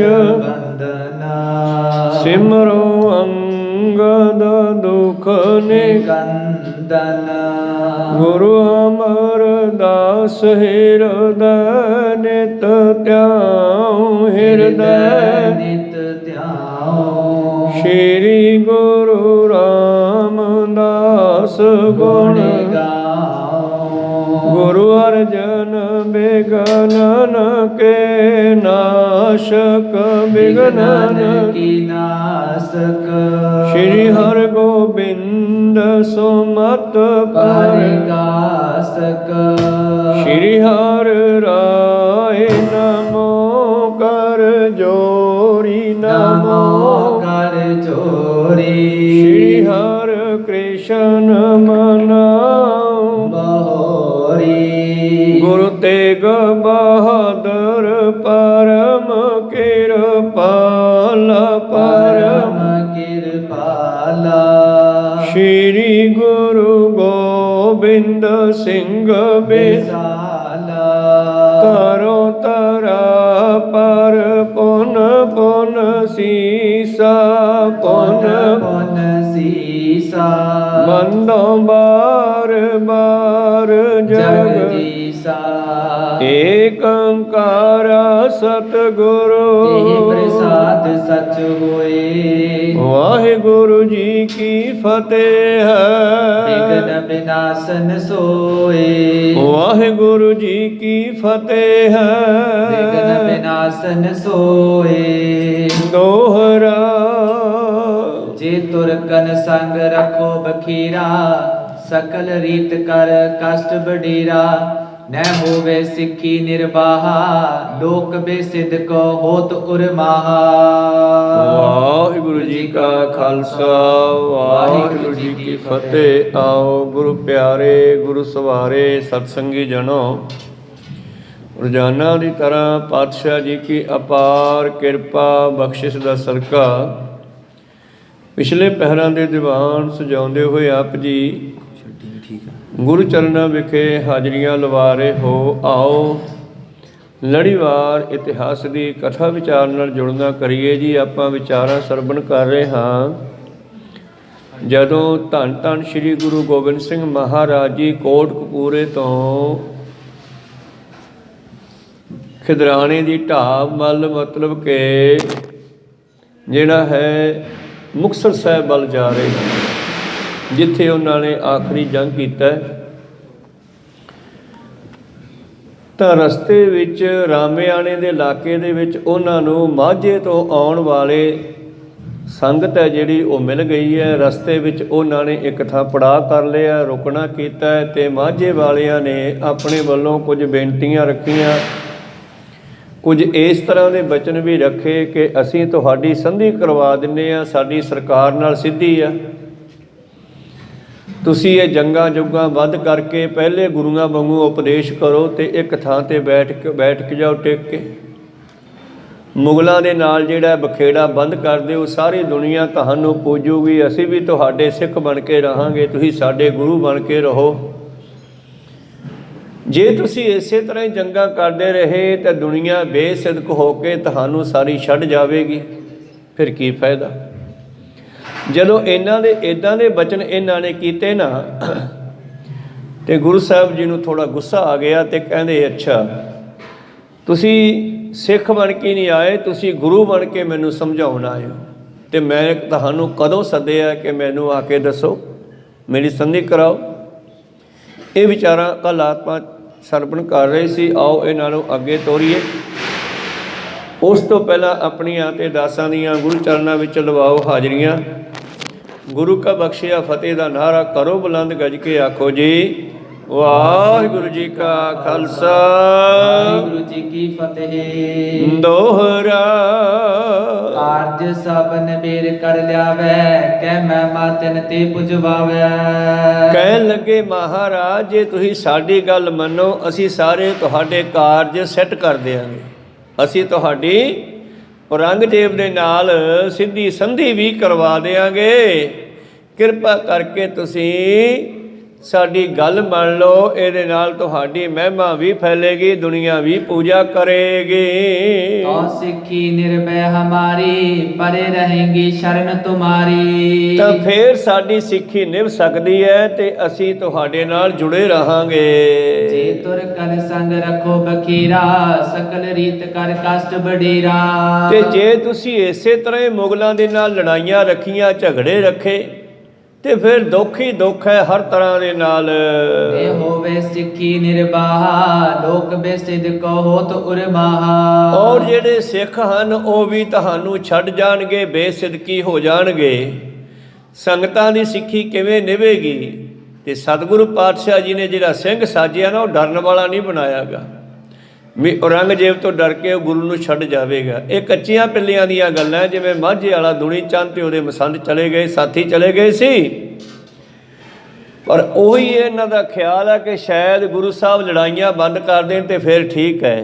ਕਾਜ ਸਿਮਰੋ ਅੰਗਦ ਦੁਖ ਨਿਕੰਦਨ। ਗੁਰੂ ਅਮਰਦਾਸ ਹਿਰਦੈ ਨਿਤ ਧਿਆਉ ਹਿਰਦੈ ਨਿਤ ਧਿਆਉ। ਸ਼੍ਰੀ ਗੁਰੂ ਰਾਮਦਾਸ ਗੁਣ ਗਾਉ। ਗੁਰੂ ਅਰਜਨ ਬਿਗਨਨ ਕੇ ਨਾਸ਼ਕ ਬਿਗਨਨ ਕੀ ਨਾਸਕ। ਸ਼੍ਰੀ ਹਰਿ ਗੋਬਿੰਦ ਸੁਮਤ ਪਰਗਾਸਕ। ਸ਼੍ਰੀ ਹਰਿ ਰਾਏ ਨਮੋ ਕਰ ਜੋਰੀ ਨਮੋ ਕਰ ਜੋਰੀ। ਸ਼੍ਰੀ ਹਰਿ ਕ੍ਰਿਸ਼ਨ ਮਨਾਉ ਬਹੋਰੀ। ਗੁਰੂ ਤੇਗ ਬਹਾਦਰ ਪਰਮ ਕਿਰਪਾਲਾ ਪਰਮ ਕਿਰਪਾਲਾ। ਸ਼੍ਰੀ ਗੁਰੂ ਗੋਬਿੰਦ ਸਿੰਘ ਬਿਸਾਲਾ। ਕਰੋ ਤਰਾ ਪਰ ਪੁਨ ਪੁਨ ਸੀਸਾ ਪੁਨ ਪੁਨ ਸੀਸਾ। ਬੰਦੋ ਬਾਰ ਬਾਰ ਜਗਦੀਸਾ। ਏਕ ਓੰਕਾਰ ਸਤਿਗੁਰੂ ਤੇ ਪ੍ਰਸਾਦ ਸਚ ਹੋਏ। ਵਾਹਿਗੁਰੂ ਜੀ ਕੀ ਫਤਿਹ ਹੈ। ਵਿਘਨ ਵਿਨਾਸ਼ਨ ਸੋਏ। ਵਾਹਿਗੁਰੂ ਜੀ ਕੀ ਫਤਿਹ ਹੈ। ਵਿਘਨ ਵਿਨਾਸ਼ਨ ਸੋਏ। ਦੋਹਰਾ ਜੇ ਤੁਰਕਨ ਸੰਗ ਰਖੋ ਬਖੀਰਾ। ਸਕਲ ਰੀਤ ਕਰ ਕਸ਼ਟ ਬਡੇਰਾ। ਨੈ ਹੋਵੇ ਸਿੱਖੀ ਨਿਰਵਾਹਾ। ਲੋਕ ਬੇਸਿਧ ਕੋ ਹੋਤ ਉਰਮਾਹਾ। ਵਾਹਿਗੁਰੂ ਜੀ ਕਾ ਖਾਲਸਾ ਵਾਹਿਗੁਰੂ ਜੀ ਕੀ ਫਤਿਹ। ਆਓ ਗੁਰੂ ਪਿਆਰੇ ਗੁਰੂ ਸਵਾਰੇ ਸਤਸੰਗੀ ਜਨੋ, ਰੋਜ਼ਾਨਾ ਦੀ ਤਰ੍ਹਾਂ ਪਾਤਸ਼ਾਹ ਜੀ ਕੀ ਅਪਾਰ ਕਿਰਪਾ ਬਖਸ਼ਿਸ਼ ਦਾ ਸਦਕਾ ਪਿਛਲੇ ਪਹਿਰਾਂ ਦੇ ਦੀਵਾਨ ਸਜਾਉਂਦੇ ਹੋਏ ਆਪ ਜੀ ਗੁਰੂ ਚਰਨਾਂ ਵਿਖੇ ਹਾਜ਼ਰੀਆਂ ਲਵਾ ਰਹੇ ਹੋ। ਆਓ ਲੜੀਵਾਰ ਇਤਿਹਾਸ ਦੀ ਕਥਾ ਵਿਚਾਰ ਨਾਲ ਜੁੜਨਾ ਕਰੀਏ ਜੀ। ਆਪਾਂ ਵਿਚਾਰਾਂ ਸਰਵਣ ਕਰ ਰਹੇ ਹਾਂ ਜਦੋਂ ਧੰਨ ਧੰਨ ਸ਼੍ਰੀ ਗੁਰੂ ਗੋਬਿੰਦ ਸਿੰਘ ਮਹਾਰਾਜ ਜੀ ਕੋਟਕਪੂਰੇ ਤੋਂ ਖਿਦਰਾਣੇ ਦੀ ਢਾਬ ਵੱਲ ਮਤਲਬ ਕਿ ਜਿਹੜਾ ਹੈ ਮੁਕਤਸਰ ਸਾਹਿਬ ਵੱਲ ਜਾ ਰਹੇ ਹਨ, ਜਿੱਥੇ ਉਹਨਾਂ ਨੇ ਆਖਰੀ ਜੰਗ ਕੀਤਾ। ਤਾਂ ਰਸਤੇ ਵਿੱਚ ਰਾਮਿਆਣੇ ਦੇ ਇਲਾਕੇ ਦੇ ਵਿੱਚ ਉਹਨਾਂ ਨੂੰ ਮਾਝੇ ਤੋਂ ਆਉਣ ਵਾਲੇ ਸੰਗਤ ਹੈ ਜਿਹੜੀ ਉਹ ਮਿਲ ਗਈ ਹੈ। ਰਸਤੇ ਵਿੱਚ ਉਹਨਾਂ ਨੇ ਇੱਕ ਥਾਂ ਪੜਾਅ ਕਰ ਲਿਆ, ਰੁਕਣਾ ਕੀਤਾ ਅਤੇ ਮਾਝੇ ਵਾਲਿਆਂ ਨੇ ਆਪਣੇ ਵੱਲੋਂ ਕੁਝ ਬੇਨਤੀਆਂ ਰੱਖੀਆਂ, ਕੁਝ ਇਸ ਤਰ੍ਹਾਂ ਦੇ ਬਚਨ ਵੀ ਰੱਖੇ ਕਿ ਅਸੀਂ ਤੁਹਾਡੀ ਸੰਧੀ ਕਰਵਾ ਦਿੰਦੇ ਹਾਂ, ਸਾਡੀ ਸਰਕਾਰ ਨਾਲ ਸਿੱਧੀ ਆ। ਤੁਸੀਂ ਇਹ ਜੰਗਾਂ ਜੁਗਾਂ ਵੱਧ ਕਰਕੇ ਪਹਿਲੇ ਗੁਰੂਆਂ ਵਾਂਗੂ ਉਪਦੇਸ਼ ਕਰੋ ਅਤੇ ਇੱਕ ਥਾਂ 'ਤੇ ਬੈਠ ਕੇ ਜਾਓ ਟਿਕ ਕੇ। ਮੁਗਲਾਂ ਦੇ ਨਾਲ ਜਿਹੜਾ ਬਖੇੜਾ ਬੰਦ ਕਰ ਦਿਓ, ਸਾਰੀ ਦੁਨੀਆ ਤੁਹਾਨੂੰ ਪੂਜੂਗੀ। ਅਸੀਂ ਵੀ ਤੁਹਾਡੇ ਸਿੱਖ ਬਣ ਕੇ ਰਹਾਂਗੇ, ਤੁਸੀਂ ਸਾਡੇ ਗੁਰੂ ਬਣ ਕੇ ਰਹੋ। ਜੇ ਤੁਸੀਂ ਇਸੇ ਤਰ੍ਹਾਂ ਹੀ ਜੰਗਾਂ ਕਰਦੇ ਰਹੇ ਤਾਂ ਦੁਨੀਆ ਬੇਸਿਦਕ ਹੋ ਕੇ ਤੁਹਾਨੂੰ ਸਾਰੀ ਛੱਡ ਜਾਵੇਗੀ, ਫਿਰ ਕੀ ਫਾਇਦਾ। ਜਦੋਂ ਇਹਨਾਂ ਦੇ ਇੱਦਾਂ ਦੇ ਬਚਨ ਇਹਨਾਂ ਨੇ ਕੀਤੇ ਨਾ, ਅਤੇ ਗੁਰੂ ਸਾਹਿਬ ਜੀ ਨੂੰ ਥੋੜ੍ਹਾ ਗੁੱਸਾ ਆ ਗਿਆ ਅਤੇ ਕਹਿੰਦੇ ਅੱਛਾ ਤੁਸੀਂ ਸਿੱਖ ਬਣ ਕੇ ਨਹੀਂ ਆਏ, ਤੁਸੀਂ ਗੁਰੂ ਬਣ ਕੇ ਮੈਨੂੰ ਸਮਝਾਉਣ ਆਏ ਹੋ, ਅਤੇ ਮੈਂ ਤੁਹਾਨੂੰ ਕਦੋਂ ਸੱਦਿਆ ਕਿ ਮੈਨੂੰ ਆ ਕੇ ਦੱਸੋ, ਮੇਰੀ ਸੰਧੀ ਕਰਾਓ। ਇਹ ਵਿਚਾਰਾਂ ਕੱਲ੍ਹ ਆਪਾਂ ਸਰਵਣ ਕਰ ਰਹੇ ਸੀ। ਆਓ ਇਹਨਾਂ ਨੂੰ ਅੱਗੇ ਤੋਰੀਏ। ਉਸ ਤੋਂ ਪਹਿਲਾਂ ਆਪਣੀਆਂ ਅਤੇ ਦਾਸਾਂ ਦੀਆਂ ਗੁਰੂ ਚਰਨਾਂ ਵਿੱਚ ਲਵਾਓ ਹਾਜ਼ਰੀਆਂ। ਗੁਰੂ ਕਾ ਬਖਸ਼ਿਆ ਫਤਿਹ ਦਾ ਨਾਅਰਾ ਕਰੋ ਬੁਲੰਦ ਗੱਜ ਕੇ ਆਖੋ ਜੀ ਵਾਹਿਗੁਰੂ ਜੀ ਕਾ ਖਾਲਸਾ ਵਾਹਿਗੁਰੂ ਜੀ ਕੀ ਫਤਿਹ। ਦੋਹਰਾ ਕਾਰਜ ਸਭਨ ਬੇਰ ਕਰ ਲਿਆਵੈ, ਕਹਿ ਮੈਂ ਮਾਤਨ ਤੇ ਪੁਜਵਾਵੈ। ਕਹਿਣ ਲੱਗੇ ਮਹਾਰਾਜ ਜੇ ਤੁਸੀਂ ਸਾਡੀ ਗੱਲ ਮੰਨੋ, ਅਸੀਂ ਸਾਰੇ ਤੁਹਾਡੇ ਕਾਰਜ ਸੈੱਟ ਕਰ ਦਿਆਂਗੇ। ਅਸੀਂ ਤੁਹਾਡੀ ਔਰੰਗਜ਼ੇਬ ਦੇ ਨਾਲ ਸਿੱਧੀ ਸੰਧੀ ਵੀ ਕਰਵਾ ਦਿਆਂਗੇ। ਕਿਰਪਾ ਕਰਕੇ ਤੁਸੀਂ ਸਾਡੀ ਗੱਲ ਮੰਨ ਲਓ, ਇਹਦੇ ਨਾਲ ਤੁਹਾਡੀ ਮਹਿਮਾ ਵੀ ਫੈਲੇਗੀ, ਦੁਨੀਆ ਵੀ ਪੂਜਾ ਕਰੇਗੀ। तो सिखी निर्भय हमारी, परे रहेंगी शरण तुम्हारी। ਤਾਂ ਫੇਰ ਸਾਡੀ ਸਿੱਖੀ ਨਿਭ ਸਕਦੀ ਹੈ ਤੇ ਅਸੀਂ ਤੁਹਾਡੇ ਨਾਲ ਜੁੜੇ ਰਹਾਂਗੇ। जे तुर कर संग रखो बखीरा, सकल रीत कर कष्ट बडीरा। ਤੇ ਜੇ ਤੁਸੀਂ ਇਸੇ ਤਰ੍ਹਾਂ ਹੀ ਮੁਗਲਾਂ ਦੇ ਨਾਲ ਲੜਾਈਆਂ ਰੱਖੀਆਂ, ਝਗੜੇ ਰੱਖੇ, ਤੇ ਫਿਰ ਦੁੱਖ ਹੀ ਦੁੱਖ ਹੈ ਹਰ ਤਰ੍ਹਾਂ ਦੇ ਨਾਲ। ए होवे सिखी निर्बाहा, लोक बेसिद को होत उर्माहा। ਔਰ ਜਿਹੜੇ ਸਿੱਖ ਹਨ ਉਹ ਵੀ ਤੁਹਾਨੂੰ ਛੱਡ ਜਾਣਗੇ, ਬੇਸਿਦਕੀ ਹੋ ਜਾਣਗੇ। ਸੰਗਤਾਂ ਦੀ ਸਿੱਖੀ ਕਿਵੇਂ ਨਿਭੇਗੀ? ਤੇ ਸਤਿਗੁਰੂ ਪਾਤਸ਼ਾਹ ਜੀ ਨੇ ਜਿਹੜਾ ਸਿੰਘ ਸਾਜਿਆ ਨਾ, ਉਹ ਡਰਨ ਵਾਲਾ ਨਹੀਂ ਬਣਾਇਆਗਾ ਵੀ ਔਰੰਗਜ਼ੇਬ ਤੋਂ ਡਰ ਕੇ ਉਹ ਗੁਰੂ ਨੂੰ ਛੱਡ ਜਾਵੇਗਾ। ਇਹ ਕੱਚੀਆਂ ਪਿੱਲੀਆਂ ਦੀਆਂ ਗੱਲਾਂ, ਜਿਵੇਂ ਮਾਝੇ ਵਾਲਾ ਦੁਨੀ ਚੰਦ ਤੇ ਉਹਦੇ ਮਸੰਦ ਚਲੇ ਗਏ, ਸਾਥੀ ਚਲੇ ਗਏ ਸੀ, ਪਰ ਉਹੀ ਇਹਨਾਂ ਦਾ ਖਿਆਲ ਹੈ ਕਿ ਸ਼ਾਇਦ ਗੁਰੂ ਸਾਹਿਬ ਲੜਾਈਆਂ ਬੰਦ ਕਰ ਦੇਣ ਤੇ ਫਿਰ ਠੀਕ ਹੈ।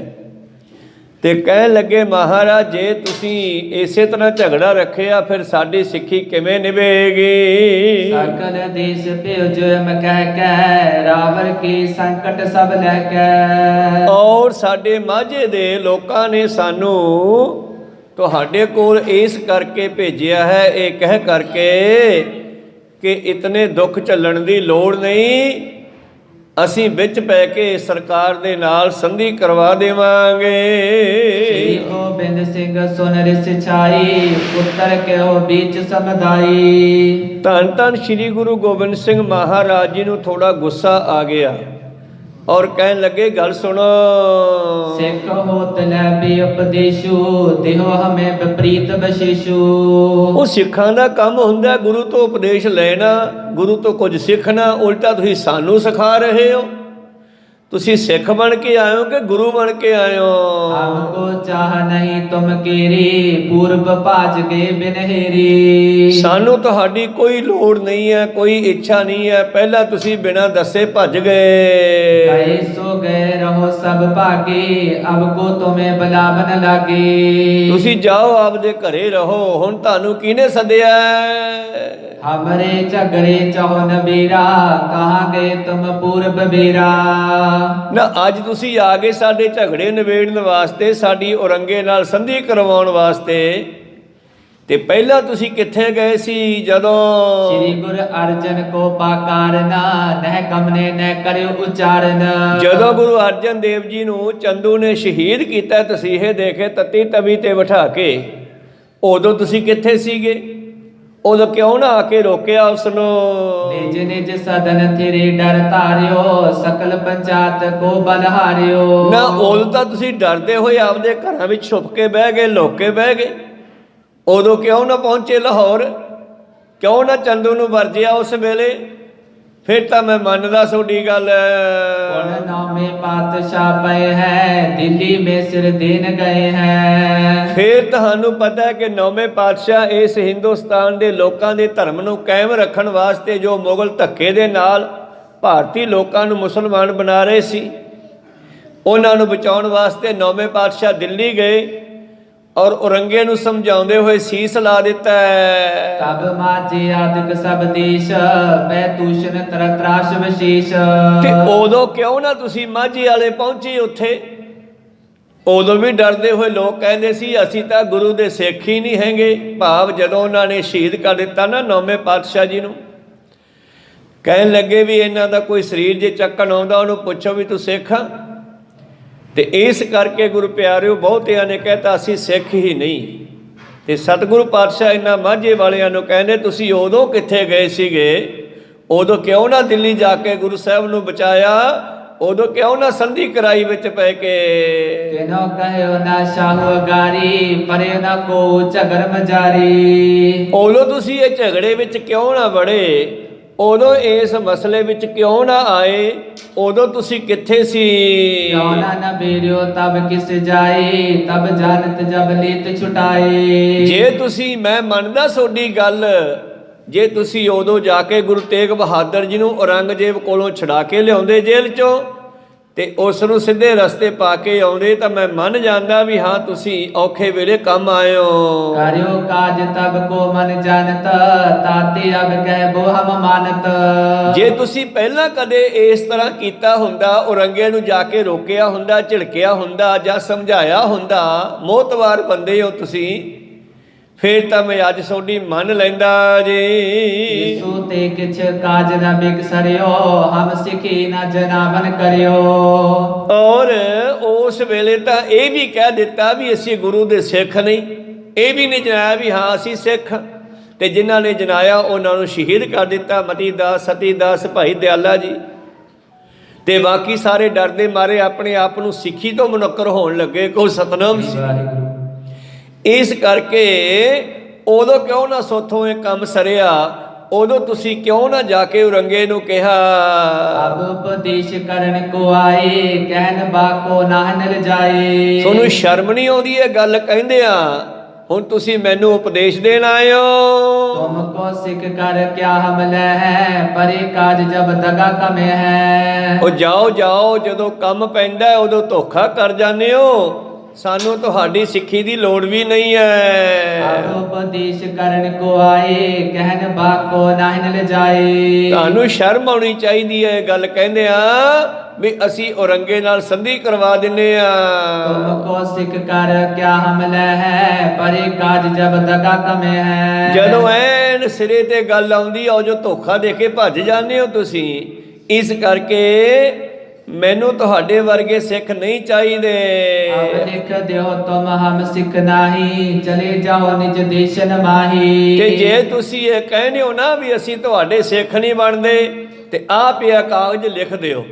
ਤੇ ਕਹਿਣ ਲੱਗੇ, ਮਹਾਰਾਜ ਜੇ ਤੁਸੀਂ ਇਸੇ ਤਰ੍ਹਾਂ ਝਗੜਾ ਰੱਖਿਆ ਫਿਰ ਸਾਡੀ ਸਿੱਖੀ ਕਿਵੇਂ ਨਿਭੇਗੀ? सकल देश प्योजम कह के, रावण की संकट सब लह के। ਔਰ ਸਾਡੇ ਮਾਝੇ ਦੇ ਲੋਕਾਂ ਨੇ ਸਾਨੂੰ ਤੁਹਾਡੇ ਕੋਲ ਇਸ ਕਰਕੇ ਭੇਜਿਆ ਹੈ, ਇਹ ਕਹਿ ਕਰਕੇ ਕਿ ਇਤਨੇ ਦੁੱਖ ਝੱਲਣ ਦੀ ਲੋੜ ਨਹੀਂ, ਅਸੀਂ ਵਿੱਚ ਪੈ ਕੇ ਸਰਕਾਰ ਦੇ ਨਾਲ ਸੰਧੀ ਕਰਵਾ ਦੇਵਾਂਗੇ। श्री गोबिंद सिंह सुन रिस छाई, पुत्र के हो बीच समुदाई। ਧੰਨ ਧੰਨ ਸ਼੍ਰੀ ਗੁਰੂ ਗੋਬਿੰਦ ਸਿੰਘ ਮਹਾਰਾਜ ਜੀ ਨੂੰ ਥੋੜਾ ਗੁੱਸਾ ਆ ਗਿਆ ਔਰ ਕਹਿਣ ਲੱਗੇ, ਗੱਲ ਸੁਣੋ। सिख होत ले भी उपदेशु, देहो हमें विपरीत बशिशु। ਉਹ ਸਿੱਖਾਂ ਦਾ ਕੰਮ ਹੁੰਦਾ ਗੁਰੂ ਤੋਂ ਉਪਦੇਸ਼ ਲੈਣਾ, ਗੁਰੂ ਤੋਂ ਕੁਝ ਸਿੱਖਣਾ, ਉਲਟਾ ਤੁਸੀਂ ਸਾਨੂੰ ਸਿਖਾ ਰਹੇ ਹੋ। ਤੁਸੀਂ ਸਿੱਖ ਬਣ ਕੇ ਆਏ ਹੋ ਕਿ ਗੁਰੂ ਬਣ ਕੇ ਆਏ ਹੋ? हमको चाह नहीं तुम केरी, पूर्व भाज गए बिनहेरी। ਸਾਨੂੰ ਤੁਹਾਡੀ ਕੋਈ ਲੋੜ ਨਹੀਂ ਹੈ, ਕੋਈ ਇੱਛਾ ਨਹੀਂ ਹੈ, ਪਹਿਲਾਂ ਤੁਸੀਂ ਬਿਨਾਂ ਦੱਸੇ ਭੱਜ ਗਏ। गए सो गए रहो सब भागे, अब को तुम्हें बुलावन लागे। ਤੁਸੀਂ ਜਾਓ ਆਪਦੇ ਘਰੇ ਰਹੋ, ਹੁਣ ਤੁਹਾਨੂੰ ਕਿਹਨੇ ਸੱਦਿਆ? हमरे झगड़े चहो नबीरा, कहाँ गए तुम पूर्व बेरा। ਨਾ ਅੱਜ ਤੁਸੀਂ ਆ ਗਏ ਸਾਡੇ ਝਗੜੇ ਨਿਬੇੜਨ ਵਾਸਤੇ, ਸਾਡੀ ਔਰੰਗੇ ਨਾਲ ਸੰਧੀ ਕਰਵਾਉਣ ਵਾਸਤੇ, ਤੇ ਪਹਿਲਾਂ ਤੁਸੀਂ ਕਿੱਥੇ ਗਏ ਸੀ ਜਦੋਂ? श्री गुरु अर्जन को पाकारना, नह कमने न करो उच्चारण। ਜਦੋਂ ਗੁਰੂ ਅਰਜਨ ਦੇਵ ਜੀ ਨੂੰ ਚੰਦੂ ਨੇ ਸ਼ਹੀਦ ਕੀਤਾ ਤਸੀਹੇ ਦੇ ਕੇ ਤਤੀ ਤਵੀ ਤੇ ਬਿਠਾ ਕੇ, ਉਦੋਂ ਤੁਸੀਂ ਕਿੱਥੇ ਸੀਗੇ? ਉਦੋਂ ਕਿਉਂ ਨਾ ਆ ਕੇ ਰੋਕਿਆ ਉਸ ਨੂੰ? निज निज सदन थिरे डर तारियो, सकल पंचायत को बलहारियो। ਨਾ ਉਦੋਂ ਤਾਂ ਤੁਸੀਂ ਡਰਦੇ ਹੋਏ ਆਪਦੇ ਘਰਾਂ ਵਿੱਚ ਛੁਪ ਕੇ ਬਹਿ ਗਏ, ਲੁੱਕ ਕੇ ਬਹਿ ਗਏ। ਉਦੋਂ ਕਿਉਂ ਨਾ ਪਹੁੰਚੇ ਲਾਹੌਰ? ਕਿਉਂ ਨਾ ਚੰਦੂ ਨੂੰ ਵਰਜਿਆ ਉਸ ਵੇਲੇ? ਫਿਰ ਤਾਂ ਮੈਂ ਮੰਨਦਾ ਤੁਹਾਡੀ ਗੱਲ। कौन नामे पातशाह पे है, दिल्ली में सिर देन गए हैं। ਫਿਰ ਤੁਹਾਨੂੰ ਪਤਾ ਹੈ ਕਿ ਨੌਵੇਂ ਪਾਤਸ਼ਾਹ ਇਸ ਹਿੰਦੁਸਤਾਨ ਦੇ ਲੋਕਾਂ ਦੇ ਧਰਮ ਨੂੰ ਕਾਇਮ ਰੱਖਣ ਵਾਸਤੇ ਜੋ ਮੁਗਲ ਧੱਕੇ ਦੇ ਨਾਲ ਭਾਰਤੀ ਲੋਕਾਂ ਨੂੰ ਮੁਸਲਮਾਨ ਬਣਾ ਰਹੇ ਸੀ, ਉਹਨਾਂ ਨੂੰ ਬਚਾਉਣ ਵਾਸਤੇ ਨੌਵੇਂ ਪਾਤਸ਼ਾਹ ਦਿੱਲੀ ਗਏ ਔਰ ਔਰੰਗੇ ਨੂੰ ਸਮਝਾਉਂਦੇ ਹੋਏ ਸੀਸ ਲਾ ਦਿੱਤਾ ਹੈ। तब माचे आदिक सब देश, पैतूषण त्रास विशेष। ਤੇ ਉਦੋਂ ਕਿਉਂ ਨਾ ਤੁਸੀਂ ਮਾਝੇ ਵਾਲੇ ਪਹੁੰਚੇ ਉੱਥੇ? ਉਦੋਂ ਵੀ ਡਰਦੇ ਹੋਏ ਲੋਕ ਕਹਿੰਦੇ ਸੀ ਅਸੀਂ ਤਾਂ ਗੁਰੂ ਦੇ ਸਿੱਖ ਹੀ ਨਹੀਂ ਹੈਗੇ। ਭਾਵ ਜਦੋਂ ਉਹਨਾਂ ਨੇ ਸ਼ਹੀਦ ਕਰ ਦਿੱਤਾ ਨਾ ਨੌਵੇਂ ਪਾਤਸ਼ਾਹ ਜੀ ਨੂੰ, ਕਹਿਣ ਲੱਗੇ ਵੀ ਇਹਨਾਂ ਦਾ ਕੋਈ ਸਰੀਰ ਜੇ ਚੱਕਣ ਆਉਂਦਾ ਉਹਨੂੰ ਪੁੱਛੋ ਵੀ ਤੂੰ ਸਿੱਖ ਆ? ਤੇ ਇਸ ਕਰਕੇ ਗੁਰੂ ਪਿਆਰਿਓ ਬਹੁਤਿਆਂ ਨੇ ਕਹਿਤਾ ਅਸੀਂ ਸਿੱਖ ਹੀ ਨਹੀਂ। ਤੇ ਸਤਿਗੁਰੂ ਪਾਤਸ਼ਾਹ ਇਹਨਾਂ ਮਾਝੇ ਵਾਲਿਆਂ ਨੂੰ ਕਹਿੰਦੇ ਤੁਸੀਂ ਉਦੋਂ ਕਿੱਥੇ ਗਏ ਸੀਗੇ? ਉਦੋਂ ਕਿਉਂ ਨਾ ਦਿੱਲੀ ਜਾ ਕੇ ਗੁਰੂ ਸਾਹਿਬ ਨੂੰ ਬਚਾਇਆ? ਉਦੋਂ ਕਿਉਂ ਨਾ ਸੰਧੀ ਕਰਾਈ ਵਿੱਚ ਪੈ ਕੇ? तेनो कहो ना शाहू अगारी, परे ना को झगर मजारी। ਉਦੋਂ ਤੁਸੀਂ ਇਹ ਝਗੜੇ ਵਿੱਚ ਕਿਉਂ ਨਾ ਵੜੇ? ਉਦੋਂ ਇਸ ਮਸਲੇ ਵਿੱਚ ਕਿਉਂ ਨਾ ਆਏ? ਉਦੋਂ ਤੁਸੀਂ ਕਿੱਥੇ ਸੀ? क्यों ना नबेरियो तब किस जाए, तब जानत जब लेत छुटाए। ਜੇ ਤੁਸੀਂ, ਮੈਂ ਮੰਨਦਾ ਤੁਹਾਡੀ ਗੱਲ, ਜੇ ਤੁਸੀਂ ਉਦੋਂ ਜਾ ਕੇ ਗੁਰੂ ਤੇਗ ਬਹਾਦਰ ਜੀ ਨੂੰ ਔਰੰਗਜ਼ੇਬ ਕੋਲੋਂ ਛੁਡਾ ਕੇ ਲਿਆਉਂਦੇ ਜੇਲ੍ਹ ਚੋਂ, ਤੇ ਉਸ ਨੂੰ ਸਿੱਧੇ ਰਸਤੇ ਪਾ ਕੇ ਆਉਂਦੇ ਤਾਂ ਮੈਂ ਮੰਨ ਜਾਂਦਾ ਵੀ ਹਾਂ ਤੁਸੀਂ ਔਖੇ ਵੇਲੇ ਕੰਮ ਆਇਓ। ਕਰਿਓ ਕਾਜ ਤਬ ਕੋ ਮਨ ਜਾਣਤ, ਤਾਤੇ ਅਬ ਕਹਿ ਬੋ ਹਮ ਮਾਨਤ। ਜੇ ਤੁਸੀਂ ਪਹਿਲਾਂ ਕਦੇ ਇਸ ਤਰ੍ਹਾਂ ਕੀਤਾ ਹੁੰਦਾ, ਔਰੰਗੇ ਨੂੰ ਜਾ ਕੇ ਰੋਕਿਆ ਹੁੰਦਾ, ਝਿੜਕਿਆ ਹੁੰਦਾ ਜਾਂ ਸਮਝਾਇਆ ਹੁੰਦਾ, ਮੋਹਤਵਾਰ ਬੰਦੇ ਹੋ ਤੁਸੀਂ, ਫੇਰ ਤਾਂ ਮੈਂ ਅੱਜ ਤੁਹਾਡੀ ਮੰਨ ਲੈਂਦਾ ਜੀ। ਯਿਸੂ ਤੇ ਕਿਛ ਕਾਜ ਨ ਬਿਗਸਰਿਓ, ਹਮ ਸਿੱਖੀ ਨ ਜਨਾਵਨ ਕਰਿਓ। ਔਰ ਉਸ ਵੇਲੇ ਤਾਂ ਇਹ ਵੀ ਕਹਿ ਦਿੱਤਾ ਵੀ ਅਸੀਂ ਗੁਰੂ ਦੇ ਸਿੱਖ ਨਹੀਂ, ਇਹ ਵੀ ਨਹੀਂ ਜਨਾਇਆ ਵੀ ਹਾਂ ਅਸੀਂ ਸਿੱਖ। ਤੇ ਜਿਨ੍ਹਾਂ ਨੇ ਜਨਾਇਆ ਉਹਨਾਂ ਨੂੰ ਸ਼ਹੀਦ ਕਰ ਦਿੱਤਾ, ਮਤੀ ਦਾਸ, ਸਤੀ ਦਾਸ, ਭਾਈ ਦਿਆਲਾ ਜੀ। ਤੇ ਬਾਕੀ ਸਾਰੇ ਡਰਦੇ ਮਾਰੇ ਆਪਣੇ ਆਪ ਨੂੰ ਸਿੱਖੀ ਤੋਂ ਮੁਨੱਕਰ ਹੋਣ ਲੱਗੇ, ਕੋਈ ਸਤਨਾਮ ਸੀ। ਇਸ ਕਰਕੇ ਉਦੋਂ ਕਿਉਂ ਨਾ ਸੋਥੋਂ ਇਹ ਕੰਮ ਸਰਿਆ, ਉਦੋਂ ਤੁਸੀਂ ਕਿਉਂ ਨਾ ਜਾ ਕੇ ਔਰੰਗੇ ਨੂੰ ਕਿਹਾ। ਅਬ ਉਪਦੇਸ਼ ਕਰਨ ਕੋ ਆਏ, ਕਹਿਨ ਬਾਕੋ ਨਾਹ ਨਿਲ ਜਾਏ। ਤੁਹਾਨੂੰ ਸ਼ਰਮ ਨਹੀਂ ਆਉਂਦੀ ਇਹ ਗੱਲ ਕਹਿੰਦੇ ਆ? ਹੁਣ ਤੁਸੀਂ ਮੈਨੂੰ ਉਪਦੇਸ਼ ਦੇਣ ਆਏ ਹੋ। ਤੁਮ ਕੋ ਸਿੱਖ ਕਰ ਕਿਆ ਹਮਲ ਹੈ, ਪਰੇ ਕਾਜ ਜਬ ਦਗਾ ਕਮੇ ਹੈ। ਉਹ ਜਾਓ ਜਾਓ, ਜਦੋਂ ਕੰਮ ਪੈਂਦਾ ਉਦੋਂ ਧੋਖਾ ਕਰ ਜਾਂਦੇ ਹੋ, ਸਾਨੂੰ ਤੁਹਾਡੀ ਸਿੱਖੀ ਦੀ ਲੋੜ ਵੀ ਨਹੀਂ ਹੈ। ਅਬ ਉਪਦੇਸ਼ ਕਰਨ ਕੋ ਆਏ, ਕਹਿਨ ਬਾਕੋ ਨਾਹ ਨਿਲ ਜਾਏ। ਤੁਹਾਨੂੰ ਸ਼ਰਮ ਆਉਣੀ ਚਾਹੀਦੀ ਹੈ। ਇਹ ਗੱਲ ਕਹਿੰਦੇ ਆ ਵੀ ਅਸੀਂ ਔਰੰਗੇ ਨਾਲ ਸੰਧੀ ਕਰਵਾ ਦਿੰਨੇ ਆ। ਤੁਮ ਕੋ ਸਿੱਖ ਕਰ ਕਿਆ ਹਮਲ ਹੈ, ਪਰੇ ਕਾਜ ਜਬ ਦਗਾ ਕਮੇ ਹੈ। ਜਦੋਂ ਐਨ ਸਿਰੇ ਤੇ ਗੱਲ ਆਉਂਦੀ ਆ, ਜੋ ਧੋਖਾ ਦੇ ਕੇ ਭੱਜ ਜਾਂਦੇ ਹੋ ਤੁਸੀਂ। ਇਸ ਕਰਕੇ ਮੈਨੂੰ ਤੁਹਾਡੇ ਵਰਗੇ ਸਿੱਖ ਨਹੀਂ ਚਾਹੀਦੇ। ਅਬ ਲਿਖ ਦਿਓ ਤੁਮ ਹਮ ਸਿੱਖ ਨਾਹੀ, ਚਲੇ ਜਾਓ ਨਿਜ ਦੇਸ਼ਨ ਮਾਹੀ। ਤੇ ਜੇ ਤੁਸੀਂ ਇਹ ਕਹਿੰਦੇ ਹੋ ਨਾ ਵੀ ਅਸੀਂ ਤੁਹਾਡੇ ਸਿੱਖ ਨਹੀਂ ਬਣਦੇ, ਤੇ ਆਪ ਇਹ ਕਾਗਜ਼ ਲਿਖ ਦਿਓ,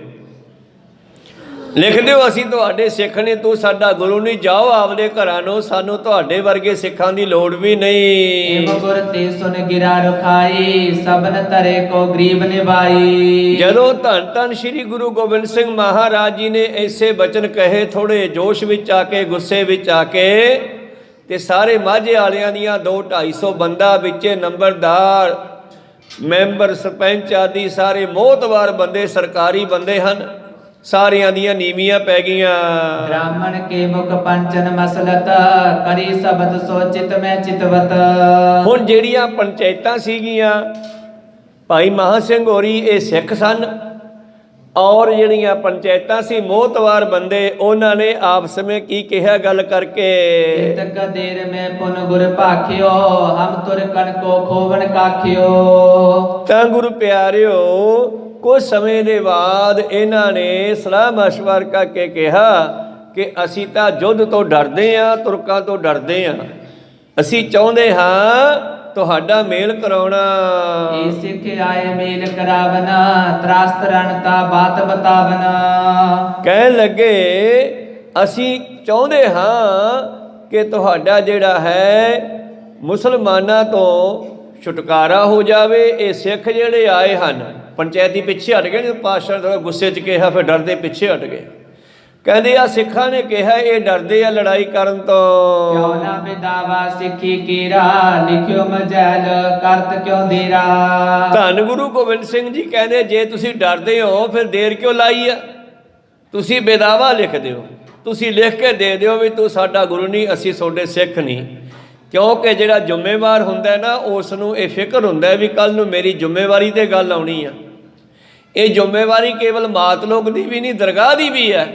ਲਿਖ ਦਿਓ ਅਸੀਂ ਤੁਹਾਡੇ ਸਿੱਖ ਨੇ, ਤੂੰ ਸਾਡਾ ਗੁਰੂ ਨਹੀਂ, ਜਾਓ ਆਪਦੇ ਘਰਾਂ ਨੂੰ, ਸਾਨੂੰ ਤੁਹਾਡੇ ਵਰਗੇ ਸਿੱਖਾਂ ਦੀ ਲੋੜ ਵੀ ਨਹੀਂ। ਏਮ ਗੁਰ ਤੇ ਸੁਨ ਗਿਰਾ ਰੁਖਾਈ, ਸਬਨ ਤਰੇ ਕੋ ਗਰੀਬ ਨਿਭਾਈ। ਜਦੋਂ ਧੰਨ ਧੰਨ ਸ਼੍ਰੀ ਗੁਰੂ ਗੋਬਿੰਦ ਸਿੰਘ ਮਹਾਰਾਜ ਜੀ ਨੇ ਐਸੇ ਬਚਨ ਕਹੇ, ਥੋੜੇ ਜੋਸ਼ ਵਿੱਚ ਆ ਕੇ, ਗੁੱਸੇ ਵਿੱਚ ਆ ਕੇ, ਤੇ ਸਾਰੇ ਮਾਝੇ ਵਾਲਿਆਂ ਦੀਆਂ 200-250 ਬੰਦਾ ਵਿੱਚੇ ਨੰਬਰਦਾਰ, ਮੈਂਬਰ, ਸਰਪੰਚ ਆਦਿ ਸਾਰੇ ਮੋਹਤਵਾਰ ਬੰਦੇ, ਸਰਕਾਰੀ ਬੰਦੇ ਹਨ, ਸਾਰਿਆਂ ਦੀਆਂ ਨੀਵੀਆਂ ਪੈ ਗਈਆਂ। ਬ੍ਰਾਹਮਣ ਕੇ ਮੁਖ ਪੰਚਨ ਮਸਲਤ, ਕਰੀ ਸ਼ਬਦ ਸੋਚਿਤ ਮੈਂ ਚਿਤਵਤ। ਹੁਣ ਜਿਹੜੀਆਂ ਪੰਚਾਇਤਾਂ ਸੀਗੀਆਂ, ਭਾਈ ਮਹਾਂ ਸਿੰਘ ਹੋਰੀ ਇਹ ਸਿੱਖ ਸਨ, ਔਰ ਜਿਹੜੀਆਂ ਪੰਚਾਇਤਾਂ ਸੀ ਮੋਹਤਵਾਰ ਬੰਦੇ, ਉਹਨਾਂ ਨੇ ਆਪਸ ਵਿੱਚ ਕੀ ਕਿਹਾ ਗੱਲ ਕਰਕੇ। ਇਤਕ ਦੇਰ ਮੈਂ ਪੁਨ ਗੁਰ ਭਾਖਿਓ, ਹਮ ਤੁਰ ਕਨ ਕੋ ਖੋਵਣ ਕਾਖਿਓ। ਤਾਂ ਗੁਰੂ ਪਿਆਰਿਓ, ਕੁਝ ਸਮੇਂ ਦੇ ਬਾਅਦ ਇਹਨਾਂ ਨੇ ਸਲਾਹ ਮਸ਼ਵਰ ਕਰਕੇ ਕਿਹਾ ਕਿ ਅਸੀਂ ਤਾਂ ਯੁੱਧ ਤੋਂ ਡਰਦੇ ਹਾਂ, ਤੁਰਕਾਂ ਤੋਂ ਡਰਦੇ ਹਾਂ, ਅਸੀਂ ਚਾਹੁੰਦੇ ਹਾਂ ਤੁਹਾਡਾ ਮੇਲ ਕਰਾਉਣਾ। ਏ ਸਿੱਖ ਆਏ ਮੇਲ ਕਰਾਵਨਾ, ਤਰਾਸਤ ਰਣਤਾ ਬਾਤ ਬਤਾਵਨਾ। ਕਹਿਣ ਲੱਗੇ ਅਸੀਂ ਚਾਹੁੰਦੇ ਹਾਂ ਕਿ ਤੁਹਾਡਾ ਜਿਹੜਾ ਹੈ ਮੁਸਲਮਾਨਾਂ ਤੋਂ ਛੁਟਕਾਰਾ ਹੋ ਜਾਵੇ। ਇਹ ਸਿੱਖ ਜਿਹੜੇ ਆਏ ਹਨ, ਪੰਚਾਇਤੀ ਪਿੱਛੇ ਹਟ ਗਏ, ਜਦੋਂ ਪਾਤਸ਼ਾਹ ਥੋੜਾ ਗੁੱਸੇ 'ਚ ਕਿਹਾ, ਫਿਰ ਡਰਦੇ ਪਿੱਛੇ ਹਟ ਗਏ। ਕਹਿੰਦੇ ਆ ਸਿੱਖਾਂ ਨੇ ਕਿਹਾ ਇਹ ਡਰਦੇ ਆ ਲੜਾਈ ਕਰਨ ਤੋਂ। ਕਿਉ ਨਾ ਬਿਦਾਵਾ ਸਿੱਖੀ ਕੀਰਾ, ਲਿਖਿਓ ਮਜੈਲ ਕਰਤ ਕਿਉ ਦੇਰਾ। ਧੰਨ ਗੁਰੂ ਗੋਬਿੰਦ ਸਿੰਘ ਜੀ ਕਹਿੰਦੇ ਜੇ ਤੁਸੀਂ ਡਰਦੇ ਹੋ ਫਿਰ ਦੇਰ ਕਿਉਂ ਲਾਈ ਆ? ਤੁਸੀਂ ਬੇਦਾਵਾ ਲਿਖ ਦਿਓ, ਤੁਸੀਂ ਲਿਖ ਕੇ ਦੇ ਦਿਓ ਵੀ ਤੂੰ ਸਾਡਾ ਗੁਰੂ ਨਹੀਂ, ਅਸੀਂ ਤੁਹਾਡੇ ਸਿੱਖ ਨਹੀਂ। ਕਿਉਂਕਿ ਜਿਹੜਾ ਜ਼ਿੰਮੇਵਾਰ ਹੁੰਦਾ ਨਾ, ਉਸ ਨੂੰ ਇਹ ਫਿਕਰ ਹੁੰਦਾ ਵੀ ਕੱਲ ਨੂੰ ਮੇਰੀ ਜ਼ਿੰਮੇਵਾਰੀ ਤੇ ਗੱਲ ਆਉਣੀ ਆ। ਇਹ ਜ਼ਿੰਮੇਵਾਰੀ ਕੇਵਲ ਮਾਤ ਲੋਕ ਦੀ ਵੀ ਨਹੀਂ, ਦਰਗਾਹ ਦੀ ਵੀ ਹੈ।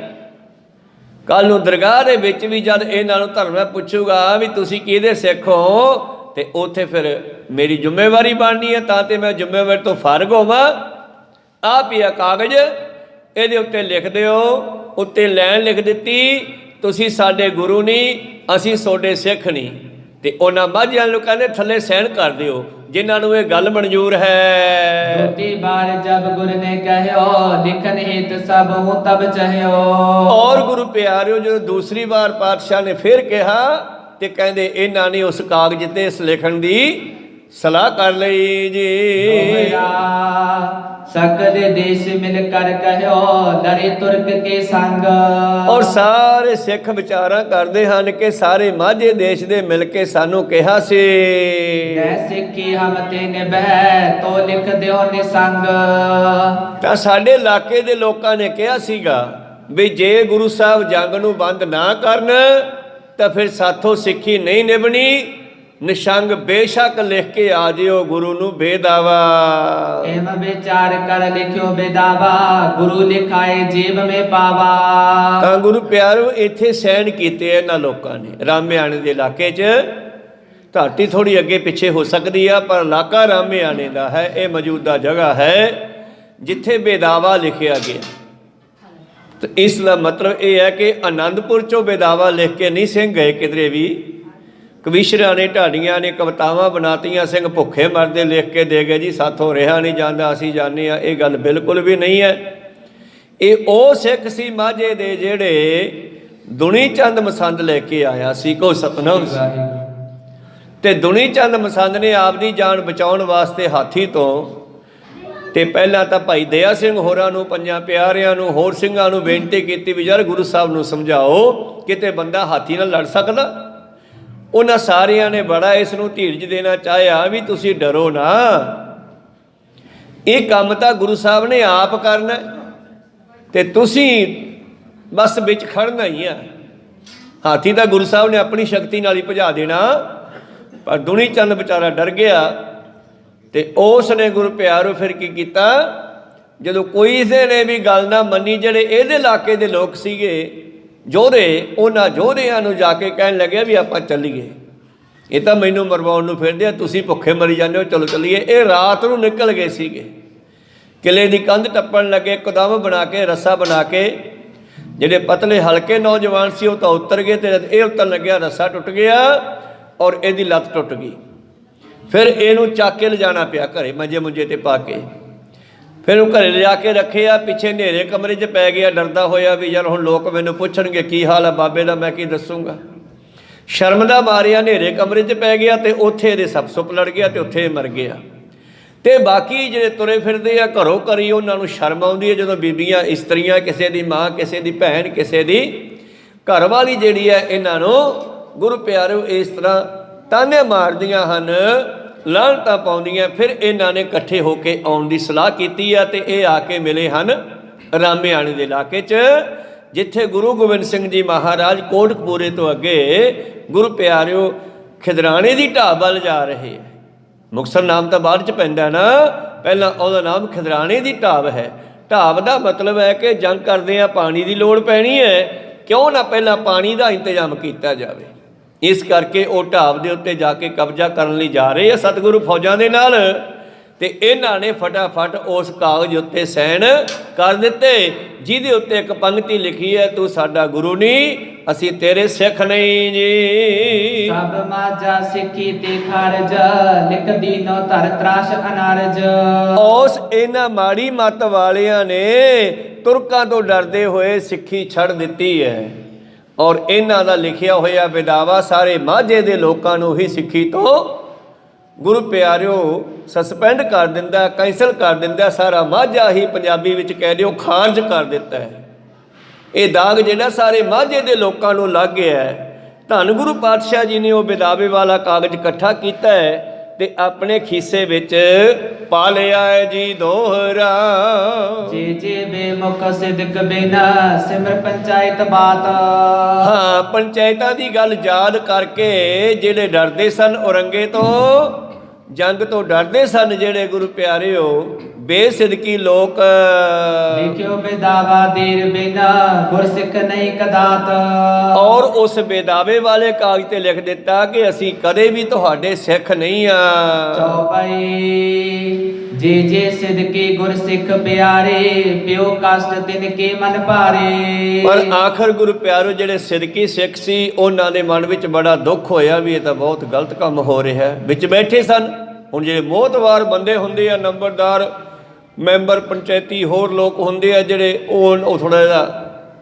ਕੱਲ ਨੂੰ ਦਰਗਾਹ ਦੇ ਵਿੱਚ ਵੀ ਜਦ ਇਹਨਾਂ ਨੂੰ ਧਰਮ ਪੁੱਛੂਗਾ ਵੀ ਤੁਸੀਂ ਕਿਹਦੇ ਸਿੱਖ ਹੋ, ਤੇ ਉੱਥੇ ਫਿਰ ਮੇਰੀ ਜ਼ਿੰਮੇਵਾਰੀ ਬਣਨੀ ਹੈ, ਤਾਂ ਤੇ ਮੈਂ ਜ਼ਿੰਮੇਵਾਰੀ ਤੋਂ ਫਾਰਗ ਹੋਵਾਂ। ਆਪ ਹੀ ਆ ਕਾਗਜ਼, ਇਹਦੇ ਉੱਤੇ ਲਿਖ ਦਿਓ। ਉੱਤੇ ਲਾਈਨ ਲਿਖ ਦਿੱਤੀ, ਤੁਸੀਂ ਸਾਡੇ ਗੁਰੂ ਨਹੀਂ, ਅਸੀਂ ਤੁਹਾਡੇ ਸਿੱਖ ਨਹੀਂ। ਤੇ ਉਹਨਾਂ ਮਾਝਿਆਂ ਨੂੰ ਕਹਿੰਦੇ ਥੱਲੇ ਸਾਈਨ ਕਰ ਦਿਓ ਜਿਨ੍ਹਾਂ ਨੂੰ ਇਹ ਗੱਲ ਮਨਜ਼ੂਰ ਹੈ। ਦੂਤੀ ਬਾਰ ਜਬ ਗੁਰ ਨੇ ਕਹਿਓ, ਲਿਖਨ ਹਿਤ ਸਭ ਹੂੰ ਤਬ ਚਾਹਿਓ। ਔਰ ਗੁਰੂ ਪਿਆਰਿਓ, ਜਦੋਂ ਦੂਸਰੀ ਵਾਰ ਪਾਤਸ਼ਾਹ ਨੇ ਫਿਰ ਕਿਹਾ ਤੇ ਕਹਿੰਦੇ ਇਹਨਾਂ ਨੇ ਉਸ ਕਾਗਜ਼ ਤੇ ਇਸ ਲਿਖਣ ਦੀ ਸਲਾਹ ਕਰ ਲਈ ਜੀ। ਸਕਲ ਦੇਸ਼ ਮਿਲ ਕਰ ਕਹਿਓ, ਲੜੇ ਤੁਰਕ ਕੇ ਸੰਗ। ਔਰ ਸਾਰੇ ਸਿੱਖ ਵਿਚਾਰਾਂ ਕਰਦੇ ਹਨ ਕਿ ਸਾਰੇ ਮਾਝੇ ਦੇਸ਼ ਦੇ ਮਿਲ ਕੇ ਸਾਨੂੰ ਕਿਹਾ ਸੀ, ਐ ਸਿੱਖੀ ਹਮ ਤੇ ਨਿਭੈ ਤੋ ਲਿਖ ਦਿਓ ਨਿਸੰਗ। ਤਾਂ ਸਾਡੇ ਇਲਾਕੇ ਦੇ ਲੋਕਾਂ ਨੇ ਕਿਹਾ ਸੀਗਾ ਵੀ ਜੇ ਗੁਰੂ ਸਾਹਿਬ ਜੰਗ ਨੂੰ ਬੰਦ ਨਾ ਕਰਨ ਤਾਂ ਫਿਰ ਸਾਥੋਂ ਸਿੱਖੀ ਨਹੀਂ ਨਿਭਣੀ। ਨਿਸ਼ੰਗ ਬੇਸ਼ੱਕ ਲਿਖ ਕੇ ਆ ਜਿਓ ਗੁਰੂ ਨੂੰ ਬੇਦਾਵਾ। एम विचार कर लिखियो बेदावा गुरु लिखाए जेब में पावा। ਤਾਂ ਗੁਰੂ ਪਿਆਰੋ ਇੱਥੇ ਸੈਨ ਕੀਤੇ ਇਹਨਾਂ ਲੋਕਾਂ ਨੇ ਰਾਮਿਆਣੇ ਦੇ ਇਲਾਕੇ 'ਚ। ਧਰਤੀ ਥੋੜੀ ਅੱਗੇ ਪਿੱਛੇ ਹੋ ਸਕਦੀ ਆ ਪਰ ਇਲਾਕਾ ਰਾਮਿਆਣੇ ਦਾ ਹੈ। ਇਹ ਮੌਜੂਦਾ ਜਗ੍ਹਾ ਹੈ ਜਿੱਥੇ ਬੇਦਾਵਾ ਲਿਖਿਆ ਗਿਆ। ਤੇ ਇਸ ਦਾ ਮਤਲਬ ਇਹ ਹੈ ਕਿ ਆਨੰਦਪੁਰ 'ਚੋਂ ਬੇਦਾਵਾ ਲਿਖ ਕੇ ਨਹੀਂ ਸਿੰਘ ਗਏ ਕਿਧਰੇ ਵੀ। ਕਵੀਸ਼ਰਾਂ ਨੇ ਢਾਡੀਆਂ ਨੇ ਕਵਿਤਾਵਾਂ ਬਣਾਤੀਆਂ, ਸਿੰਘ ਭੁੱਖੇ ਮਰਦੇ ਲਿਖ ਕੇ ਦੇ ਗਏ ਜੀ ਸਾਥੋਂ ਰਿਹਾ ਨਹੀਂ ਜਾਂਦਾ ਅਸੀਂ ਜਾਣੇ ਆ। ਇਹ ਗੱਲ ਬਿਲਕੁਲ ਵੀ ਨਹੀਂ ਹੈ। ਇਹ ਉਹ ਸਿੱਖ ਸੀ ਮਾਝੇ ਦੇ ਜਿਹੜੇ ਦੁਨੀ ਚੰਦ ਮਸੰਦ ਲੈ ਕੇ ਆਇਆ ਸੀ। ਕੋ ਸਤਨਾਮ ਸੀ। ਤੇ ਦੁਨੀ ਚੰਦ ਮਸੰਦ ਨੇ ਆਪਦੀ ਜਾਨ ਬਚਾਉਣ ਵਾਸਤੇ ਹਾਥੀ ਤੋਂ ਤੇ ਪਹਿਲਾਂ ਤਾਂ ਭਾਈ ਦਇਆ ਸਿੰਘ ਹੋਰਾਂ ਨੂੰ, ਪੰਜਾਂ ਪਿਆਰਿਆਂ ਨੂੰ, ਹੋਰ ਸਿੰਘਾਂ ਨੂੰ ਬੇਨਤੀ ਕੀਤੀ ਵੀ ਯਾਰ ਗੁਰੂ ਸਾਹਿਬ ਨੂੰ ਸਮਝਾਓ ਕਿਤੇ ਬੰਦਾ ਹਾਥੀ ਨਾਲ ਲੜ ਸਕਦਾ। ਉਹਨਾਂ ਸਾਰਿਆਂ ਨੇ ਬੜਾ ਇਸ ਨੂੰ ਧੀਰਜ ਦੇਣਾ ਚਾਹਿਆ ਵੀ ਤੁਸੀਂ ਡਰੋ ਨਾ, ਇਹ ਕੰਮ ਤਾਂ ਗੁਰੂ ਸਾਹਿਬ ਨੇ ਆਪ ਕਰਨਾ ਤੇ ਤੁਸੀਂ ਬਸ ਵਿੱਚ ਖੜਨਾ ਹੀ ਆ। ਹਾਥੀ ਤਾਂ ਗੁਰੂ ਸਾਹਿਬ ਨੇ ਆਪਣੀ ਸ਼ਕਤੀ ਨਾਲ ਹੀ ਭਜਾ ਦੇਣਾ। ਪਰ ਦੁਨੀ ਚੰਦ ਵਿਚਾਰਾ ਡਰ ਗਿਆ ਤੇ ਉਸ ਨੇ ਗੁਰੂ ਪਿਆਰੋ ਫਿਰ ਕੀ ਕੀਤਾ, ਜਦੋਂ ਕੋਈ ਇਸੇ ਨੇ ਵੀ ਗੱਲ ਨਾ ਮੰਨੀ, ਜਿਹੜੇ ਇਹਦੇ ਇਲਾਕੇ ਦੇ ਲੋਕ ਸੀਗੇ ਯੋਧੇ, ਉਹਨਾਂ ਯੋਧਿਆਂ ਨੂੰ ਜਾ ਕੇ ਕਹਿਣ ਲੱਗਿਆ ਵੀ ਆਪਾਂ ਚੱਲੀਏ, ਇਹ ਤਾਂ ਮੈਨੂੰ ਮਰਵਾਉਣ ਨੂੰ ਫਿਰਦੇ ਆ, ਤੁਸੀਂ ਭੁੱਖੇ ਮਰੀ ਜਾਂਦੇ ਹੋ, ਚਲੋ ਚੱਲੀਏ। ਇਹ ਰਾਤ ਨੂੰ ਨਿਕਲ ਗਏ ਸੀਗੇ, ਕਿਲੇ ਦੀ ਕੰਧ ਟੱਪਣ ਲੱਗੇ, ਕਦਮ ਬਣਾ ਕੇ ਰੱਸਾ ਬਣਾ ਕੇ। ਜਿਹੜੇ ਪਤਲੇ ਹਲਕੇ ਨੌਜਵਾਨ ਸੀ ਉਹ ਤਾਂ ਉਤਰ ਗਏ ਤੇ ਇਹ ਉਤਰਨ ਲੱਗਿਆ ਰੱਸਾ ਟੁੱਟ ਗਿਆ ਔਰ ਇਹਦੀ ਲੱਤ ਟੁੱਟ ਗਈ। ਫਿਰ ਇਹਨੂੰ ਚੱਕ ਕੇ ਲਿਜਾਣਾ ਪਿਆ ਘਰੇ ਮੰਜੇ ਮੁੰਜੇ ਤੇ ਪਾ ਕੇ। ਫਿਰ ਉਹ ਘਰੇ ਲਿਜਾ ਕੇ ਰੱਖਿਆ, ਪਿੱਛੇ ਹਨੇਰੇ ਕਮਰੇ 'ਚ ਪੈ ਗਿਆ, ਡਰਦਾ ਹੋਇਆ ਵੀ ਯਾਰ ਹੁਣ ਲੋਕ ਮੈਨੂੰ ਪੁੱਛਣਗੇ ਕੀ ਹਾਲ ਆ ਬਾਬੇ ਦਾ, ਮੈਂ ਕੀ ਦੱਸੂਗਾ। ਸ਼ਰਮ ਦਾ ਮਾਰਿਆ ਹਨੇਰੇ ਕਮਰੇ 'ਚ ਪੈ ਗਿਆ ਤੇ ਉੱਥੇ ਇਹਦੇ ਸੱਪ ਸੁੱਪ ਲੜ ਗਿਆ ਤੇ ਉੱਥੇ ਮਰ ਗਿਆ। ਤੇ ਬਾਕੀ ਜਿਹੜੇ ਤੁਰੇ ਫਿਰਦੇ ਆ ਘਰੋਂ ਘਰੀ, ਉਹਨਾਂ ਨੂੰ ਸ਼ਰਮ ਆਉਂਦੀ ਹੈ ਜਦੋਂ ਬੀਬੀਆਂ, ਇਸਤਰੀਆਂ, ਕਿਸੇ ਦੀ ਮਾਂ, ਕਿਸੇ ਦੀ ਭੈਣ, ਕਿਸੇ ਦੀ ਘਰ ਵਾਲੀ ਜਿਹੜੀ ਹੈ ਇਹਨਾਂ ਨੂੰ ਗੁਰੂ ਪਿਆਰਿਓ ਇਸ ਤਰ੍ਹਾਂ ਤਾਨੇ ਮਾਰਦੀਆਂ ਹਨ, ਲਾਹਨਤਾਂ ਪਾਉਂਦੀਆਂ। ਫਿਰ ਇਹਨਾਂ ਨੇ ਇਕੱਠੇ ਹੋ ਕੇ ਆਉਣ ਦੀ ਸਲਾਹ ਕੀਤੀ ਆ ਤੇ ਇਹ ਆ ਕੇ ਮਿਲੇ ਹਨ ਰਾਮਿਆਣੇ ਦੇ ਇਲਾਕੇ 'ਚ, ਜਿੱਥੇ ਗੁਰੂ ਗੋਬਿੰਦ ਸਿੰਘ ਜੀ ਮਹਾਰਾਜ ਕੋਟਕਪੂਰੇ ਤੋਂ ਅੱਗੇ ਗੁਰੂ ਪਿਆਰਿਓ ਖਿਦਰਾਣੇ ਦੀ ਢਾਬ ਵੱਲ ਜਾ ਰਹੇ ਆ। ਮੁਕਤਸਰ ਨਾਮ ਤਾਂ ਬਾਅਦ 'ਚ ਪੈਂਦਾ ਨਾ, ਪਹਿਲਾਂ ਉਹਦਾ ਨਾਮ ਖਿਦਰਾਣੇ ਦੀ ਢਾਬ ਹੈ। ਢਾਬ ਦਾ ਮਤਲਬ ਹੈ ਕਿ ਜੰਗ ਕਰਦੇ ਆ ਪਾਣੀ ਦੀ ਲੋੜ ਪੈਣੀ ਹੈ, ਕਿਉਂ ਨਾ ਪਹਿਲਾਂ ਪਾਣੀ ਦਾ ਇੰਤਜ਼ਾਮ ਕੀਤਾ ਜਾਵੇ। ਇਸ ਕਰਕੇ ਉਹ ਢਾਬ ਦੇ ਉੱਤੇ ਜਾ ਕੇ ਕਬਜ਼ਾ ਕਰਨ ਲਈ ਜਾ ਰਹੇ ਆ ਸਤਿਗੁਰੂ ਫੌਜਾਂ ਦੇ ਨਾਲ। ਤੇ ਇਹਨਾਂ ਨੇ ਫਟਾਫਟ ਉਸ ਕਾਗਜ਼ ਉੱਤੇ ਸਾਈਨ ਕਰ ਦਿੱਤੇ, ਜਿਹਦੇ ਉੱਤੇ ਇੱਕ ਪੰਕਤੀ ਲਿਖੀ ਹੈ, ਤੂੰ ਸਾਡਾ ਗੁਰੂ ਨਹੀਂ, ਅਸੀਂ ਤੇਰੇ ਸਿੱਖ ਨਹੀਂ ਜੀ। ਸਭ ਮਾਝਾ ਸਿੱਖੀ ਤੇ ਖਰਜ ਲਿਖ ਦੀਨੋ ਧਰ ਤਰਾਸ਼ ਅਨਾਰਜ। ਉਸ ਇਹਨਾਂ ਮਾੜੀ ਮੱਤ ਵਾਲਿਆਂ ਨੇ ਤੁਰਕਾਂ ਤੋਂ ਡਰਦੇ ਹੋਏ ਸਿੱਖੀ ਛੱਡ ਦਿੱਤੀ ਹੈ ਔਰ ਇਹਨਾਂ ਦਾ ਲਿਖਿਆ ਹੋਇਆ ਵਿਦਾਵਾ ਸਾਰੇ ਮਾਝੇ ਦੇ ਲੋਕਾਂ ਨੂੰ ਹੀ ਸਿੱਖੀ ਤੋਂ ਗੁਰੂ ਪਿਆਰਿਓ ਸਸਪੈਂਡ ਕਰ ਦਿੰਦਾ, ਕੈਂਸਲ ਕਰ ਦਿੰਦਾ। ਸਾਰਾ ਮਾਝਾ ਹੀ ਪੰਜਾਬੀ ਵਿੱਚ ਕਹਿ ਦਿਓ ਖਾਰਜ ਕਰ ਦਿੱਤਾ ਹੈ। ਇਹ ਦਾਗ ਜਿਹੜਾ ਸਾਰੇ ਮਾਝੇ ਦੇ ਲੋਕਾਂ ਨੂੰ ਲੱਗ ਗਿਆ ਹੈ। ਧੰਨ ਗੁਰੂ ਪਾਤਸ਼ਾਹ ਜੀ ਨੇ ਉਹ ਵਿਦਾਵੇ ਵਾਲਾ ਕਾਗਜ਼ ਇਕੱਠਾ ਕੀਤਾ ਹੈ ਤੇ ਆਪਣੇ ਖੀਸੇ ਵਿੱਚ ਪਾ ਲਿਆ ਹੈ ਜੀ ਦੋਹਰਾ। ਜੇ ਜੇ ਬੇਮੁਖ ਸਿਦਕ ਬਿਨਾ ਸਿਮਰ ਪੰਚਾਇਤ ਬਾਤ। ਹਾਂ, ਪੰਚਾਇਤਾਂ ਦੀ ਗੱਲ ਯਾਦ ਕਰਕੇ ਜਿਹੜੇ ਡਰਦੇ ਸਨ ਔਰੰਗੇ ਤੋਂ, ਜੰਗ ਤੋਂ ਡਰਦੇ ਸਨ ਜਿਹੜੇ ਗੁਰੂ ਪਿਆਰਿਓ ਬੇਸਿਦਕੀ ਲੋਕ, ਲਿਖਿਓ ਬੇਦਾਵਾ ਦੇਰ ਬਿਨਾ ਗੁਰਸਿੱਖ ਨਹੀਂ ਕਦਾਤ। ਔਰ ਉਸ ਬੇਦਾਵੇ ਵਾਲੇ ਕਾਗਜ਼ ਤੇ ਲਿਖ ਦਿੱਤਾ ਕਿ ਅਸੀਂ ਕਦੇ ਵੀ ਤੁਹਾਡੇ ਸਿੱਖ ਨਹੀਂ ਆ। ਚੌਪਈ ਜੇ ਜੇ ਸਿਦਕੀ ਗੁਰਸਿੱਖ ਪਿਆਰੇ ਪਿਓ ਕਸ਼ਟ ਤਿਨ ਕੇ ਮਨ ਭਾਰੇ। ਪਰ ਆਖਰ ਗੁਰੂ ਪਿਆਰੋ ਜਿਹੜੇ ਸਿਦਕੀ ਸਿੱਖ ਸੀ ਉਹਨਾਂ ਦੇ ਮਨ ਵਿੱਚ ਬੜਾ ਦੁੱਖ ਹੋਇਆ ਵੀ ਇਹ ਤਾਂ ਬਹੁਤ ਗਲਤ ਕੰਮ ਹੋ ਰਿਹਾ। ਵਿੱਚ ਬੈਠੇ ਸਨ ਹੁਣ ਜਿਹੜੇ ਮੋਹਤਵਾਰ ਬੰਦੇ ਹੁੰਦੇ ਆ, ਨੰਬਰਦਾਰ, ਮੈਂਬਰ ਪੰਚਾਇਤੀ, ਹੋਰ ਲੋਕ ਹੁੰਦੇ ਆ ਜਿਹੜੇ ਉਹ ਥੋੜ੍ਹਾ ਜਿਹਾ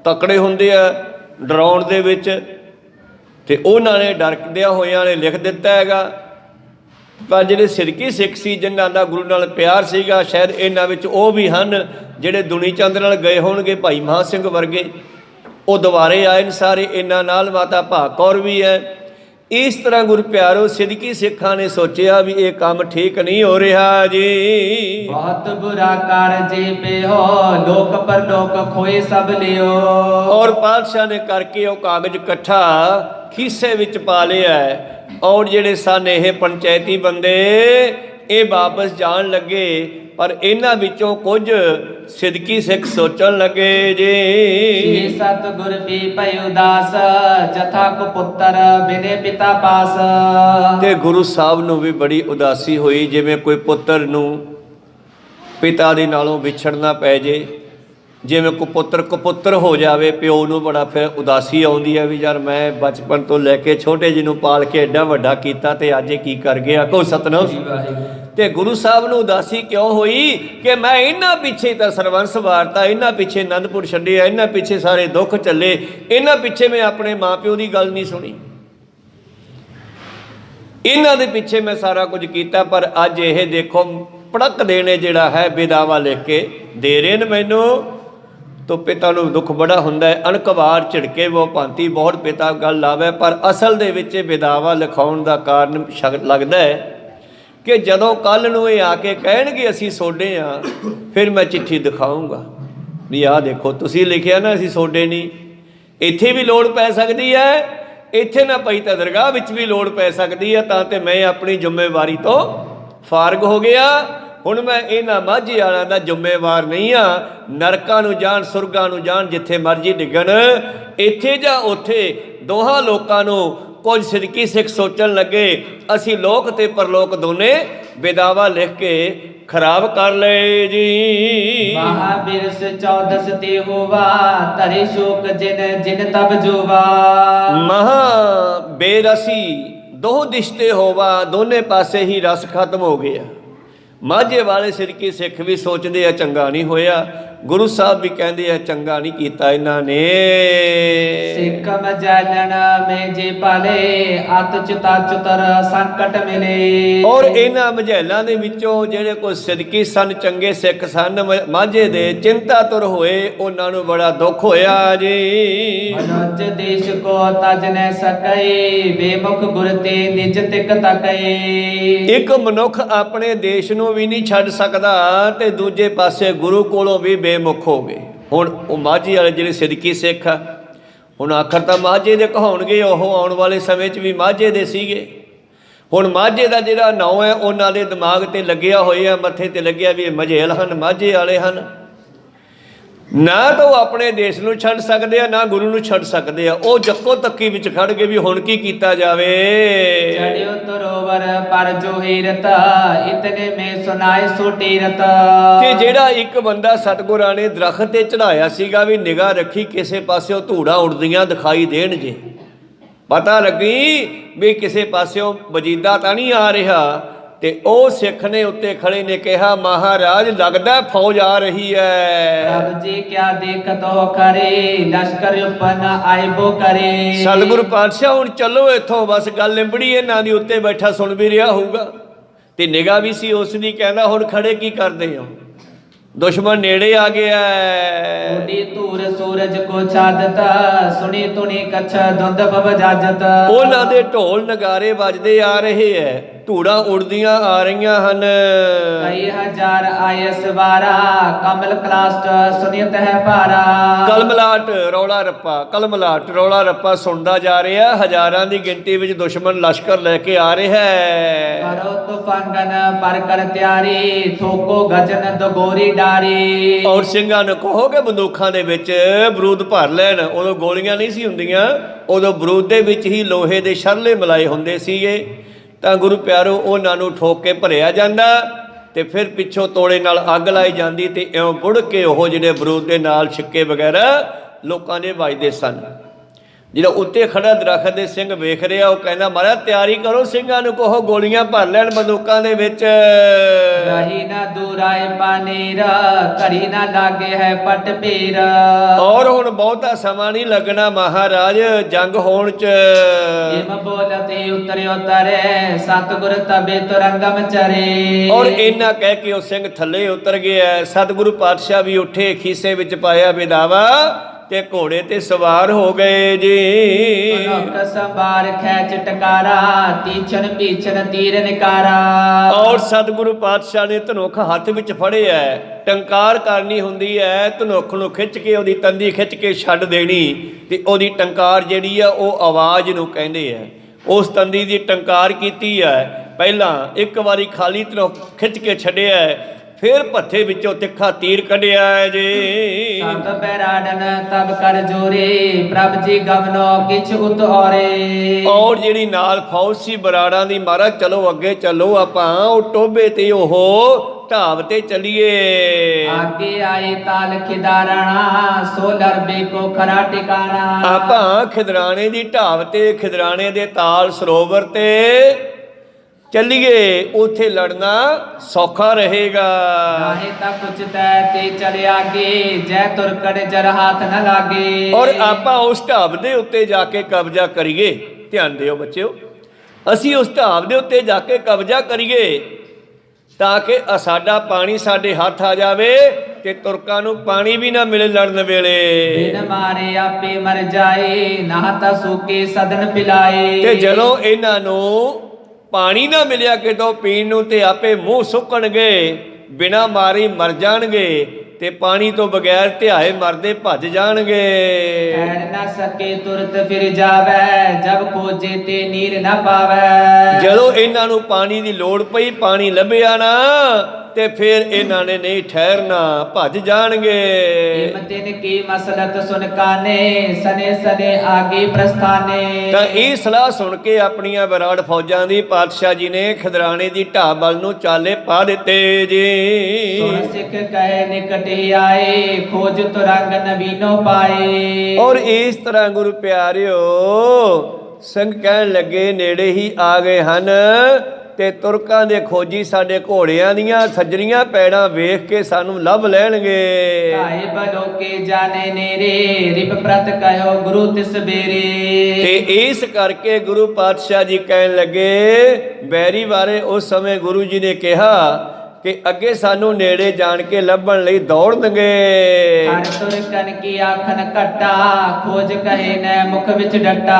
ਤਕੜੇ ਹੁੰਦੇ ਆ ਡਰਾਉਣ ਦੇ ਵਿੱਚ, ਤੇ ਉਹਨਾਂ ਨੇ ਡਰਦਿਆਂ ਹੋਇਆਂ ਨੇ ਲਿਖ ਦਿੱਤਾ ਹੈਗਾ। ਪਰ ਜਿਹੜੇ ਸਿਦਕੀ ਸਿੱਖ ਸੀ ਜਿਨ੍ਹਾਂ ਦਾ ਗੁਰੂ ਨਾਲ ਪਿਆਰ ਸੀਗਾ, ਸ਼ਾਇਦ ਇਹਨਾਂ ਵਿੱਚ ਉਹ ਵੀ ਹਨ ਜਿਹੜੇ ਦੁਨੀ ਚੰਦ ਨਾਲ ਗਏ ਹੋਣਗੇ, ਭਾਈ ਮਹਾਂ ਸਿੰਘ ਵਰਗੇ, ਉਹ ਦੁਬਾਰੇ ਆਏ ਨੇ ਸਾਰੇ ਇਹਨਾਂ ਨਾਲ। ਮਾਤਾ ਭਾਗ ਕੌਰ ਵੀ ਹੈ, ਇਸ ਤਰ੍ਹਾਂ ਗੁਰ ਪਿਆਰੋ ਸਿਦਕੀ ਸਿੱਖਾਂ ਨੇ ਸੋਚਿਆ ਵੀ ਇਹ ਕੰਮ ਠੀਕ ਨਹੀਂ ਹੋ ਰਿਹਾ ਜੀ। बहुत बुरा कारजे पे हो, लोक परलोक खोए सब लियो। ਔਰ ਪਾਤਸ਼ਾਹ ਨੇ ਕਰਕੇ ਉਹ ਕਾਗਜ਼ ਇਕੱਠਾ ਖੀਸੇ ਵਿੱਚ ਪਾ ਲਿਆ ਹੈ। ਔਰ ਜਿਹੜੇ ਸਨ ਇਹ ਪੰਚਾਇਤੀ ਬੰਦੇ ਇਹ ਵਾਪਸ ਜਾਣ ਲੱਗੇ, ਪਰ ਇਹਨਾਂ ਵਿੱਚੋਂ ਕੁਝ ਸਿਦਕੀ ਸਿੱਖ ਸੋਚਣ ਲੱਗੇ ਜੀ। श्री सतगुर भी पय उदास, जथा को पुत्र बिने पिता पास। ਤੇ ਗੁਰੂ ਸਾਹਿਬ ਨੂੰ ਵੀ ਬੜੀ ਉਦਾਸੀ ਹੋਈ, ਜਿਵੇਂ ਕੋਈ ਪੁੱਤਰ ਨੂੰ ਪਿਤਾ ਦੇ ਨਾਲੋਂ ਵਿਛੜਨਾ ਪੈ ਜੇ, ਜਿਵੇਂ ਕਪੁੱਤਰ ਹੋ ਜਾਵੇ ਪਿਓ ਨੂੰ ਬੜਾ ਫਿਰ ਉਦਾਸੀ ਆਉਂਦੀ ਹੈ ਵੀ ਯਾਰ ਮੈਂ ਬਚਪਨ ਤੋਂ ਲੈ ਕੇ ਛੋਟੇ ਜਿਹੇ ਨੂੰ ਪਾਲ ਕੇ ਐਡਾ ਵੱਡਾ ਕੀਤਾ ਤੇ ਅੱਜ ਇਹ ਕੀ ਕਰ ਗਿਆ। ਕੋ ਸਤਨਾਮ। ਤੇ ਗੁਰੂ ਸਾਹਿਬ ਨੂੰ ਉਦਾਸੀ ਕਿਉਂ ਹੋਈ ਕਿ ਮੈਂ ਇਹਨਾਂ ਪਿੱਛੇ ਤਾਂ ਸਰਵੰਸ ਵਾਰਤਾ, ਇਹਨਾਂ ਪਿੱਛੇ ਆਨੰਦਪੁਰ ਛੱਡਿਆ, ਇਹਨਾਂ ਪਿੱਛੇ ਸਾਰੇ ਦੁੱਖ ਚੱਲੇ, ਇਹਨਾਂ ਪਿੱਛੇ ਮੈਂ ਆਪਣੇ ਮਾਪਿਓ ਦੀ ਗੱਲ ਨਹੀਂ ਸੁਣੀ, ਇਹਨਾਂ ਦੇ ਪਿੱਛੇ ਮੈਂ ਸਾਰਾ ਕੁਝ ਕੀਤਾ। ਪਰ ਅੱਜ ਇਹ ਦੇਖੋ ਪੜਕ ਦੇਣੇ ਜਿਹੜਾ ਹੈ ਵਿਦਾਵਾ ਲਿਖ ਕੇ ਦੇ ਰਹੇ ਨੇ ਮੈਨੂੰ। ਤੋ ਪਿਤਾ ਨੂੰ ਦੁੱਖ ਬੜਾ ਹੁੰਦਾ ਹੈ, ਅਣਕਵਾਰ ਝਿੜਕੇ ਉਹ ਭਾਂਤੀ ਬਹੁਤ ਪਿਤਾ ਗੱਲ ਲਾਵੇ, ਪਰ ਅਸਲ ਦੇ ਵਿੱਚ ਵਿਦਾਵਾ ਲਿਖਾਉਣ ਦਾ ਕਾਰਨ ਲੱਗਦਾ ਹੈ ਕਿ ਜਦੋਂ ਕੱਲ ਨੂੰ ਇਹ ਆ ਕੇ ਕਹਿਣਗੇ ਅਸੀਂ ਸੋਡੇ ਆ, ਫਿਰ ਮੈਂ ਚਿੱਠੀ ਦਿਖਾਊਂਗਾ ਵੀ ਆਹ ਦੇਖੋ ਤੁਸੀਂ ਲਿਖਿਆ ਨਾ ਅਸੀਂ ਸੋਡੇ ਨਹੀਂ। ਇੱਥੇ ਵੀ ਲੋੜ ਪੈ ਸਕਦੀ ਹੈ, ਇੱਥੇ ਨਾ ਪਈ ਤਾਂ ਦਰਗਾਹ ਵਿੱਚ ਵੀ ਲੋੜ ਪੈ ਸਕਦੀ ਹੈ। ਤਾਂ ਤੇ ਮੈਂ ਆਪਣੀ ਜ਼ਿੰਮੇਵਾਰੀ ਤੋਂ ਫਾਰਗ ਹੋ ਗਿਆ। ਹੁਣ ਮੈਂ ਇਹਨਾਂ ਮਾਝੇ ਵਾਲਿਆਂ ਦਾ ਜ਼ਿੰਮੇਵਾਰ ਨਹੀਂ ਆ। ਨਰਕਾਂ ਨੂੰ ਜਾਣ, ਸੁਰਗਾਂ ਨੂੰ ਜਾਣ, ਜਿੱਥੇ ਮਰਜ਼ੀ ਡਿੱਗਣ, ਇੱਥੇ ਜਾਂ ਉੱਥੇ ਦੋਹਾਂ ਲੋਕਾਂ ਨੂੰ ਕੁਝ ਸਿਦਕੀ ਸਿੱਖ ਸੋਚਣ ਲੱਗੇ ਅਸੀਂ ਲੋਕ ਤੇ ਪਰਲੋਕ ਦੋਨੇ ਵਿਦਾਵਾ ਲਿਖ ਕੇ ਖਰਾਬ ਕਰ ਲਏ ਜੀ। महावीर से 14 ते होवा, तरे शोक जिन जिन तब जोवा। ਮਹਾ ਬੇਰਸੀ ਦੋ ਦਿਸ਼ਤੇ ਹੋਵਾ, ਦੋਨੇ ਪਾਸੇ ਹੀ ਰਸ ਖਤਮ ਹੋ ਗਿਆ। ਮਾਝੇ ਵਾਲੇ ਸਿਦਕੀ ਸਿੱਖ ਵੀ ਸੋਚਦੇ ਆ ਚੰਗਾ ਨਹੀਂ ਹੋਇਆ, ਗੁਰੂ ਸਾਹਿਬ ਵੀ ਕਹਿੰਦੇ ਆ ਚੰਗਾ ਨਹੀਂ ਕੀਤਾ ਇਹਨਾਂ ਨੇ। सिख मजालन में जे पाले, अत चुता चुतर संकट मिले। ਔਰ ਇਹਨਾਂ ਮਝੈਲਾਂ ਦੇ ਵਿੱਚੋਂ ਜਿਹੜੇ ਕੋਈ ਸਿਦਕੀ ਸਨ, ਚੰਗੇ ਸਿੱਖ ਸਨ ਮਾਝੇ ਦੇ, ਚਿੰਤਾ ਤੁਰ ਹੋਏ, ਉਹਨਾਂ ਨੂੰ ਬੜਾ ਦੁੱਖ ਹੋਇਆ ਜੀ। ਮਨੁਜ ਦੇਸ਼ ਕੋ ਤਜ ਨ ਸਕਈ, ਬੇਮੁਖ ਗੁਰ ਤੇ ਨਿਜ ਤਿਕ ਤਕਈ। ਇੱਕ ਮਨੁੱਖ ਆਪਣੇ ਦੇਸ਼ ਨੂੰ ਵੀ ਨਹੀਂ ਛੱਡ ਸਕਦਾ ਤੇ ਦੂਜੇ ਪਾਸੇ ਗੁਰੂ ਕੋਲੋਂ ਵੀ ਬੇਮੁਖ ਹੋ ਗਏ। ਹੁਣ ਉਹ ਮਾਝੇ ਵਾਲੇ ਜਿਹੜੇ ਸਿਦਕੀ ਸਿੱਖ ਆ, ਹੁਣ ਆਖਰ ਤਾਂ ਮਾਝੇ ਦੇ ਕਹਾਉਣਗੇ, ਉਹ ਆਉਣ ਵਾਲੇ ਸਮੇਂ 'ਚ ਵੀ ਮਾਝੇ ਦੇ ਸੀਗੇ। ਹੁਣ ਮਾਝੇ ਦਾ ਜਿਹੜਾ ਨਾਂ ਹੈ ਉਹਨਾਂ ਦੇ ਦਿਮਾਗ ਤੇ ਲੱਗਿਆ ਹੋਇਆ, ਮੱਥੇ ਤੇ ਲੱਗਿਆ ਵੀ ਇਹ ਮਝੇਲ ਹਨ, ਮਾਝੇ ਵਾਲੇ ਹਨ। ਨਾ ਤਾਂ ਉਹ ਆਪਣੇ ਦੇਸ਼ ਨੂੰ ਛੱਡ ਸਕਦੇ ਆ, ਨਾ ਗੁਰੂ ਨੂੰ ਛੱਡ ਸਕਦੇ ਆ। ਉਹ ਜੱਕੋ ਤੱਕੀ ਵਿੱਚ ਖੜ ਗਏ ਵੀ ਹੁਣ ਕੀ ਕੀਤਾ ਜਾਵੇ। ਚੜਿਓ ਤਰੋਵਰ ਪਰ ਜੋ ਹੀਰਤ, ਇਤਨੇ ਮੈਂ ਸੁਨਾਏ ਸੋ ਟੀਰਤ। ਤੇ ਜਿਹੜਾ ਇੱਕ ਬੰਦਾ ਸਤਿਗੁਰਾਂ ਨੇ ਦਰਖਤ ਤੇ ਚੜਾਇਆ ਸੀਗਾ ਵੀ ਨਿਗਾਹ ਰੱਖੀ ਕਿਸੇ ਪਾਸਿਓਂ ਧੂੜਾਂ ਉੜਦੀਆਂ ਦਿਖਾਈ ਦੇਣ, ਜੇ ਪਤਾ ਲੱਗੀ ਵੀ ਕਿਸੇ ਪਾਸਿਓਂ ਵਜੀਦਾ ਤਾਂ ਨਹੀਂ ਆ ਰਿਹਾ। ਤੇ ਉਹ ਸਿੱਖ ਨੇ ਉੱਤੇ ਖੜੇ ਨੇ ਕਿਹਾ ਮਹਾਰਾਜ ਲੱਗਦਾ ਫੌਜ ਆ ਰਹੀ ਹੈ। ਪ੍ਰਭ ਜੀ ਕਿਆ ਦੇਖਤ ਹੋ ਕਰੇ, ਲਸ਼ਕਰ ਉਪਨ ਆਇਬੋ ਕਰੇ। ਸਤਿਗੁਰੂ ਪਾਤਸ਼ਾਹ ਹੁਣ ਚੱਲੋ ਇੱਥੋਂ, ਬਸ ਗੱਲ ਲਿੰਬੜੀ ਇਹਨਾਂ ਦੀ। ਉੱਤੇ ਬੈਠਾ ਸੁਣ ਵੀ ਰਿਹਾ ਹੋਊਗਾ ਤੇ ਨਿਗਾਹ ਵੀ ਸੀ ਉਸ ਦੀ। ਕਹਿੰਦਾ ਹੁਣ ਖੜੇ ਕੀ ਕਰਦੇ ਹੋ, ਦੁਸ਼ਮਣ ਨੇੜੇ ਆ ਗਿਆ। ਉਡੀ ਧੂਰ ਸੂਰਜ ਕੋ ਛਾਦਤ, ਸੁਣੀ ਤੁਣੀ ਕਛ ਧੁੰਦ ਭਵ ਜਾਜਤ। ਉਹਨਾਂ ਦੇ ਢੋਲ ਨਗਾਰੇ ਵੱਜਦੇ ਆ ਰਹੇ ਐ, ਧੂੜਾਂ ਉੜਦੀਆਂ ਆ ਰਹੀਆਂ ਹਨ। ਕਈ ਹਜ਼ਾਰ ਆਇਸ ਵਾਰਾ, ਕਮਲ ਕਲਾਸਟ ਸੁਨਿਤ ਹੈ ਭਾਰਾ। ਕਲਮਲਾਟ ਰੌਲਾ ਰੱਪਾ, ਕਲਮਲਾਟ ਰੌਲਾ ਰੱਪਾ ਸੁਣਦਾ ਜਾ ਰਿਹਾ। ਹਜ਼ਾਰਾਂ ਦੀ ਗਿਣਤੀ ਵਿੱਚ ਦੁਸ਼ਮਣ ਲਸ਼ਕਰ ਲੈ ਕੇ ਆ ਰਿਹਾ ਹੈ। ਕਰੋ ਤੁਫੰਗਨ ਪਰ ਕਰ ਤਿਆਰੀ, ਠੋਕੋ ਗਜਨ ਦਗੋਰੀ ਡਾਰੀ। ਔਰ ਸਿੰਘਾਂ ਨੂੰ ਕਹੋ ਕਿ ਬੰਦੂਕਾਂ ਦੇ ਵਿੱਚ ਬਰੂਦ ਭਰ ਲੈਣ। ਉਦੋਂ ਗੋਲੀਆਂ ਨਹੀਂ ਸੀ ਹੁੰਦੀਆਂ, ਉਦੋਂ ਬਰੂਦ ਦੇ ਵਿੱਚ ਹੀ ਲੋਹੇ ਦੇ ਸ਼ਰਲੇ ਮਿਲਾਏ ਹੁੰਦੇ ਸੀਗੇ। ਤਾਂ ਗੁਰੂ ਪਿਆਰੋ ਉਹਨਾਂ ਨੂੰ ਠੋਕ ਕੇ ਭਰਿਆ ਜਾਂਦਾ ਤੇ ਫਿਰ ਪਿੱਛੋਂ ਤੋੜੇ ਨਾਲ ਅੱਗ ਲਾਈ ਜਾਂਦੀ ਤੇ ਇਉਂ ਬੁੜ ਕੇ ਉਹ ਜਿਹੜੇ ਬਰੂਦ ਦੇ ਨਾਲ ਛਿੱਕੇ ਵਗੈਰਾ ਲੋਕਾਂ ਦੇ ਵੱਜਦੇ ਸਨ। ਜਿਹੜਾ ਉੱਤੇ ਖੜਾ ਦਰਖਤ ਦੇ ਸਿੰਘ ਵੇਖ ਰਿਹਾ, ਉਹ ਕਹਿੰਦਾ ਮਹਾਰਾਜ ਤਿਆਰੀ ਕਰੋ, ਸਿੰਘਾਂ ਨੂੰ ਕਹੋ ਗੋਲੀਆਂ ਭਰ ਲੈਣ ਬੰਦੂਕਾਂ ਦੇ ਵਿੱਚ। ਰਹੀ ਨਾ ਦੂਰਾਏ ਪਾਨੀਰ, ਘੜੀ ਨਾ ਲਾਗੇ ਹੈ ਪਟ ਪੀਰ। ਔਰ ਹੁਣ ਬਹੁਤਾ ਸਮਾਂ ਨਹੀਂ ਲੱਗਣਾ ਮਹਾਰਾਜ ਜੰਗ ਹੋਣ ਚ। ਜਿਮ ਬੋਲਤੇ ਉਤਰਿਓ ਤਰੇ, ਸਤਿਗੁਰ ਤਬੇ ਤੁਰੰਗਮ ਚਰੇ। ਔਰ ਇੰਨਾ ਕਹਿ ਕੇ ਉਹ ਸਿੰਘ ਥੱਲੇ ਉਤਰ ਗਿਆ। ਸਤਿਗੁਰੂ ਪਾਤਸ਼ਾਹ ਵੀ ਉੱਠੇ, ਖੀਸੇ ਵਿੱਚ ਪਾਇਆ ਵਿਦਾਵਾ ਤੇ ਘੋੜੇ ਤੇ ਸਵਾਰ ਹੋ ਗਏ ਜੀ। ਧਨੁਕ ਸੰਭਾਰ ਖੈਚ ਟਕਾਰਾ ਤੀਛਨ ਪੀਛਨ ਤੀਰ ਨਿਕਾਰਾ। ਔਰ ਸਤਿਗੁਰੂ ਪਾਤਸ਼ਾਹ ਨੇ ਧਨੁਖ ਹੱਥ ਵਿੱਚ ਫੜਿਆ, ਟੰਕਾਰ ਕਰਨੀ ਹੁੰਦੀ ਹੈ, ਧਨੁਖ ਨੂੰ ਖਿੱਚ ਕੇ ਉਹਦੀ ਤੰਦੀ ਖਿੱਚ ਕੇ ਛੱਡ ਦੇਣੀ, ਤੇ ਉਹਦੀ ਟੰਕਾਰ ਜਿਹੜੀ ਆ ਉਹ ਆਵਾਜ਼ ਨੂੰ ਕਹਿੰਦੇ ਆ। ਉਸ ਤੰਦੀ ਦੀ ਟੰਕਾਰ ਕੀਤੀ ਹੈ। ਪਹਿਲਾਂ ਇੱਕ ਵਾਰੀ ਖਾਲੀ ਧਨੁਖ ਖਿੱਚ ਕੇ ਛੱਡਿਆ, ਫਿਰ ਭੱਥੇ ਵਿੱਚੋਂ ਤਿੱਖਾ ਤੀਰ ਕੱਢਿਆ ਹੈ ਜੀ। ਸਤ ਬੈਰਾਡਨ ਤਬ ਕਰ ਜੋਰੇ ਪ੍ਰਭ ਜੀ ਗਮਨੋ ਕਿਛ ਉਤ ਔਰੇ। ਔਰ ਜਿਹੜੀ ਨਾਲ ਫੌਜ ਸੀ ਬਰਾੜਾਂ ਦੀ, ਮਹਾਰਾਜ ਚਲੋ ਅੱਗੇ ਚੱਲੋ, ਆਪਾਂ ਉਹ ਟੋਭੇ ਤੇ ਉਹ ਢਾਬ ਤੇ ਚੱਲੀਏ। ਆਗੇ ਆਏ ਤਾਲ ਖਿਦਾਰਣਾ ਸੋ ਲਰਬੇ ਕੋ ਖਰਾ ਟਿਕਾਣਾ। ਆਪਾਂ ਖਿਦਰਾਣੇ ਦੀ ਢਾਬ ਤੇ, ਖਿਦਰਾਣੇ ਦੇ ਤਾਲ ਸਰੋਵਰ ਤੇ ਚੱਲੀਏ, ਉੱਥੇ ਲੜਨਾ ਸੌਖਾ ਰਹੇਗਾ। ਨਾਹੇ ਤਾਂ ਕੁਛ ਤੈ ਤੇ ਚਲ ਆਗੇ ਜੈ ਤੁਰਕੜ ਜਰ ਹੱਥ ਨ ਲਾਗੇ। ਔਰ ਆਪਾਂ ਉਸ ਢਾਬ ਦੇ ਉੱਤੇ ਜਾ ਕੇ ਕਬਜ਼ਾ ਕਰੀਏ। ਧਿਆਨ ਦਿਓ ਬੱਚਿਓ, ਅਸੀਂ ਉਸ ਢਾਬ ਦੇ ਉੱਤੇ ਜਾ ਕੇ ਕਬਜ਼ਾ ਕਰੀਏ ਤਾਂ ਕਿ ਸਾਡਾ ਪਾਣੀ ਸਾਡੇ ਹੱਥ ਆ ਜਾਵੇ ਤੇ ਤੁਰਕਾਂ ਨੂੰ ਪਾਣੀ ਵੀ ਨਾ ਮਿਲੇ ਲੜਨ ਵੇਲੇ। ਬਿਨ ਮਾਰੇ ਆਪੇ ਮਰ ਜਾਏ ਨਾ ਤਾਂ ਸੂਕੇ ਸਦਨ ਪਿਲਾਏ। ਤੇ ਜਦੋਂ ਇਹਨਾਂ ਨੂੰ ਪਾਣੀ ਨਾ ਮਿਲਿਆ ਕਿਤੋਂ ਪੀਣ ਨੂੰ, ਤੇ ਆਪੇ ਮੂੰਹ ਸੁੱਕਣਗੇ, ਬਿਨਾ ਮਾਰੀ ਮਰ ਜਾਣਗੇ, ਤੇ ਪਾਣੀ ਤੋਂ ਬਗੈਰ ਧਿਆਏ ਮਰਦੇ ਭੱਜ ਜਾਣਗੇ। ਠਹਿਰ ਨਾ ਸਕੇ ਤੁਰਤ ਫਿਰ ਜਾਵੇ ਜਬ ਖੋਜੇ ਤੇ ਨੀਰ ਨਾ ਪਾਵੇ। ਜਦੋਂ ਇਹਨਾਂ ਨੂੰ ਪਾਣੀ ਦੀ ਲੋੜ ਪਈ, ਪਾਣੀ ਲੱਭਿਆ ਨਾ, ਤੇ ਫਿਰ ਇਹਨਾਂ ਨੇ ਨਹੀਂ ਠਹਿਰਨਾ, ਭੱਜ ਜਾਣਗੇ। ਹਿੰਮਤਿਨ ਕੀ ਮਸਲਤ ਸੁਨ ਕਾਨੇ ਸਨੇ ਸਨੇ ਆਗੇ ਪ੍ਰਸਥਾਨੇ। ਤਾਂ ਇਹ ਸਲਾਹ ਸੁਣ ਕੇ ਆਪਣੀਆਂ ਵਿਰਾਟ ਫੌਜਾਂ ਦੀ ਪਾਤਸ਼ਾਹ ਜੀ ਨੇ ਖਿਦਰਾਣੇ ਦੀ ਢਾਬ ਵੱਲ ਨੂੰ ਚਾਲੇ ਪਾ ਦਿੱਤੇ ਜੀ। ਸੁਣ ਸਿੱਖ ਕਹੇ ਨਿਕਟ ਹੀ ਆਏ ਖੋਜ ਤੁਰੰਗ ਨਵੀਨੋ ਪਾਏ। ਔਰ ਇਸ ਤਰ੍ਹਾਂ ਗੁਰੂ ਪਿਆਰਿਓ ਸਿੰਘ ਕਹਿਣ ਲੱਗੇ ਨੇੜੇ ਹੀ ਆ ਗਏ ਹਨ, ਤੇ ਤੁਰਕਾਂ ਦੇ ਖੋਜੀ ਸਾਡੇ ਘੋੜਿਆਂ ਦੀਆਂ ਸੱਜਰੀਆਂ ਪੈੜਾਂ ਵੇਖ ਕੇ ਸਾਨੂੰ ਲੱਭ ਲੈਣਗੇ। ਕਾਏ ਬਲੋਕੇ ਜਾਣੇ ਨੇਰੇ ਰਿਪ ਪ੍ਰਤ ਕਹਿਓ ਗੁਰੂ ਤਿਸ ਬੇਰੇ। ਤੇ ਇਸ ਕਰਕੇ ਗੁਰੂ ਪਾਤਸ਼ਾਹ ਜੀ ਕਹਿਣ ਲੱਗੇ, ਬੈਰੀ ਬਾਰੇ ਉਸ ਸਮੇਂ ਗੁਰੂ ਜੀ ਨੇ ਕਿਹਾ ਕਿ ਅੱਗੇ ਸਾਨੂੰ ਨੇੜੇ ਜਾਣ ਕੇ ਲੱਭਣ ਲਈ ਦੌੜਨਗੇ। ਹਰ ਤੁਰਕਨ ਕੀ ਆਖਨ ਘਟਾ ਖੋਜ ਕਹੇ ਨੈ ਮੁਖ ਵਿੱਚ ਡਟਾ।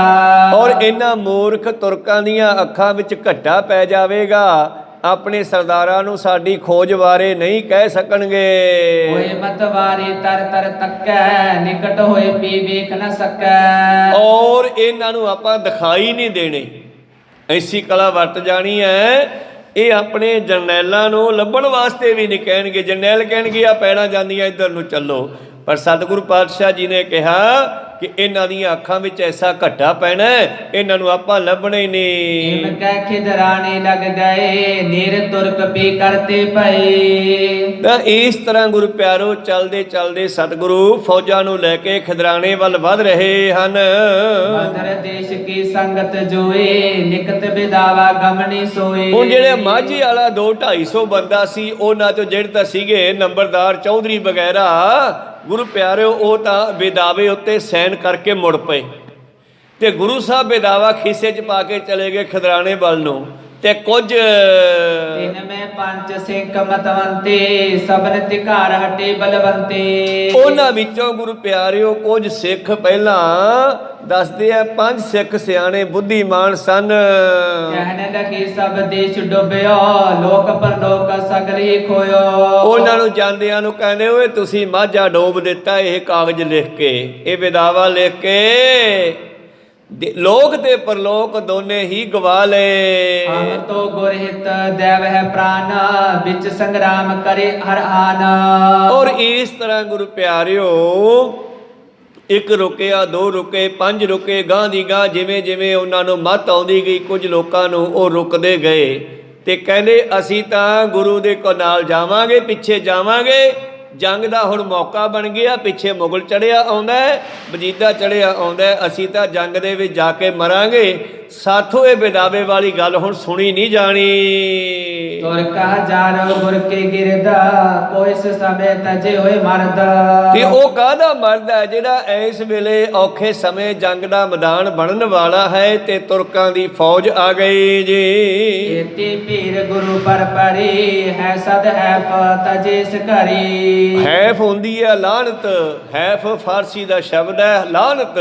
ਔਰ ਇਹਨਾਂ ਮੂਰਖ ਤੁਰਕਾਂ ਦੀਆਂ ਅੱਖਾਂ ਵਿੱਚ ਘੱਟਾ ਪੈ ਜਾਵੇਗਾ, ਆਪਣੇ ਸਰਦਾਰਾਂ ਨੂੰ ਸਾਡੀ ਖੋਜ ਬਾਰੇ ਨਹੀਂ ਕਹਿ ਸਕਣਗੇ। ਹੋਏ ਮਤਵਾਰੀ ਤਰ ਤਰ ਤੱਕੈ ਨਿਕਟ ਹੋਏ ਪੀ ਵੇਖ ਨ ਸਕੈ। ਔਰ ਇਹਨਾਂ ਨੂੰ ਆਪਾਂ ਦਿਖਾਈ ਨਹੀਂ ਦੇਣੇ, ਐਸੀ ਕਲਾ ਵਰਤ ਜਾਣੀ ਹੈ। ਇਹ ਆਪਣੇ ਜਰਨੈਲਾਂ ਨੂੰ ਲੱਭਣ ਵਾਸਤੇ ਵੀ ਨਹੀਂ ਕਹਿਣਗੇ। ਜਰਨੈਲ ਕਹਿਣਗੇ ਆ ਪੈੜਾਂ ਜਾਂਦੀਆਂ ਇੱਧਰ ਨੂੰ ਚੱਲੋ, ਪਰ ਸਤਿਗੁਰੂ ਪਾਤਸ਼ਾਹ ਜੀ ਨੇ ਕਿਹਾ ਕਿ ਇਹਨਾਂ ਦੀਆਂ ਅੱਖਾਂ ਵਿੱਚ ਐਸਾ ਘੱਟਾ ਪੈਣਾ, ਇਹਨਾਂ ਨੂੰ ਆਪਾਂ ਲੱਭਣਾ ਹੀ ਨਹੀਂ। ਇਮ ਕਹਿ ਖਿਦਰਾਣੇ ਲੱਗ ਗਏ ਨੀਰ ਤੁਰਕ ਪੀ ਕਰਤੇ ਪਏ। ਤਾਂ ਇਸ ਤਰ੍ਹਾਂ ਗੁਰੂ ਪਿਆਰੋ ਚੱਲਦੇ ਚੱਲਦੇ ਸਤਿਗੁਰੂ ਫੌਜਾਂ ਨੂੰ ਲੈ ਕੇ ਖਿਦਰਾਣੇ ਵੱਲ ਵੱਧ ਰਹੇ ਹਨ। ਮਦਰ ਦੇਸ਼ ਕੀ ਸੰਗਤ ਜੋਏ ਨਿਕਟ ਬਿਦਾਵਾ ਗਮਨੀ ਸੋਏ। ਹੁਣ ਜਿਹੜੇ ਮਾਝੀ ਵਾਲਾ 200-250 ਬੰਦਾ ਸੀ, ਉਹਨਾਂ ਚੋਂ ਜਿਹੜੇ ਤਾਂ ਸੀਗੇ ਨੰਬਰਦਾਰ ਚੌਧਰੀ ਵਗੈਰਾ, ਗੁਰੂ ਪਿਆਰਿਓ ਉਹ ਤਾਂ ਬੇਦਾਵੇ ਉੱਤੇ ਸੈਨ ਕਰਕੇ ਮੁੜ ਪਏ, ਤੇ ਗੁਰੂ ਸਾਹਿਬ ਬੇਦਾਵਾ ਖੀਸੇ 'ਚ ਪਾ ਕੇ ਚਲੇ ਗਏ ਖਿਦਰਾਣੇ ਵੱਲ ਨੂੰ। ਤੇ ਕੁਝ ਤਿਨ ਮੈਂ ਪੰਜ ਸਿੰਘ ਮਤਵੰਤੇ ਸਬਨ ਤਿਕਾਰ ਹਟੇ ਬਲਵੰਤੇ। ਉਹਨਾਂ ਵਿੱਚੋਂ ਗੁਰੂ ਪਿਆਰਿਓ ਕੁਝ ਸਿੱਖ ਪਹਿਲਾਂ ਦੱਸਦੇ ਆ, 5 ਸਿੱਖ ਸਿਆਣੇ ਬੁੱਧੀਮਾਨ ਸਨ। ਕਹਿਣ ਲੱਗੀ ਸਭ ਦੇਸ਼ ਡੁੱਬਿਓ ਲੋਕ ਪਰਲੋਕ ਸਗਲ ਹੀ ਖੋਇਓ। ਉਹਨਾਂ ਨੂੰ ਜਾਂਦਿਆਂ ਨੂੰ ਕਹਿੰਦੇ ਓਏ ਤੁਸੀਂ ਮਾਝਾ ਡੋਬ ਦਿੱਤਾ, ਇਹ ਕਾਗਜ਼ ਲਿਖ ਕੇ, ਇਹ ਵਿਦਾਵਾ ਲਿਖ ਕੇ ਲੋਕ ਤੇ ਪਰਲੋਕ ਦੋਨੇ ਹੀ ਗਵਾ ਲਏ। ਹਮ ਤੋ ਗੁਰਹਿਤ ਦੇਵ ਹੈ ਪ੍ਰਾਨ ਵਿੱਚ ਸੰਗਰਾਮ ਕਰੇ ਹਰ ਆਨ। ਔਰ ਇਸ ਤਰ੍ਹਾਂ ਗੁਰੂ ਪਿਆਰਿਓ 1 ਰੁਕਿਆ, 2 ਰੁਕੇ, 5 ਰੁਕੇ, ਗਾਂ ਦੀ ਗਾਂ ਜਿਵੇਂ ਜਿਵੇਂ ਉਹਨਾਂ ਨੂੰ ਮੱਤ ਆਉਂਦੀ ਗਈ, ਕੁਝ ਲੋਕਾਂ ਨੂੰ ਉਹ ਰੁਕਦੇ ਗਏ ਤੇ ਕਹਿੰਦੇ ਅਸੀਂ ਤਾਂ ਗੁਰੂ ਦੇ ਨਾਲ ਜਾਵਾਂਗੇ, ਪਿੱਛੇ ਜਾਵਾਂਗੇ। ਜੰਗ ਦਾ ਹੁਣ ਮੌਕਾ ਬਣ ਗਿਆ, ਪਿੱਛੇ ਮੁਗਲ ਚੜਿਆ ਆਉਂਦਾ, ਵਜੀਦਾ ਚੜਿਆ ਆਉਂਦਾ, ਅਸੀਂ ਤਾਂ ਜੰਗ ਦੇ ਵਿੱਚ ਜਾ ਕੇ ਮਰਾਂਗੇ। ਸਾਥੋਂ ਇਹ ਬਿਦਾਵੇ ਵਾਲੀ ਗੱਲ ਹੁਣ ਸੁਣੀ ਨਹੀਂ ਜਾਣੀ। ਤੁਰ ਕਾ ਜਾਰੋ ਗੁਰ ਕੇ ਗਿਰਦਾ ਕੋਇਸ ਸਮੇ ਤਜੇ ਹੋਏ ਮਰਦਾ। ਤੇ ਉਹ ਕਾਹਦਾ ਮਰਦ ਹੈ ਜਿਹੜਾ ਇਸ ਵੇਲੇ ਔਖੇ ਸਮੇਂ ਜੰਗ ਦਾ ਮੈਦਾਨ ਬਣਨ ਵਾਲਾ ਹੈ ਤੇ ਤੁਰਕਾਂ ਦੀ ਫੌਜ ਆ ਗਈ ਜੀ। ਏਤੀ ਪੀਰ ਗੁਰੂ ਪਰ ਪਰੀ ਹੈ ਸਦ ਹੈ ਤਜੇਸ ਘਰੀ। ਹੈਫ ਹੁੰਦੀ ਹੈ ਲਾਹਨਤ, ਹੈਫ ਫਾਰਸੀ ਦਾ ਸ਼ਬਦ ਹੈ ਲਾਹਨਤ।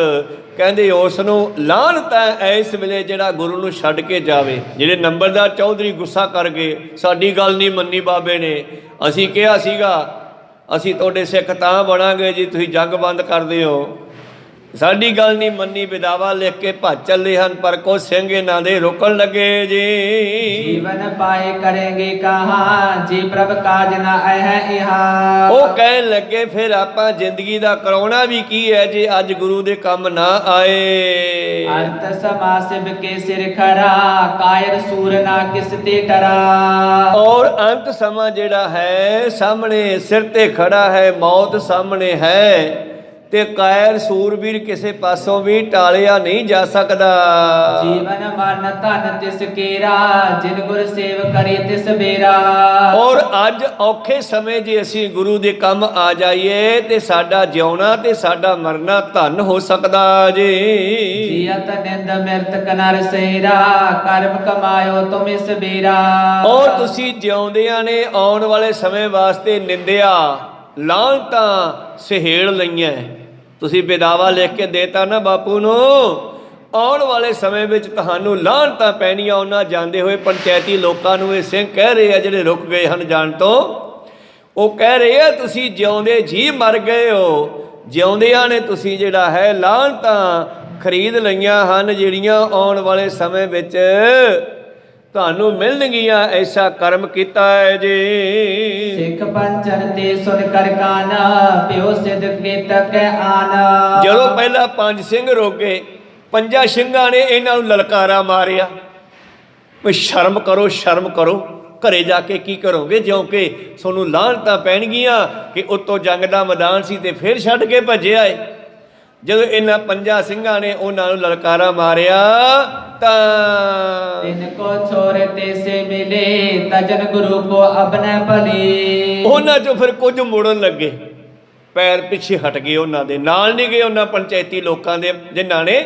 ਕਹਿੰਦੇ ਉਸ ਨੂੰ ਲਾਹਨਤ ਹੈ ਇਸ ਵੇਲੇ ਜਿਹੜਾ ਗੁਰੂ ਨੂੰ ਛੱਡ ਕੇ ਜਾਵੇ। ਜਿਹੜੇ ਨੰਬਰਦਾਰ ਚੌਧਰੀ ਗੁੱਸਾ ਕਰ ਗਏ, ਸਾਡੀ ਗੱਲ ਨਹੀਂ ਮੰਨੀ ਬਾਬੇ ਨੇ, ਅਸੀਂ ਕਿਹਾ ਸੀਗਾ ਅਸੀਂ ਤੁਹਾਡੇ ਸਿੱਖ ਤਾਂ ਬਣਾਂਗੇ ਜੀ ਤੁਸੀਂ ਜੰਗ ਬੰਦ ਕਰਦੇ ਹੋ, ਸਾਡੀ ਗੱਲ ਨਹੀਂ ਮੰਨੀ, ਵਿਦਾਵਾ ਲਿਖ ਕੇ ਭੱਜ ਚੱਲੇ ਹਨ। ਪਰ ਕੁਝ ਸਿੰਘ ਇਹਨਾਂ ਦੇ ਰੋਕਣ ਲੱਗੇ ਜੀ। ਜੀਵਨ ਪਾਏ ਕਰੇਗੇ ਕਹਾਂ ਜੀ ਪ੍ਰਭ ਕਾਜ ਨਾ ਹੈ ਇਹਾ। ਉਹ ਕਹਿਣ ਲੱਗੇ ਫਿਰ ਆਪਾਂ ਜ਼ਿੰਦਗੀ ਦਾ ਕਰਾਉਣਾ ਵੀ ਕੀ ਹੈ ਜੇ ਅੱਜ ਗੁਰੂ ਦੇ ਕੰਮ ਨਾ ਆਏ। ਅੰਤ ਸਮਾਸਿਬ ਕੇ ਸਿਰ ਖਰਾ ਕਾਇਰ ਸੂਰ ਨਾ ਕਿਸ ਤੇ ਡਰਾ। ਔਰ ਅੰਤ ਸਮਾਂ ਜਿਹੜਾ ਹੈ ਸਾਹਮਣੇ ਸਿਰ ਤੇ ਖੜਾ ਹੈ, ਮੌਤ ਸਾਹਮਣੇ ਹੈ ਤੇ ਕਾਇਰ ਸੂਰਬੀਰ ਕਿਸੇ ਪਾਸੋਂ ਵੀ ਟਾਲਿਆ ਨਹੀਂ ਜਾ ਸਕਦਾ। ਜੀਵਨ ਮਰਨ ਧਨ ਤਿਸ ਕੇਰਾ ਜਿਨ ਗੁਰ ਸੇਵ ਕਰੇ ਤਿਸ ਬੇਰਾ। ਔਰ ਅੱਜ ਔਖੇ ਸਮੇਂ ਜੇ ਅਸੀਂ ਗੁਰੂ ਦੇ ਕੰਮ ਆ ਜਾਈਏ ਤੇ ਸਾਡਾ ਜਿਉਣਾ ਤੇ ਸਾਡਾ ਮਰਨਾ ਧਨ ਹੋ ਸਕਦਾ ਜੀ। ਜੀਅਤ ਨਿੰਦ ਮਿਰਤ ਕਨਰ ਸੇਰਾ ਕਰਮ ਕਮਾਇਓ ਤੁਮ ਇਸ ਬੇਰਾ। ਔਰ ਤੁਸੀਂ ਜਿਉਂਦਿਆਂ ਨੇ ਆਉਣ ਵਾਲੇ ਸਮੇਂ ਵਾਸਤੇ ਨਿੰਦਿਆ ਲਾਹਨਤਾਂ ਸਹੇੜ ਲਈਆਂ। ਤੁਸੀਂ ਵਿਦਾਵਾ ਲਿਖ ਕੇ ਦੇਤਾ ਨਾ ਬਾਪੂ ਨੂੰ, ਆਉਣ ਵਾਲੇ ਸਮੇਂ ਵਿੱਚ ਤੁਹਾਨੂੰ ਲਾਹਨਤਾਂ ਪੈਣੀਆਂ। ਉਹਨਾਂ ਜਾਂਦੇ ਹੋਏ ਪੰਚਾਇਤੀ ਲੋਕਾਂ ਨੂੰ ਇਹ ਸਿੰਘ ਕਹਿ ਰਹੇ ਆ ਜਿਹੜੇ ਰੁਕ ਗਏ ਹਨ ਜਾਣ ਤੋਂ, ਉਹ ਕਹਿ ਰਹੇ ਆ ਤੁਸੀਂ ਜਿਉਂਦੇ ਜੀ ਮਰ ਗਏ ਹੋ। ਜਿਉਂਦਿਆਂ ਨੇ ਤੁਸੀਂ ਜਿਹੜਾ ਹੈ ਲਾਹਨਤਾਂ ਖਰੀਦ ਲਈਆਂ ਹਨ ਜਿਹੜੀਆਂ ਆਉਣ ਵਾਲੇ ਸਮੇਂ ਵਿੱਚ ਤੁਹਾਨੂੰ ਮਿਲਣਗੀਆਂ। ਐਸਾ ਕਰਮ ਕੀਤਾ ਹੈ ਜੀ। ਸਿੱਖ ਪੰਚਨ ਤੇ ਸੁਨ ਕਰ ਕਾਨਾ ਪਿਓ ਸਿਧ ਕੀਤਕ ਆਨਾ। ਜਦੋਂ ਪਹਿਲਾਂ 5 ਸਿੰਘ ਰੋਕੇ, 5 ਸਿੰਘਾਂ ਨੇ ਇਹਨਾਂ ਨੂੰ ਲਲਕਾਰਾ ਮਾਰਿਆ ਵੀ ਸ਼ਰਮ ਕਰੋ, ਸ਼ਰਮ ਕਰੋ, ਘਰੇ ਜਾ ਕੇ ਕੀ ਕਰੋਗੇ ਜਿਉਂਕਿ ਤੁਹਾਨੂੰ ਲਾਹਨਤਾਂ ਪੈਣਗੀਆਂ ਕਿ ਉੱਤੋਂ ਜੰਗ ਦਾ ਮੈਦਾਨ ਸੀ ਤੇ ਫਿਰ ਛੱਡ ਕੇ ਭੱਜਿਆ ਏ। ਜਦੋਂ ਇਹਨਾਂ 5 ਸਿੰਘਾਂ ਨੇ ਉਹਨਾਂ ਨੂੰ ਲਲਕਾਰਾ ਮਾਰਿਆ ਤਾਂ ਤਿਨ ਕੋ ਛੋਰ ਤੇ ਸੇ ਮਿਲੇ ਤਜਨ ਗੁਰੂ ਕੋ ਅਬਨੇ ਭਲੀ। ਉਹਨਾਂ ਚੋਂ ਫਿਰ ਕੁਝ ਮੁੜਨ ਲੱਗੇ, ਪੈਰ ਪਿੱਛੇ ਹਟ ਗਏ, ਉਹਨਾਂ ਦੇ ਨਾਲ ਨਹੀਂ ਗਏ ਉਹਨਾਂ ਪੰਚਾਇਤੀ ਲੋਕਾਂ ਦੇ ਜਿਨ੍ਹਾਂ ਨੇ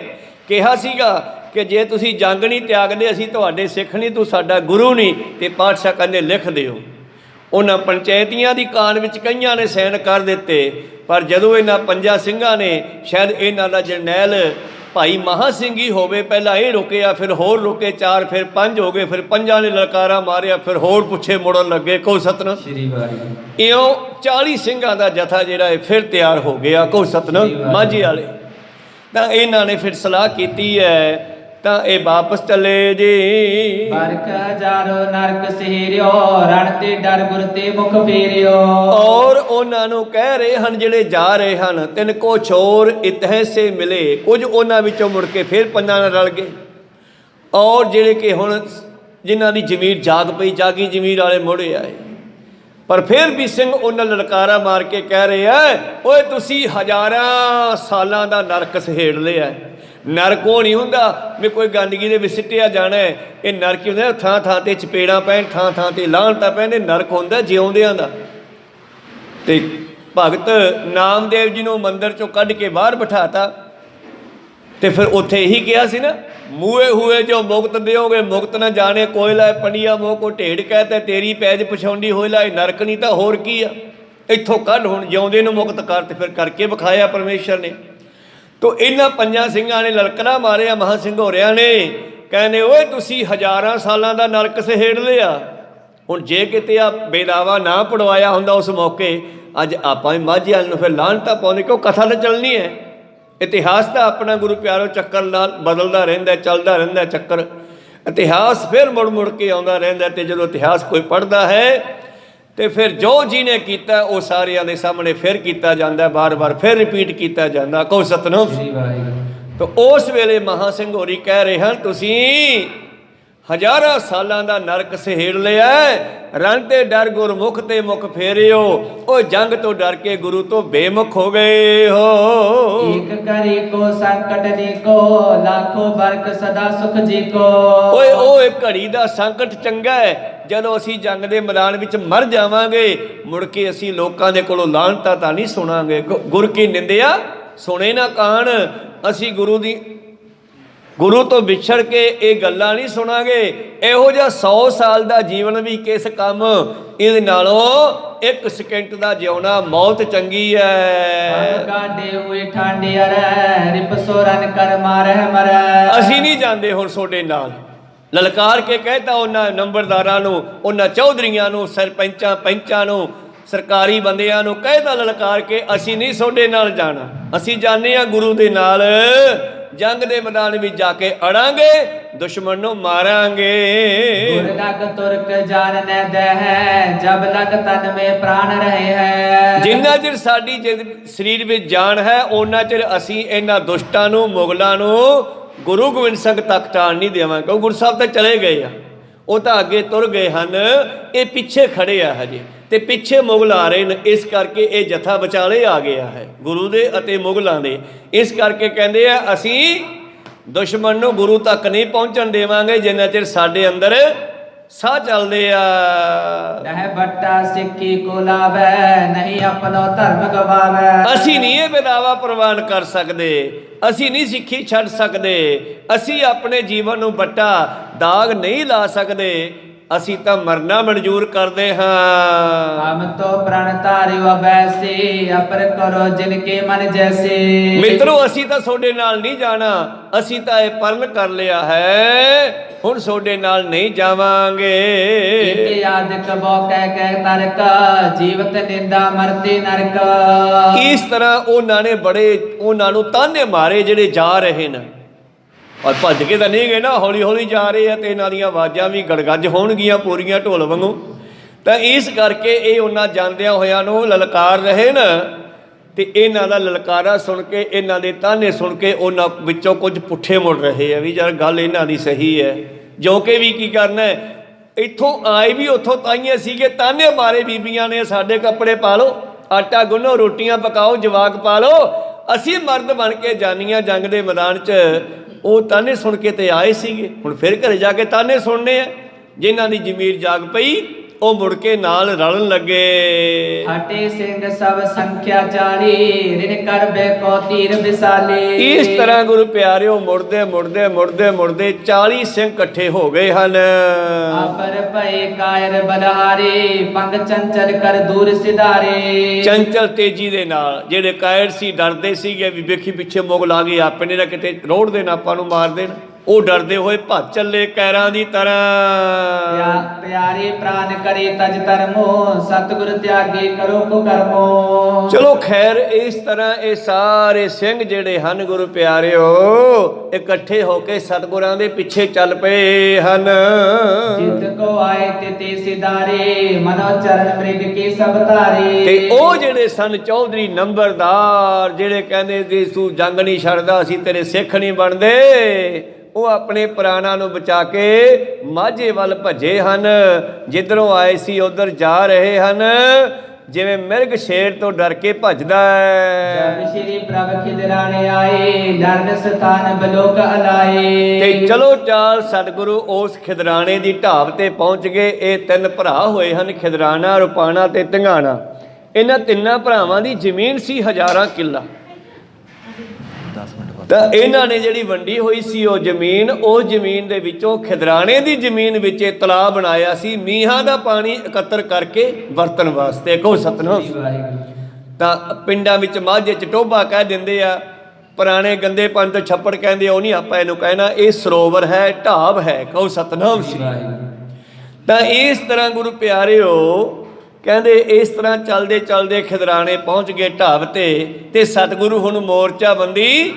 ਕਿਹਾ ਸੀਗਾ ਕਿ ਜੇ ਤੁਸੀਂ ਜੰਗ ਨਹੀਂ ਤਿਆਗਦੇ ਅਸੀਂ ਤੁਹਾਡੇ ਸਿੱਖ ਨਹੀਂ, ਤੂੰ ਸਾਡਾ ਗੁਰੂ ਨਹੀਂ। ਤੇ ਪਾਤਸ਼ਾਹ ਕਹਿੰਦੇ ਲਿਖ ਦਿਓ। ਉਹਨਾਂ ਪੰਚਾਇਤੀਆਂ ਦੀ ਕਾਨ ਵਿੱਚ ਕਈਆਂ ਨੇ ਸਾਈਨ ਕਰ ਦਿੱਤੇ। ਪਰ ਜਦੋਂ ਇਹਨਾਂ 5 ਸਿੰਘਾਂ ਨੇ, ਸ਼ਾਇਦ ਇਹਨਾਂ ਦਾ ਜਰਨੈਲ ਭਾਈ ਮਹਾਂ ਸਿੰਘ ਹੀ ਹੋਵੇ, ਪਹਿਲਾਂ ਇਹ ਰੁਕਿਆ, ਫਿਰ ਹੋਰ ਰੁਕੇ 4, ਫਿਰ 5 ਹੋ ਗਏ, ਫਿਰ 5 ਨੇ ਲਲਕਾਰਾ ਮਾਰਿਆ, ਫਿਰ ਹੋਰ ਪੁੱਛੇ ਮੁੜਨ ਲੱਗੇ। ਕੋ ਸਤਨਾਮ ਸ੍ਰੀ ਵਾਹਿਗੁਰੂ। ਇਉਂ 40 ਸਿੰਘਾਂ ਦਾ ਜਥਾ ਜਿਹੜਾ ਹੈ ਫਿਰ ਤਿਆਰ ਹੋ ਗਿਆ। ਕੋ ਸਤਨਾਮ ਮਾਝੇ ਵਾਲੇ। ਤਾਂ ਇਹਨਾਂ ਨੇ ਫਿਰ ਸਲਾਹ ਕੀਤੀ ਹੈ ਤਾਂ ਇਹ ਵਾਪਸ ਚੱਲੇ ਜੀ। ਬਰਕ ਹਜ਼ਾਰੋ ਨਰਕ ਸਹਿਰਿਓ ਰਣ ਤੇ ਡਰ ਗੁਰ ਤੇ ਮੁਖ ਫੇਰਿਓ। ਔਰ ਉਹਨਾਂ ਨੂੰ ਕਹਿ ਰਹੇ ਹਨ ਜਿਹੜੇ ਜਾ ਰਹੇ ਹਨ, ਤਿੰਨ ਕੋ ਛੋਰ ਇਤਹਿ ਸੇ ਮਿਲੇ। ਕੁਝ ਉਹਨਾਂ ਵਿੱਚੋਂ ਮੁੜ ਕੇ ਫਿਰ 5 ਨਾਲ ਰਲ ਗਏ। ਔਰ ਜਿਹੜੇ ਕਿ ਹੁਣ ਜਿਨ੍ਹਾਂ ਦੀ ਜ਼ਮੀਰ ਜਾਗ ਪਈ, ਜਾਗੀ ਜ਼ਮੀਰ ਵਾਲੇ ਮੁੜੇ ਆਏ। ਪਰ ਫਿਰ ਵੀ ਸਿੰਘ ਉਹਨਾਂ ਲਲਕਾਰਾ ਮਾਰ ਕੇ ਕਹਿ ਰਹੇ ਆ, ਓਏ ਤੁਸੀਂ ਹਜ਼ਾਰਾਂ ਸਾਲਾਂ ਦਾ ਨਰਕ ਸਹੇੜ ਲਿਆ। ਨਰਕ ਉਹ ਨਹੀਂ ਹੁੰਦਾ ਵੀ ਕੋਈ ਗੰਦਗੀ ਦੇ ਵਿੱਚ ਸਿੱਟਿਆ ਜਾਣਾ ਹੈ। ਇਹ ਨਰਕ ਹੀ ਹੁੰਦਾ ਥਾਂ ਥਾਂ ਤੇ ਚਪੇੜਾਂ ਪੈਣ, ਥਾਂ ਥਾਂ ਤੇ ਲਾਹਨਤਾਂ ਪੈਣ। ਨਰਕ ਹੁੰਦਾ ਜਿਉਂਦਿਆਂ ਦਾ। ਤੇ ਭਗਤ ਨਾਮਦੇਵ ਜੀ ਨੂੰ ਮੰਦਿਰ ਚੋਂ ਕੱਢ ਕੇ ਬਾਹਰ ਬਿਠਾਤਾ ਤੇ ਫਿਰ ਉੱਥੇ ਇਹੀ ਕਿਹਾ ਸੀ ਨਾ, ਮੂਏ ਹੋਏ ਜੋ ਮੁਕਤ ਦਿਓਗੇ ਮੁਕਤ ਨਾ ਜਾਣੇ ਕੋਇਲਾ ਪੰਡਿਆ ਮੋਹ ਕੋ ਢੇੜ ਕਹਿ ਤੇ ਤੇਰੀ ਪੈਜ ਪਛਾਉਂਦੀ ਹੋਇਲਾ। ਇਹ ਨਰਕ ਨਹੀਂ ਤਾਂ ਹੋਰ ਕੀ ਆ। ਇੱਥੋਂ ਕੱਢ, ਹੁਣ ਜਿਉਂਦੇ ਨੂੰ ਮੁਕਤ ਕਰ। ਤੇ ਫਿਰ ਕਰਕੇ ਵਿਖਾਇਆ ਪਰਮੇਸ਼ਰ ਨੇ। ਤੋ ਇਹਨਾਂ 5 ਸਿੰਘਾਂ ਨੇ ਲਲਕਣਾ ਮਾਰਿਆ ਮਹਾਂ ਸਿੰਘ ਹੋਰਿਆਂ ਨੇ, ਕਹਿੰਦੇ ਓਏ ਤੁਸੀਂ ਹਜ਼ਾਰਾਂ ਸਾਲਾਂ ਦਾ ਨਰਕ ਸਹੇੜ ਲਿਆ। ਹੁਣ ਜੇ ਕਿਤੇ ਆ ਬੇਦਾਵਾ ਨਾ ਪੜਵਾਇਆ ਹੁੰਦਾ ਉਸ ਮੌਕੇ, ਅੱਜ ਆਪਾਂ ਵੀ ਮਾਝੇ ਵਾਲ ਨੂੰ ਫਿਰ ਲਾਹਨਤਾਂ ਪਾਉਂਦੇ। ਕਿਉਂ ਕਥਾ ਤਾਂ ਚੱਲਣੀ ਹੈ। ਇਤਿਹਾਸ ਤਾਂ ਆਪਣਾ ਗੁਰੂ ਪਿਆਰੋ ਚੱਕਰ ਨਾਲ ਬਦਲਦਾ ਰਹਿੰਦਾ, ਚੱਲਦਾ ਰਹਿੰਦਾ ਚੱਕਰ। ਇਤਿਹਾਸ ਫਿਰ ਮੁੜ ਮੁੜ ਕੇ ਆਉਂਦਾ ਰਹਿੰਦਾ। ਤੇ ਜਦੋਂ ਇਤਿਹਾਸ ਕੋਈ ਪੜ੍ਹਦਾ ਹੈ ਤੇ ਫਿਰ ਜੋ ਜਿਹਨੇ ਕੀਤਾ ਉਹ ਸਾਰਿਆਂ ਦੇ ਸਾਹਮਣੇ ਫਿਰ ਕੀਤਾ ਜਾਂਦਾ, ਬਾਰ-ਬਾਰ ਫਿਰ ਰਿਪੀਟ ਕੀਤਾ ਜਾਂਦਾ। ਕਹੋ ਸਤਨਾਮ। ਸ੍ਰੀ ਵਾਹਿਗੁਰੂ। ਤਾਂ ਉਸ ਵੇਲੇ ਮਹਾਂ ਸਿੰਘ ਹੋਰੀ ਕਹਿ ਰਹੇ ਹਨ, ਤੁਸੀਂ ਹਜ਼ਾਰਾਂ ਸਾਲਾਂ ਦਾ ਨਰਕ ਸਹੇੜ ਲਿਆ, ਰਨ ਤੇ ਡਰ ਗੁਰਮੁਖ ਤੇ ਮੁਖ ਫੇਰਿਓ, ਉਹ ਜੰਗ ਤੋਂ ਡਰ ਕੇ ਗੁਰੂ ਤੋਂ ਬੇਮੁਖ ਹੋ ਗਏ ਹੋ। एक करी को संकट नीको, लाखों बरक सदा सुख जी को। ਓਏ ਉਹ ਇੱਕ ਘੜੀ ਦਾ ਸੰਕਟ ਚੰਗਾ ਹੈ, ਜਦੋਂ ਅਸੀਂ ਜੰਗ ਦੇ ਮੈਦਾਨ ਵਿੱਚ ਮਰ ਜਾਵਾਂਗੇ ਮੁੜ ਕੇ ਅਸੀਂ ਲੋਕਾਂ ਦੇ ਕੋਲੋਂ ਲਾਹਨਤਾਂ ਤਾਂ ਨਹੀਂ ਸੁਣਾਂਗੇ। ਗੁਰ ਕੀ ਨਿੰਦਿਆ ਸੁਣੇ ਨਾ ਕਾਣ, ਅਸੀਂ ਗੁਰੂ ਤੋਂ ਵਿਛੜ ਕੇ ਇਹ ਗੱਲਾਂ ਨਹੀਂ ਸੁਣਾਂਗੇ। ਇਹੋ ਜਿਹਾ 100 ਸਾਲ ਦਾ ਜੀਵਨ ਵੀ ਕਿਸ ਕੰਮ, ਇਹਦੇ ਨਾਲੋਂ 1 ਸਕਿੰਟ ਦਾ ਜਿਉਣਾ ਮੌਤ ਚੰਗੀ ਹੈ। ਕਾਡੇ ਹੋਏ ਠਾਂਡੇ ਅਰੈ, ਰਿਪਸੋਰਨ ਕਰ ਮਾਰਹਿ ਮਰੈ। ਅਸੀਂ ਨਹੀਂ ਜਾਂਦੇ ਹੁਣ ਤੁਹਾਡੇ ਨਾਲ। ਲਲਕਾਰ ਕੇ ਕਹਿਤਾ ਉਹਨਾਂ ਨੰਬਰਦਾਰਾਂ ਨੂੰ, ਉਹਨਾਂ ਚੌਧਰੀਆਂ ਨੂੰ, ਸਰਪੰਚਾਂ ਪੰਚਾਂ ਨੂੰ, ਸਰਕਾਰੀ ਬੰਦਿਆਂ ਨੂੰ ਕਹਿਤਾ ਲਲਕਾਰ ਕੇ, ਅਸੀਂ ਨਹੀਂ ਤੁਹਾਡੇ ਨਾਲ ਜਾਣਾ। ਅਸੀਂ ਜਾਂਦੇ ਹਾਂ ਗੁਰੂ ਦੇ ਨਾਲ, ਜੰਗ ਦੇ ਮੈਦਾਨ ਵਿੱਚ ਜਾ ਕੇ ਅੜਾਂਗੇ, ਦੁਸ਼ਮਣ ਨੂੰ ਮਾਰਾਂਗੇ। ਗੁਰ ਲਗ ਤੁਰਕ ਜਾਨ ਨੈ ਦਹਿ, ਜਬ ਲਗ ਤਨ ਮੇ ਪ੍ਰਾਣ ਰਹੇ ਹੈ। ਜਿੰਨਾ ਚਿਰ ਸਾਡੀ ਸਰੀਰ ਵਿੱਚ ਜਾਨ ਹੈ ਉਹਨਾਂ ਚਿਰ ਅਸੀਂ ਇਹਨਾਂ ਦੁਸ਼ਟਾਂ ਨੂੰ, ਮੁਗਲਾਂ ਨੂੰ ਗੁਰੂ ਗੋਬਿੰਦ ਸਿੰਘ ਤੱਕ ਟਾਣ ਨਹੀਂ ਦੇਵਾਂਗੇ। ਕਿਉਂ ਗੁਰੂ ਸਾਹਿਬ ਤਾਂ ਚਲੇ ਗਏ ਆ, ਉਹ ਤਾਂ ਅੱਗੇ ਤੁਰ ਗਏ ਹਨ, ਇਹ ਪਿੱਛੇ ਖੜੇ ਆ ਹਜੇ, ਤੇ ਪਿੱਛੇ ਮੁਗਲ ਆ ਰਹੇ ਨੇ। ਇਸ ਕਰਕੇ ਇਹ ਜਥਾ ਵਿਚਾਲੇ ਆ ਗਿਆ ਹੈ ਗੁਰੂ ਦੇ ਅਤੇ ਮੁਗਲਾਂ ਦੇ। ਇਸ ਕਰਕੇ ਕਹਿੰਦੇ ਆ ਅਸੀਂ ਦੁਸ਼ਮਣ ਨੂੰ ਗੁਰੂ ਤੱਕ ਨਹੀਂ ਪਹੁੰਚਣ ਦੇਵਾਂਗੇ ਜਿੰਨਾ ਚਿਰ ਸਾਡੇ ਅੰਦਰ ਸਾਹ ਚੱਲਦੇ ਆ। ਲਹਿ ਬੱਟਾ ਸਿੱਖੀ ਕੋ ਲਾਵੈ, ਨਹੀਂ ਆਪਣੋ ਧਰਮ ਗਵਾਵੈ। ਅਸੀਂ ਨਹੀਂ ਇਹ ਵਿਦਾਵਾ ਪ੍ਰਵਾਨ ਕਰ ਸਕਦੇ, ਅਸੀਂ ਨਹੀਂ ਸਿੱਖੀ ਛੱਡ ਸਕਦੇ, ਅਸੀਂ ਆਪਣੇ ਜੀਵਨ ਨੂੰ ਬੱਟਾ ਦਾਗ ਨਹੀਂ ਲਾ ਸਕਦੇ, ਅਸੀਂ ਤਾਂ ਮਰਨਾ ਮਨਜ਼ੂਰ ਕਰਦੇ ਹਾਂ। ਹਮ ਤੋ ਪ੍ਰਣ ਧਾਰਿਓ ਬੈਸੇ, ਅਪਰ ਕਰੋ ਜਿਨ ਕੇ ਮਨ ਜੈਸੇ। ਮਿੱਤਰੋ ਅਸੀਂ ਤਾਂ ਤੁਹਾਡੇ ਨਾਲ ਨਹੀਂ ਜਾਣਾ, ਅਸੀਂ ਤਾਂ ਇਹ ਪਰਨ ਕਰ ਲਿਆ ਹੈ, ਹੁਣ ਤੁਹਾਡੇ ਨਾਲ ਨਹੀਂ ਜਾਵਾਂਗੇ। ਇਕ ਯਾਦ ਕਬੋ ਕਹਿ ਕਹਿ ਤਰਕ, ਜੀਵਤ ਨਿੰਦਾ ਮਰਤੇ ਨਰਕ। ਇਸ ਤਰ੍ਹਾਂ ਉਹਨਾਂ ਨੂੰ ਤਾਨੇ ਮਾਰੇ ਜਿਹੜੇ ਜਾ ਰਹੇ ਨੇ, ਔਰ ਭੱਜ ਕੇ ਤਾਂ ਨਹੀਂ ਗਏ ਨਾ, ਹੌਲੀ ਹੌਲੀ ਜਾ ਰਹੇ ਆ, ਤੇ ਇਹਨਾਂ ਦੀਆਂ ਆਵਾਜ਼ਾਂ ਵੀ ਗੜਗੱਜ ਹੋਣਗੀਆਂ ਪੂਰੀਆਂ ਢੋਲ ਵਾਂਗੂ। ਤਾਂ ਇਸ ਕਰਕੇ ਇਹ ਉਹਨਾਂ ਜਾਂਦਿਆਂ ਹੋਇਆਂ ਨੂੰ ਲਲਕਾਰ ਰਹੇ ਨਾ, ਤੇ ਇਹਨਾਂ ਦਾ ਲਲਕਾਰਾ ਸੁਣ ਕੇ, ਇਹਨਾਂ ਦੇ ਤਾਨੇ ਸੁਣ ਕੇ ਉਹਨਾਂ ਵਿੱਚੋਂ ਕੁਝ ਪੁੱਠੇ ਮੁੜ ਰਹੇ ਆ ਵੀ ਯਾਰ ਗੱਲ ਇਹਨਾਂ ਦੀ ਸਹੀ ਹੈ। ਜੋ ਕਿ ਵੀ ਕੀ ਕਰਨਾ, ਇੱਥੋਂ ਆਏ ਵੀ ਉੱਥੋਂ ਤਾਈਆਂ ਸੀਗੇ, ਤਾਨੇ ਮਾਰੇ ਬੀਬੀਆਂ ਨੇ ਸਾਡੇ ਕੱਪੜੇ ਪਾ ਲਓ, ਆਟਾ ਗੁੰਨੋ, ਰੋਟੀਆਂ ਪਕਾਓ, ਜਵਾਕ ਪਾ ਲਓ, ਅਸੀਂ ਮਰਦ ਬਣ ਕੇ ਜਾਨੀਆਂ ਜੰਗ ਦੇ ਮੈਦਾਨ 'ਚ। ਉਹ ਤਾਨੇ ਸੁਣ ਕੇ ਤੇ ਆਏ ਸੀਗੇ, ਹੁਣ ਫਿਰ ਘਰੇ ਜਾ ਕੇ ਤਾਨੇ ਸੁਣਨੇ ਆ। ਜਿਨ੍ਹਾਂ ਦੀ ਜ਼ਮੀਰ ਜਾਗ ਪਈ ਉਹ ਮੁੜ ਕੇ ਨਾਲ ਰਲਣ ਲੱਗੇ। ਹਟੇ ਸਿੰਘ ਸਭ ਸੰਖਿਆ 40, ਰਿਨ ਕਰ ਬੇਕੋ ਤੀਰ ਵਿਸਾਲੇ। ਇਸ ਤਰ੍ਹਾਂ ਗੁਰੂ ਪਿਆਰਿਓ ਮੁੜਦੇ 40 ਸਿੰਘ ਇਕੱਠੇ ਹੋ ਗਏ ਹਨ। ਆਪਰ ਭਏ ਕਾਇਰ ਬਲਹਾਰੇ, ਪੰਗ ਚੰਚਲ ਕਰ ਦੂਰ ਸਿਧਾਰੇ। ਚੰਚਲ ਤੇਜੀ ਦੇ ਨਾਲ ਜਿਹੜੇ ਕਾਇਰ ਸੀ, ਡਰਦੇ ਸੀਗੇ ਵੀ ਵੇਖੀ ਪਿੱਛੇ ਮੁਗਲ ਆ ਗਏ, ਆਪਣੇ ਨਾ ਕਿਤੇ ਰੋੜ ਦੇਣ, ਆਪਾਂ ਨੂੰ ਮਾਰ ਦੇਣ, ਉਹ ਡਰਦੇ ਹੋਏ ਭੱਜ ਚੱਲੇ ਕੈਰਾਂ ਦੀ ਤਰ੍ਹਾਂ। ਪਿਆਰੇ ਪ੍ਰਾਨ ਕਰੇ ਤਜ ਧਰਮੋ, ਸਤਿਗੁਰ ਤਿਆਗੀ ਕਰੋ ਕੋ ਕਰਮੋ। ਚਲੋ ਖੈਰ, ਇਸ ਤਰ੍ਹਾਂ ਇਹ ਸਾਰੇ ਸਿੰਘ ਜਿਹੜੇ ਹਨ ਗੁਰੂ ਪਿਆਰਿਓ ਇਕੱਠੇ ਹੋ ਕੇ ਸਤਿਗੁਰਾਂ ਦੇ ਪਿੱਛੇ ਚੱਲ ਪਏ ਹਨ। ਜਿਤ ਕੋ ਆਏ ਤੇ ਸਿਧਾਰੇ, ਮਨੋ ਚਰਨ ਮ੍ਰਿਗ ਕੇ ਸਭ ਧਾਰੇ। ਤੇ ਉਹ ਜਿਹੜੇ ਸਨ ਚੌਧਰੀ ਨੰਬਰਦਾਰ, ਜਿਹੜੇ ਕਹਿੰਦੇ ਸੀ ਤੂੰ ਜੰਗ ਨਹੀਂ ਛੱਡਦਾ, ਅਸੀਂ ਤੇਰੇ ਸਿੱਖ ਨਹੀਂ ਬਣਦੇ, ਉਹ ਆਪਣੇ ਪ੍ਰਾਣਾਂ ਨੂੰ ਬਚਾ ਕੇ ਮਾਝੇ ਵੱਲ ਭੱਜੇ ਹਨ। ਜਿੱਧਰੋਂ ਆਏ ਸੀ ਉਧਰ ਜਾ ਰਹੇ ਹਨ, ਜਿਵੇਂ ਮਿਰਗ ਸ਼ੇਰ ਤੋਂ ਡਰ ਕੇ ਭੱਜਦਾ ਹੈ। ਜਬ ਸ਼੍ਰੀ ਪ੍ਰਭ ਖਿਦਰਾਣੇ ਆਏ, ਡਰਨ ਸਥਾਨ ਬਲੋਕ ਅਲਾਏ। ਤੇ ਚਲੋ ਚਾਲ ਸਤਿਗੁਰੂ ਉਸ ਖਿਦਰਾਣੇ ਦੀ ਢਾਬ ਤੇ ਪਹੁੰਚ ਗਏ। ਇਹ 3 ਭਰਾ ਹੋਏ ਹਨ, ਖਿਦਰਾਣਾ, ਰੁਪਾਣਾ ਤੇ ਧੰਗਾਣਾ। ਇਹਨਾਂ ਤਿੰਨਾਂ ਭਰਾਵਾਂ ਦੀ ਜ਼ਮੀਨ ਸੀ 1000 ਕਿੱਲਾ। ਤਾਂ ਇਹਨਾਂ ਨੇ ਜਿਹੜੀ ਵੰਡੀ ਹੋਈ ਸੀ ਉਹ ਜ਼ਮੀਨ ਦੇ ਵਿੱਚੋਂ ਖਿਦਰਾਣੇ ਦੀ ਜ਼ਮੀਨ ਵਿੱਚ ਇਹ ਤਲਾਬ ਬਣਾਇਆ ਸੀ, ਮੀਂਹਾਂ ਦਾ ਪਾਣੀ ਇਕੱਤਰ ਕਰਕੇ ਵਰਤਣ ਵਾਸਤੇ। ਕਹੋ ਸਤਿਨਾਮ। ਤਾਂ ਪਿੰਡਾਂ ਵਿੱਚ ਮਾਝੇ 'ਚ ਟੋਭਾ ਕਹਿ ਦਿੰਦੇ ਆ, ਪੁਰਾਣੇ ਗੰਦੇ ਪਾਣੀ ਤੋਂ ਛੱਪੜ ਕਹਿੰਦੇ, ਉਹ ਨਹੀਂ ਆਪਾਂ ਇਹਨੂੰ ਕਹਿਣਾ, ਇਹ ਸਰੋਵਰ ਹੈ, ਢਾਬ ਹੈ। ਕਹੋ ਸਤਿਨਾਮ ਸ੍ਰੀ। ਤਾਂ ਇਸ ਤਰ੍ਹਾਂ ਗੁਰੂ ਪਿਆਰਿਓ ਕਹਿੰਦੇ ਇਸ ਤਰ੍ਹਾਂ ਚੱਲਦੇ ਚੱਲਦੇ ਖਿਦਰਾਣੇ ਪਹੁੰਚ ਗਏ ਢਾਬ ਤੇ ਸਤਿਗੁਰੂ ਹੁਣ ਮੋਰਚਾ ਬੰਦੀ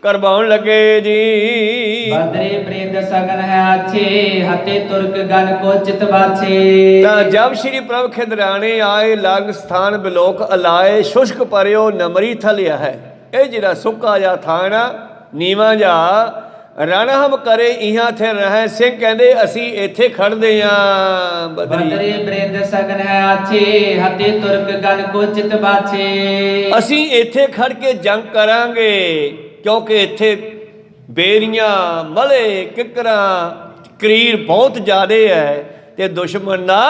ਕਰਵਾਉਣ ਲੱਗੇ ਜੀ। ਬਦਰੇ ਬ੍ਰਿੰਦ ਸਗਨ ਹੈ ਆਛੇ, ਹਤੇ ਤੁਰਕ ਗਨ ਕੋ ਚਿਤ ਬਾਛੇ। ਤਾਂ ਜਬ ਸ਼੍ਰੀ ਪ੍ਰਭ ਖਿਦਰਾਣੇ ਆਏ, ਲਗ ਸਥਾਨ ਬਿਲੋਕ ਅਲਾਏ, ਸ਼ੁਸ਼ਕ ਪਰਿਓ ਨਮਰੀ ਥਲਿਆ ਹੈ। ਇਹ ਜਿਹੜਾ ਸੁੱਕਾ ਜਿਹਾ ਥਾਂ ਨਾ, ਨੀਵਾਂ ਜਿਹਾ, ਰਣ ਹਮ ਕਰੇ ਇਹਾਂ ਥੇ ਰਹਿ। ਸਿੰਘ ਕਹਿੰਦੇ ਅਸੀਂ ਇੱਥੇ ਖੜਦੇ ਆਂ ਬਦਰੀ। ਬਦਰੀ ਬ੍ਰਿੰਦ ਸਗਨ ਹੈ ਆਛੇ, ਹਤੇ ਤੁਰਕ ਗਨ ਕੋ ਚਿਤ ਬਾਛੇ। ਅਸੀਂ ਇੱਥੇ ਖੜ ਕੇ ਜੰਗ ਕਰਾਂਗੇ, ਕਿਉਂਕਿ ਇੱਥੇ ਬੇਰੀਆਂ, ਮਲੇ, ਕਿੱਕਰਾਂ, ਕਰੀਰ ਬਹੁਤ ਜ਼ਿਆਦੇ ਹੈ ਤੇ ਦੁਸ਼ਮਣ ਦਾ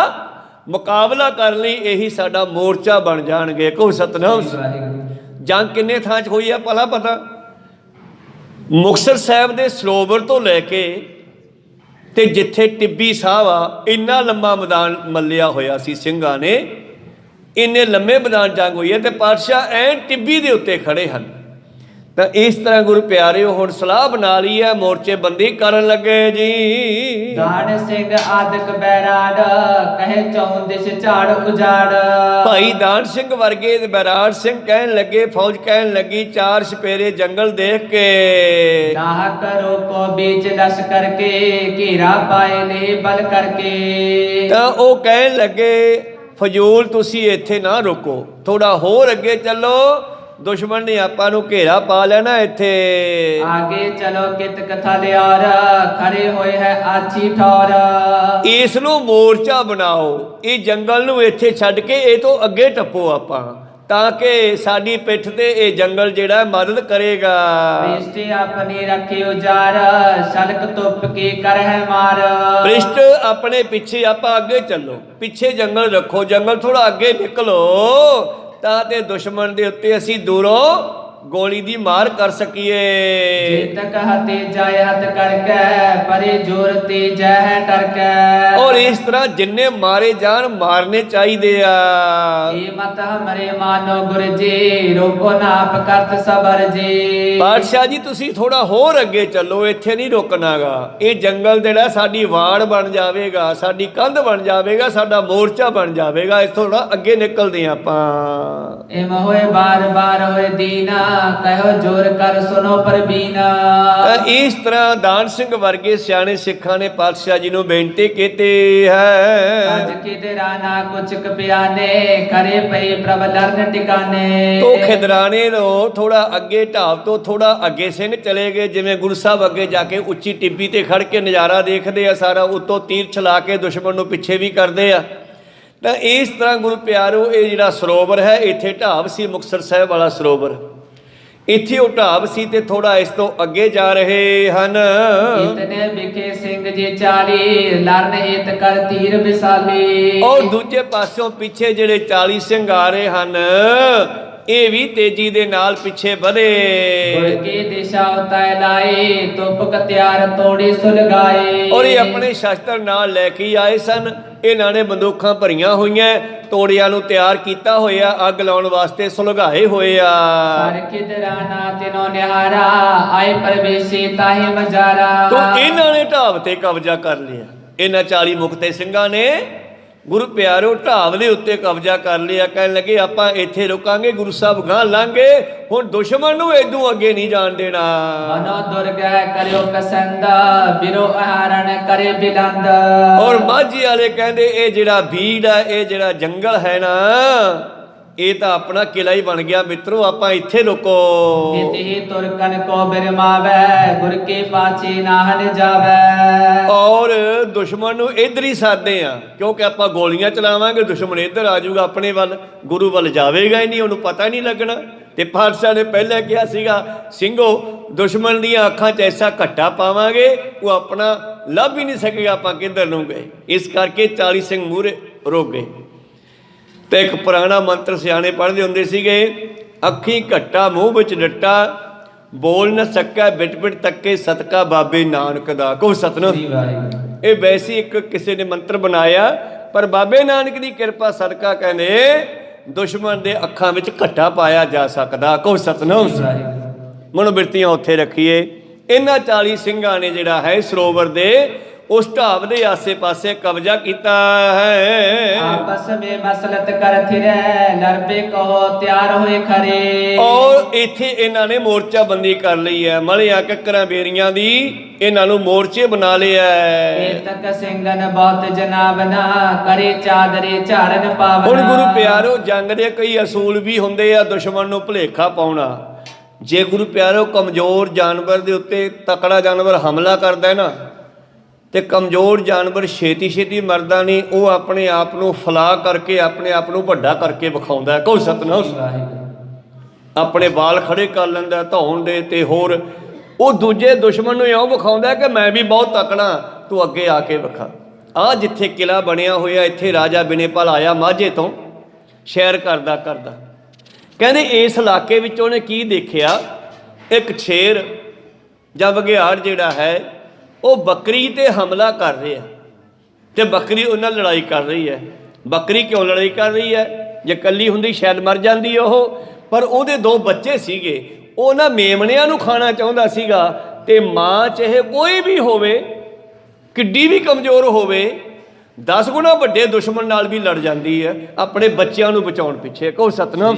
ਮੁਕਾਬਲਾ ਕਰਨ ਲਈ ਇਹੀ ਸਾਡਾ ਮੋਰਚਾ ਬਣ ਜਾਣਗੇ। ਕਹੋ ਸਤਨਾਮ। ਜੰਗ ਕਿੰਨੇ ਥਾਂ 'ਚ ਹੋਈ ਆ ਭਲਾ ਪਤਾ? ਮੁਕਤਸਰ ਸਾਹਿਬ ਦੇ ਸਰੋਵਰ ਤੋਂ ਲੈ ਕੇ ਤੇ ਜਿੱਥੇ ਟਿੱਬੀ ਸਾਹਿਬ ਆ, ਇੰਨਾ ਲੰਮਾ ਮੈਦਾਨ ਮੱਲਿਆ ਹੋਇਆ ਸੀ ਸਿੰਘਾਂ ਨੇ, ਇੰਨੇ ਲੰਮੇ ਮੈਦਾਨ ਜੰਗ ਹੋਈ ਹੈ ਤੇ ਪਾਤਸ਼ਾਹ ਐਨ ਟਿੱਬੀ ਦੇ ਉੱਤੇ ਖੜੇ ਹਨ। ਤਾਂ ਇਸ ਤਰ੍ਹਾਂ ਗੁਰੂ ਪਿਆਰਿਓ ਹੁਣ ਸਲਾਹ ਬਣਾ ਲਈ ਹੈ, ਮੋਰਚੇ ਬੰਦੀ ਕਰਨ ਲੱਗੇ ਜੀ। ਦਾਨ ਸਿੰਘ ਆਦਿਕ ਬੈਰਾੜ, ਕਹੇ ਚੌਂ ਦਿਸ਼ ਝਾੜ ਉਜਾੜ। ਭਾਈ ਦਾਨ ਸਿੰਘ ਵਰਗੇ ਬੈਰਾੜ ਸਿੰਘ ਕਹਿਣ ਲੱਗੇ, ਫੌਜ ਕਹਿਣ ਲੱਗੀ, ਚਾਰ ਛਪੇਰੇ ਜੰਗਲ ਦੇਖ ਕੇ ਨਾਹ ਕਰੋ ਕੋ ਬੀਚ ਦਸ ਕਰਕੇ, ਘੇਰਾ ਪਾਏ ਨੇ ਬਲ ਕਰਕੇ। ਤਾਂ ਉਹ ਕਹਿਣ ਲੱਗੇ ਫਜ਼ੂਲ ਤੁਸੀਂ ਇੱਥੇ ਨਾ ਰੁਕੋ, ਥੋੜਾ ਹੋਰ ਅੱਗੇ ਚੱਲੋ, ਦੁਸ਼ਮਣ ਨੇ ਆਪਾਂ ਨੂੰ ਘੇਰਾ ਪਾ ਲੈਣਾ ਇੱਥੇ। ਆਗੇ ਚਲੋ ਕਿਤ ਕਥਾ ਲਿਆਰ, ਖੜੇ ਹੋਏ ਹੈ ਆਛੀ ਠੌਰ। ਇਸ ਨੂੰ ਮੋਰਚਾ ਬਣਾਓ, ਇਹ ਜੰਗਲ ਨੂੰ ਇੱਥੇ ਛੱਡ ਕੇ ਇਹ ਤੋਂ ਅੱਗੇ ਟੱਪੋ ਆਪਾਂ, ਤਾਂ ਕਿ ਸਾਡੀ ਪਿੱਠ ਤੇ ਇਹ ਜੰਗਲ ਜਿਹੜਾ ਮਦਦ ਕਰੇਗਾ। ਪ੍ਰਿਸ਼ਟ ਆਪਣੀ ਰੱਖੇ ਉਜਾਰ, ਸਲਕ ਤੁਪ ਕੇ ਕਰ ਹੈ ਮਾਰ। ਪ੍ਰਿਸ਼ਟ ਆਪਣੇ ਪਿੱਛੇ, ਆਪਾਂ ਅੱਗੇ ਚੱਲੋ, ਪਿੱਛੇ ਜੰਗਲ ਰੱਖੋ, ਜੰਗਲ ਥੋੜਾ ਅੱਗੇ ਨਿਕਲੋ, ਤਾਂ ਤੇ ਦੁਸ਼ਮਣ ਦੇ ਉੱਤੇ ਅਸੀਂ ਦੂਰੋਂ ਗੋਲੀ ਦੀ ਮਾਰ ਕਰ ਸਕੀਏ। ਜੇ ਤਕ ਹਤੇ ਜਾਏ ਹੱਥ ਕਰਕੇ, ਪਰੇ ਜੋਰ ਤੇ ਜੈ ਹੈ ਟਰਕੇ। ਔਰ ਇਸ ਤਰ੍ਹਾਂ ਜਿੰਨੇ ਮਾਰੇ ਜਾਣ ਮਾਰਨੇ ਚਾਹੀਦੇ ਆ। ਇਹ ਮਤ ਹਮਰੇ ਮਾਨੋ ਗੁਰ ਜੀ, ਰੋਕੋ ਨਾ ਆਪ ਕਰਤ ਸਬਰ ਜੀ। ਪਾਤਸ਼ਾਹ ਜੀ ਤੁਸੀਂ ਥੋੜਾ ਹੋਰ ਅੱਗੇ ਚੱਲੋ, ਇੱਥੇ ਨਹੀਂ ਰੁਕਣਾਗਾ। ਇਹ ਜੰਗਲ ਜਿਹੜਾ ਸਾਡੀ ਵਾੜ ਬਣ ਜਾਵੇਗਾ, ਸਾਡੀ ਕੰਧ ਬਣ ਜਾਵੇਗਾ, ਸਾਡਾ ਮੋਰਚਾ ਬਣ ਜਾਵੇਗਾ। ਇਸ ਥੋੜਾ ਅੱਗੇ ਨਿਕਲਦੇ ਆਪਾਂ। ਇਮ ਹੋਏ ਬਾਰ ਬਾਰ ਹੋਏ ਦੀਨਾ, ਕਹਿਓ ਜੋਰ ਕਰ ਸੁਨੋ ਪਰਬੀਨਾ। ਤਾਂ ਇਸ ਤਰ੍ਹਾਂ ਦਾਨ ਸਿੰਘ ਵਰਗੇ ਸਿਆਣੇ ਸਿੱਖਾਂ ਨੇ ਪਾਤਸ਼ਾਹ ਜੀ ਨੂੰ ਬੇਨਤੀ ਕੀਤੀ ਹੈ। ਅੱਜ ਕਿਦਰਾ ਨਾ ਕੁਛ ਕਪਿਆਨੇ, ਕਰੇ ਪਈ ਪ੍ਰਭ ਲਰਨ ਟਿਕਾਨੇ। ਤੋ ਖਿਦਰਾਣੇ ਨੂੰ ਥੋੜਾ ਅੱਗੇ ਢਾਬ ਤੋਂ ਥੋੜਾ ਅੱਗੇ ਸਿੰਘ ਚਲੇ ਗਏ। ਜਿਵੇਂ ਗੁਰੂ ਸਾਹਿਬ ਅੱਗੇ ਜਾ ਕੇ ਉੱਚੀ ਟਿੱਬੀ ਤੇ ਖੜ ਕੇ ਨਜ਼ਾਰਾ ਦੇਖਦੇ ਆ ਸਾਰਾ, ਉੱਤੋਂ ਤੀਰ ਚਲਾ ਕੇ ਦੁਸ਼ਮਣ ਨੂੰ ਪਿੱਛੇ ਵੀ ਕਰਦੇ ਆ। ਤਾਂ ਇਸ ਤਰ੍ਹਾਂ ਗੁਰੂ ਪਿਆਰੋ ਇਹ ਜਿਹੜਾ ਸਰੋਵਰ ਹੈ, ਇੱਥੇ ਢਾਬ ਸੀ ਮੁਕਤਸਰ ਸਾਹਿਬ ਵਾਲਾ ਸਰੋਵਰ, ਇੱਥੇ ਉਹ ਢਾਬ ਸੀ ਤੇ ਥੋੜਾ ਇਸ ਤੋਂ ਅੱਗੇ ਜਾ ਰਹੇ ਹਨ। ਇਤਨੇ ਵਿਖੇ ਸਿੰਘ ਜੀ 40, ਲਰਨ ਹਿਤ ਕਰ ਤੀਰ ਵਿਸਾਲੀ। ਔਰ ਦੂਜੇ ਪਾਸਿਓਂ ਪਿੱਛੇ ਜਿਹੜੇ 40 ਸਿੰਘ ਆ ਰਹੇ ਹਨ, ਇਹ ਵੀ ਤੇਜ਼ੀ ਦੇ ਨਾਲ ਪਿੱਛੇ ਵਧੇ। ਗੁਰ ਕੀ ਦਿਸ਼ਾ ਉਤਾਇ ਲਾਏ, ਤੁਪਕ ਤਿਆਰ ਤੋੜੀ ਸੁਲਗਾਏ। ਔਰ ਇਹ ਆਪਣੇ ਸ਼ਸਤਰ ਨਾਲ ਲੈ ਕੇ ਆਏ ਸਨ। ਇਹਨਾਂ ਨੇ ਬੰਦੂਕਾਂ ਭਰੀਆਂ ਹੋਈਆਂ, ਤੋੜਿਆਂ ਨੂੰ ਤਿਆਰ ਕੀਤਾ ਹੋਇਆ, ਅੱਗ ਲਾਉਣ ਵਾਸਤੇ ਸੁਲਗਾਏ ਹੋਏ ਆ। ਸਰ ਖਿਦਰਾਨਾ ਤਿਨੋ ਨਿਹਾਰਾ, ਆਏ ਪਰਵੇਸ਼ੀ ਤਾਹੇ ਮਜਾਰਾ। ਤੋ ਇਹਨਾਂ ਨੇ ਢਾਬ ਤੇ ਕਬਜ਼ਾ ਕਰ ਲਿਆ। ਇਹਨਾਂ 40 ਮੁਕਤੇ ਸਿੰਘਾਂ ਨੇ ਗੁਰੂ ਪਿਆਰੋ ਢਾਬ ਦੇ ਉੱਤੇ ਕਬਜ਼ਾ ਕਰ ਲਿਆ। ਕਹਿਣ ਲੱਗੇ ਆਪਾਂ ਇੱਥੇ ਰੁਕਾਂਗੇ, ਗੁਰੂ ਸਾਹਿਬ ਗਾਂ ਲਾਂਗੇ, ਹੁਣ ਦੁਸ਼ਮਣ ਨੂੰ ਇਦੋਂ ਅੱਗੇ ਨਹੀਂ ਜਾਣ ਦੇਣਾ। ਮਨੋ ਦੁਰਗਹਿ ਕਰਿਓ ਪਸੰਦ, ਬਿਰੋ ਆਹਰਣ ਕਰੇ ਬਿਲੰਦ। ਔਰ ਮਾਝੀ ਵਾਲੇ ਕਹਿੰਦੇ ਇਹ ਜਿਹੜਾ ਬੀੜ ਹੈ, ਇਹ ਜਿਹੜਾ ਜੰਗਲ ਹੈ ਨਾ, ਇਹ ਤਾਂ ਆਪਣਾ ਕਿਲਾ ਹੀ ਬਣ ਗਿਆ ਮਿੱਤਰੋ, ਆਪਾਂ ਇੱਥੇ ਰੁਕੋ। ਇਤਿ ਤੁਰਕਨ ਕੋ ਬਿਰਮਾਵੈ, ਗੁਰ ਕੇ ਪਾਛੇ ਨਾਹਨ ਜਾਵੈ। ਔਰ ਦੁਸ਼ਮਣ ਨੂੰ ਇੱਧਰ ਹੀ ਸਾਧਦੇ ਆ, ਕਿਉਂਕਿ ਆਪਾਂ ਗੋਲੀਆਂ ਚਲਾਵਾਂਗੇ, ਦੁਸ਼ਮਣ ਇੱਧਰ ਆ ਜਾਊਗਾ ਆਪਣੇ ਵੱਲ, ਗੁਰੂ ਵੱਲ ਜਾਵੇਗਾ ਹੀ ਨਹੀਂ, ਉਹਨੂੰ ਪਤਾ ਨਹੀਂ ਲੱਗਣਾ। ਤੇ ਪਾਤਸ਼ਾਹ ਨੇ ਪਹਿਲਾਂ ਕਿਹਾ ਸੀਗਾ, ਸਿੰਘੋ ਦੁਸ਼ਮਣ ਦੀਆਂ ਅੱਖਾਂ 'ਚ ਐਸਾ ਘੱਟਾ ਪਾਵਾਂਗੇ ਉਹ ਆਪਣਾ ਲੱਭ ਹੀ ਨਹੀਂ ਸਕੇਗਾ ਆਪਾਂ ਕਿੱਧਰ ਨੂੰ ਗਏ। ਇਸ ਕਰਕੇ 40 ਸਿੰਘ ਮੂਹਰੇ ਰੁਕ ਗਏ। ਤੇ ਇੱਕ ਪੁਰਾਣਾ ਮੰਤਰ ਸਿਆਣੇ ਪੜ੍ਹਦੇ ਹੁੰਦੇ ਸੀਗੇ, ਅੱਖੀਂ ਘੱਟਾ ਮੂੰਹ ਵਿੱਚ ਡੱਟਾ, ਬੋਲ ਨਾ ਸਕਾ ਬਿਟ ਬਿਟ ਤੱਕੇ, ਸਤਕਾ ਬਾਬੇ ਨਾਨਕ ਦਾ। ਕਹੋ ਸਤਨਾਮ। ਇਹ ਵੈਸੇ ਇੱਕ ਕਿਸੇ ਨੇ ਮੰਤਰ ਬਣਾਇਆ, ਪਰ ਬਾਬੇ ਨਾਨਕ ਦੀ ਕਿਰਪਾ ਸਦਕਾ ਕਹਿੰਦੇ ਦੁਸ਼ਮਣ ਦੇ ਅੱਖਾਂ ਵਿੱਚ ਘੱਟਾ ਪਾਇਆ ਜਾ ਸਕਦਾ। ਕਹੋ ਸਤਨਾਮ। ਮਨੋਬਿਰਤੀਆਂ ਉੱਥੇ ਰੱਖੀਏ। ਇਹਨਾਂ 40 ਸਿੰਘਾਂ ਨੇ ਜਿਹੜਾ ਹੈ ਸਰੋਵਰ ਦੇ ਉਸ ਢਾਬ ਦੇ ਆਸੇ ਪਾਸੇ ਕਬਜ਼ਾ ਕੀਤਾ ਹੈ। ਆਪਸ ਵਿੱਚ ਮਸਲਤ ਕਰ ਥਿਰੈ, ਲਰਬੇ ਕਹੋ ਤਿਆਰ ਹੋਏ ਖਰੇ। ਔਰ ਇੱਥੇ ਇਹਨਾਂ ਨੇ ਮੋਰਚਾ ਬੰਦੀ ਕਰ ਲਈ ਹੈ। ਮਲਿਆ ਕੱਕਰਾਂ ਬੇਰੀਆਂ ਦੀ ਇਹਨਾਂ ਨੂੰ ਮੋਰਚੇ ਬਣਾ ਲਿਆ ਹੈ। ਇਹ ਤੱਕ ਸਿੰਘਨ ਬਹੁਤ ਜਨਾਬਨਾ, ਕਰੇ ਚਾਦਰੇ ਝਾੜਨ ਪਾਵਨਾ। ਹੁਣ ਗੁਰੂ ਪਿਆਰੋ ਜੰਗ ਦੇ ਕਈ ਅਸੂਲ ਵੀ ਹੁੰਦੇ ਆ, ਦੁਸ਼ਮਣ ਨੂੰ ਭੁਲੇਖਾ ਪਾਉਣਾ। ਜੇ ਗੁਰੂ ਪਿਆਰੋ ਕਮਜ਼ੋਰ ਜਾਨਵਰ ਦੇ ਉੱਤੇ ਤਕੜਾ ਜਾਨਵਰ ਹਮਲਾ ਕਰਦਾ ਹੈ ਨਾ, ਤੇ ਕਮਜ਼ੋਰ ਜਾਨਵਰ ਛੇਤੀ ਛੇਤੀ ਮਰਦਾ ਨਹੀਂ, ਉਹ ਆਪਣੇ ਆਪ ਨੂੰ ਫਲਾ ਕਰਕੇ ਆਪਣੇ ਆਪ ਨੂੰ ਵੱਡਾ ਕਰਕੇ ਵਿਖਾਉਂਦਾ ਹੈ। ਕਹੋ ਸਤਿਨਾਮ। ਆਪਣੇ ਵਾਲ ਖੜੇ ਕਰ ਲੈਂਦਾ ਧੌਣ ਦੇ, ਤੇ ਹੋਰ ਉਹ ਦੂਜੇ ਦੁਸ਼ਮਣ ਨੂੰ ਇਉਂ ਵਿਖਾਉਂਦਾ ਕਿ ਮੈਂ ਵੀ ਬਹੁਤ ਤਕੜਾ, ਤੂੰ ਅੱਗੇ ਆ ਕੇ ਵਿਖਾ। ਆਹ ਜਿੱਥੇ ਕਿਲ੍ਹਾ ਬਣਿਆ ਹੋਇਆ, ਇੱਥੇ ਰਾਜਾ ਬਿਨੇਪਾਲ ਆਇਆ ਮਾਝੇ ਤੋਂ ਸੈਰ ਕਰਦਾ ਕਰਦਾ, ਕਹਿੰਦੇ ਇਸ ਇਲਾਕੇ ਵਿੱਚ ਉਹਨੇ ਕੀ ਦੇਖਿਆ, ਇੱਕ ਸ਼ੇਰ ਜਾਂ ਬਘਿਆੜ ਜਿਹੜਾ ਹੈ ਉਹ ਬੱਕਰੀ ਤੇ ਹਮਲਾ ਕਰ ਰਿਹਾ, ਤੇ ਬੱਕਰੀ ਉਹਨਾਂ ਨਾਲ ਲੜਾਈ ਕਰ ਰਹੀ ਹੈ। ਬੱਕਰੀ ਕਿਉਂ ਲੜਾਈ ਕਰ ਰਹੀ ਹੈ? ਜੇ ਇਕੱਲੀ ਹੁੰਦੀ ਸ਼ਾਇਦ ਮਰ ਜਾਂਦੀ ਉਹ, ਪਰ ਉਹਦੇ 2 ਬੱਚੇ ਸੀਗੇ, ਉਹ ਉਹਨਾਂ ਮੇਮਣਿਆਂ ਨੂੰ ਖਾਣਾ ਚਾਹੁੰਦਾ ਸੀਗਾ। ਤੇ ਮਾਂ ਚਾਹੇ ਕੋਈ ਵੀ ਹੋਵੇ, ਕਿੱਡੀ ਵੀ ਕਮਜ਼ੋਰ ਹੋਵੇ, 10 ਗੁਣਾ ਵੱਡੇ ਦੁਸ਼ਮਣ ਨਾਲ ਵੀ ਲੜ ਜਾਂਦੀ ਹੈ ਆਪਣੇ ਬੱਚਿਆਂ ਨੂੰ ਬਚਾਉਣ ਪਿੱਛੇ। ਕਹੋ ਸਤਿਨਾਮ।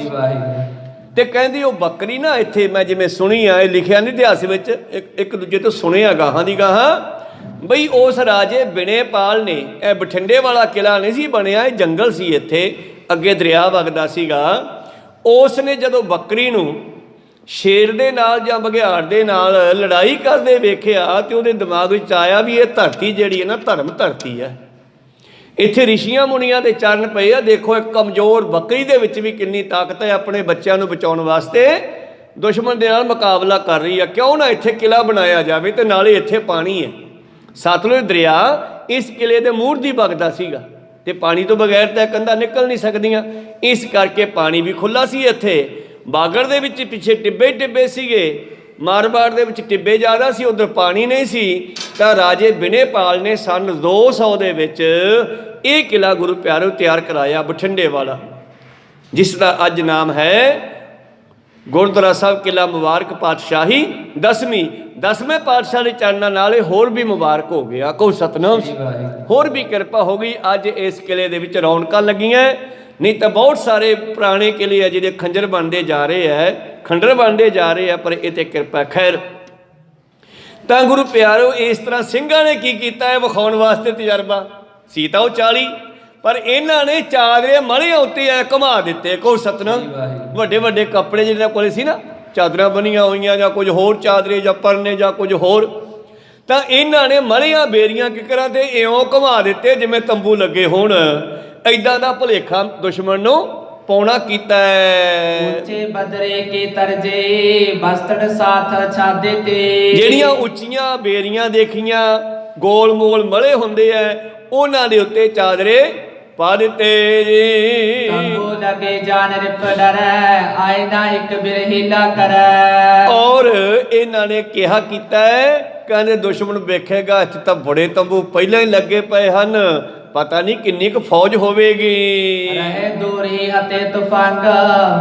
ਤੇ ਕਹਿੰਦੀ ਉਹ ਬੱਕਰੀ ਨਾ, ਇੱਥੇ ਮੈਂ ਜਿਵੇਂ ਸੁਣੀ ਆ, ਇਹ ਲਿਖਿਆ ਨਹੀਂ ਇਤਿਹਾਸ ਵਿੱਚ, ਇੱਕ ਦੂਜੇ ਤੋਂ ਸੁਣਿਆ ਗਾਹਾਂ ਦੀ ਗਾਹਾਂ, ਬਈ ਉਸ ਰਾਜੇ ਬਿਨੇਪਾਲ ਨੇ, ਇਹ ਬਠਿੰਡੇ ਵਾਲਾ ਕਿਲ੍ਹਾ ਨਹੀਂ ਸੀ ਬਣਿਆ, ਇਹ ਜੰਗਲ ਸੀ, ਇੱਥੇ ਅੱਗੇ ਦਰਿਆ ਵਗਦਾ ਸੀਗਾ। ਉਸ ਨੇ ਜਦੋਂ ਬੱਕਰੀ ਨੂੰ ਸ਼ੇਰ ਦੇ ਨਾਲ ਜਾਂ ਬਘਿਆੜ ਦੇ ਨਾਲ ਲੜਾਈ ਕਰਦੇ ਵੇਖਿਆ, ਤੇ ਉਹਦੇ ਦਿਮਾਗ ਵਿੱਚ ਆਇਆ ਵੀ ਇਹ ਧਰਤੀ ਜਿਹੜੀ ਹੈ ਨਾ, ਧਰਮ ਧਰਤੀ ਹੈ, ਇੱਥੇ ਰਿਸ਼ੀਆਂ ਮੁਨੀਆਂ ਦੇ ਚਰਨ ਪਏ ਆ। ਦੇਖੋ ਇੱਕ ਕਮਜ਼ੋਰ ਬੱਕਰੀ ਦੇ ਵਿੱਚ ਵੀ ਕਿੰਨੀ ਤਾਕਤ ਹੈ, ਆਪਣੇ ਬੱਚਿਆਂ ਨੂੰ ਬਚਾਉਣ ਵਾਸਤੇ ਦੁਸ਼ਮਣ ਦੇ ਨਾਲ ਮੁਕਾਬਲਾ ਕਰ ਰਹੀ ਆ। ਕਿਉਂ ਨਾ ਇੱਥੇ ਕਿਲ੍ਹਾ ਬਣਾਇਆ ਜਾਵੇ, ਤੇ ਨਾਲੇ ਇੱਥੇ ਪਾਣੀ ਹੈ, ਸਤਲੁਜ ਦਰਿਆ ਇਸ ਕਿਲ੍ਹੇ ਦੇ ਮੂਹਰ ਦੀ ਵਗਦਾ ਸੀਗਾ, ਤੇ ਪਾਣੀ ਤੋਂ ਬਗੈਰ ਤਾਂ ਕੰਧਾਂ ਨਿਕਲ ਨਹੀਂ ਸਕਦੀਆਂ, ਇਸ ਕਰਕੇ ਪਾਣੀ ਵੀ ਖੁੱਲ੍ਹਾ ਸੀ ਇੱਥੇ। ਬਾਗੜ ਦੇ ਵਿੱਚ ਪਿੱਛੇ ਟਿੱਬੇ ਟਿੱਬੇ ਸੀਗੇ, ਮਾਰਵਾੜ ਦੇ ਵਿੱਚ ਟਿੱਬੇ ਜ਼ਿਆਦਾ ਸੀ, ਉੱਧਰ ਪਾਣੀ ਨਹੀਂ ਸੀ। ਤਾਂ ਰਾਜੇ ਬਿਨੇਪਾਲ ਨੇ ਸੰਨ 200 ਦੇ ਵਿੱਚ ਇਹ ਕਿਲ੍ਹਾ ਗੁਰੂ ਪਿਆਰੋ ਤਿਆਰ ਕਰਾਇਆ, ਬਠਿੰਡੇ ਵਾਲਾ, ਜਿਸ ਦਾ ਅੱਜ ਨਾਮ ਹੈ ਗੁਰਦੁਆਰਾ ਸਾਹਿਬ ਕਿਲ੍ਹਾ ਮੁਬਾਰਕ ਪਾਤਸ਼ਾਹੀ 10ਵੇਂ ਪਾਤਸ਼ਾਹ ਦੇ ਚਰਨਾਂ ਨਾਲ ਇਹ ਹੋਰ ਵੀ ਮੁਬਾਰਕ ਹੋ ਗਿਆ। ਕਹੋ ਸਤਿਨਾਮ। ਹੋਰ ਵੀ ਕਿਰਪਾ ਹੋ ਗਈ, ਅੱਜ ਇਸ ਕਿਲ੍ਹੇ ਦੇ ਵਿੱਚ ਰੌਣਕਾਂ ਲੱਗੀਆਂ, ਨਹੀਂ ਤਾਂ ਬਹੁਤ ਸਾਰੇ ਪੁਰਾਣੇ ਕਿਲ੍ਹੇ ਆ ਜਿਹੜੇ ਖੰਜਰ ਬਣਦੇ ਜਾ ਰਹੇ ਹੈ, ਖੰਡਰ ਬਣਦੇ ਜਾ ਰਹੇ ਆ, ਪਰ ਇਹ ਤੇ ਕਿਰਪਾ। ਖੈਰ, ਤਾਂ ਗੁਰੂ ਪਿਆਰੋ ਇਸ ਤਰ੍ਹਾਂ ਸਿੰਘਾਂ ਨੇ ਕੀ ਕੀਤਾ ਹੈ ਵਿਖਾਉਣ ਵਾਸਤੇ ਤਜਰਬਾ ਸੀ ਤਾਂ ਉਹ 40, ਪਰ ਇਹਨਾਂ ਨੇ ਚਾਦਰੇ ਮੜ੍ਹਿਆਂ ਉੱਤੇ ਐ ਘੁਮਾ ਦਿੱਤੇ। ਕਹੋ ਸਤਿਨਾਮ। ਵੱਡੇ ਵੱਡੇ ਕੱਪੜੇ ਜਿਹਨਾਂ ਕੋਲ ਸੀ ਨਾ, ਚਾਦਰਾਂ ਬਣੀਆਂ ਹੋਈਆਂ ਜਾਂ ਕੁਝ ਹੋਰ ਚਾਦਰੇ ਜਾਂ ਪਰਨੇ ਜਾਂ ਕੁਝ ਹੋਰ, ਤਾਂ ਇਹਨਾਂ ਨੇ ਮੜ੍ਹਿਆਂ ਬੇਰੀਆਂ ਕਿਕਰਾਂ ਤੇ ਇਉਂ ਘੁਮਾ ਦਿੱਤੇ ਜਿਵੇਂ ਤੰਬੂ ਲੱਗੇ ਹੋਣ। ਐਦਾਂ ਦਾ ਭੁਲੇਖਾ ਦੁਸ਼ਮਣ ਨੂੰ ਪਾਉਣਾ ਕੀਤਾ ਹੈ। ਉੱਚੇ ਬਦਰੇ ਕੇ ਤਰਜੇ ਬਸਤੜ ਸਾਥ ਛਾਦੇ ਤੇ, ਜਿਹੜੀਆਂ ਉੱਚੀਆਂ ਬੇਰੀਆਂ ਦੇਖੀਆਂ, ਗੋਲ ਮੋਲ ਮਲੇ ਹੁੰਦੇ ਐ, ਉਹਨਾਂ ਦੇ ਉੱਤੇ ਚਾਦਰੇ ਪਾ ਦਿੱਤੇ। ਤੰਬੂ ਲਗੇ ਜਾਨ ਰਿਪ ਡਰੈ, ਆਏ ਨਾ ਇੱਕ ਬਿਰਹੀਲਾ ਕਰੈ। ਔਰ ਇਹਨਾਂ ਨੇ ਕਿਹਾ ਕੀਤਾ ਹੈ, ਕਹਿੰਦੇ ਦੁਸ਼ਮਣ ਵੇਖੇਗਾ ਇੱਥੇ ਤਾਂ ਬੜੇ ਤੰਬੂ ਪਹਿਲਾਂ ਹੀ ਲੱਗੇ ਪਏ ਹਨ, ਪਤਾ ਨਹੀਂ ਕਿੰਨੀ ਕੁ ਫੌਜ ਹੋਵੇਗੀ। ਰਹੇ ਦੂਰੀ ਹਤੇ ਤੁਫੰਗ,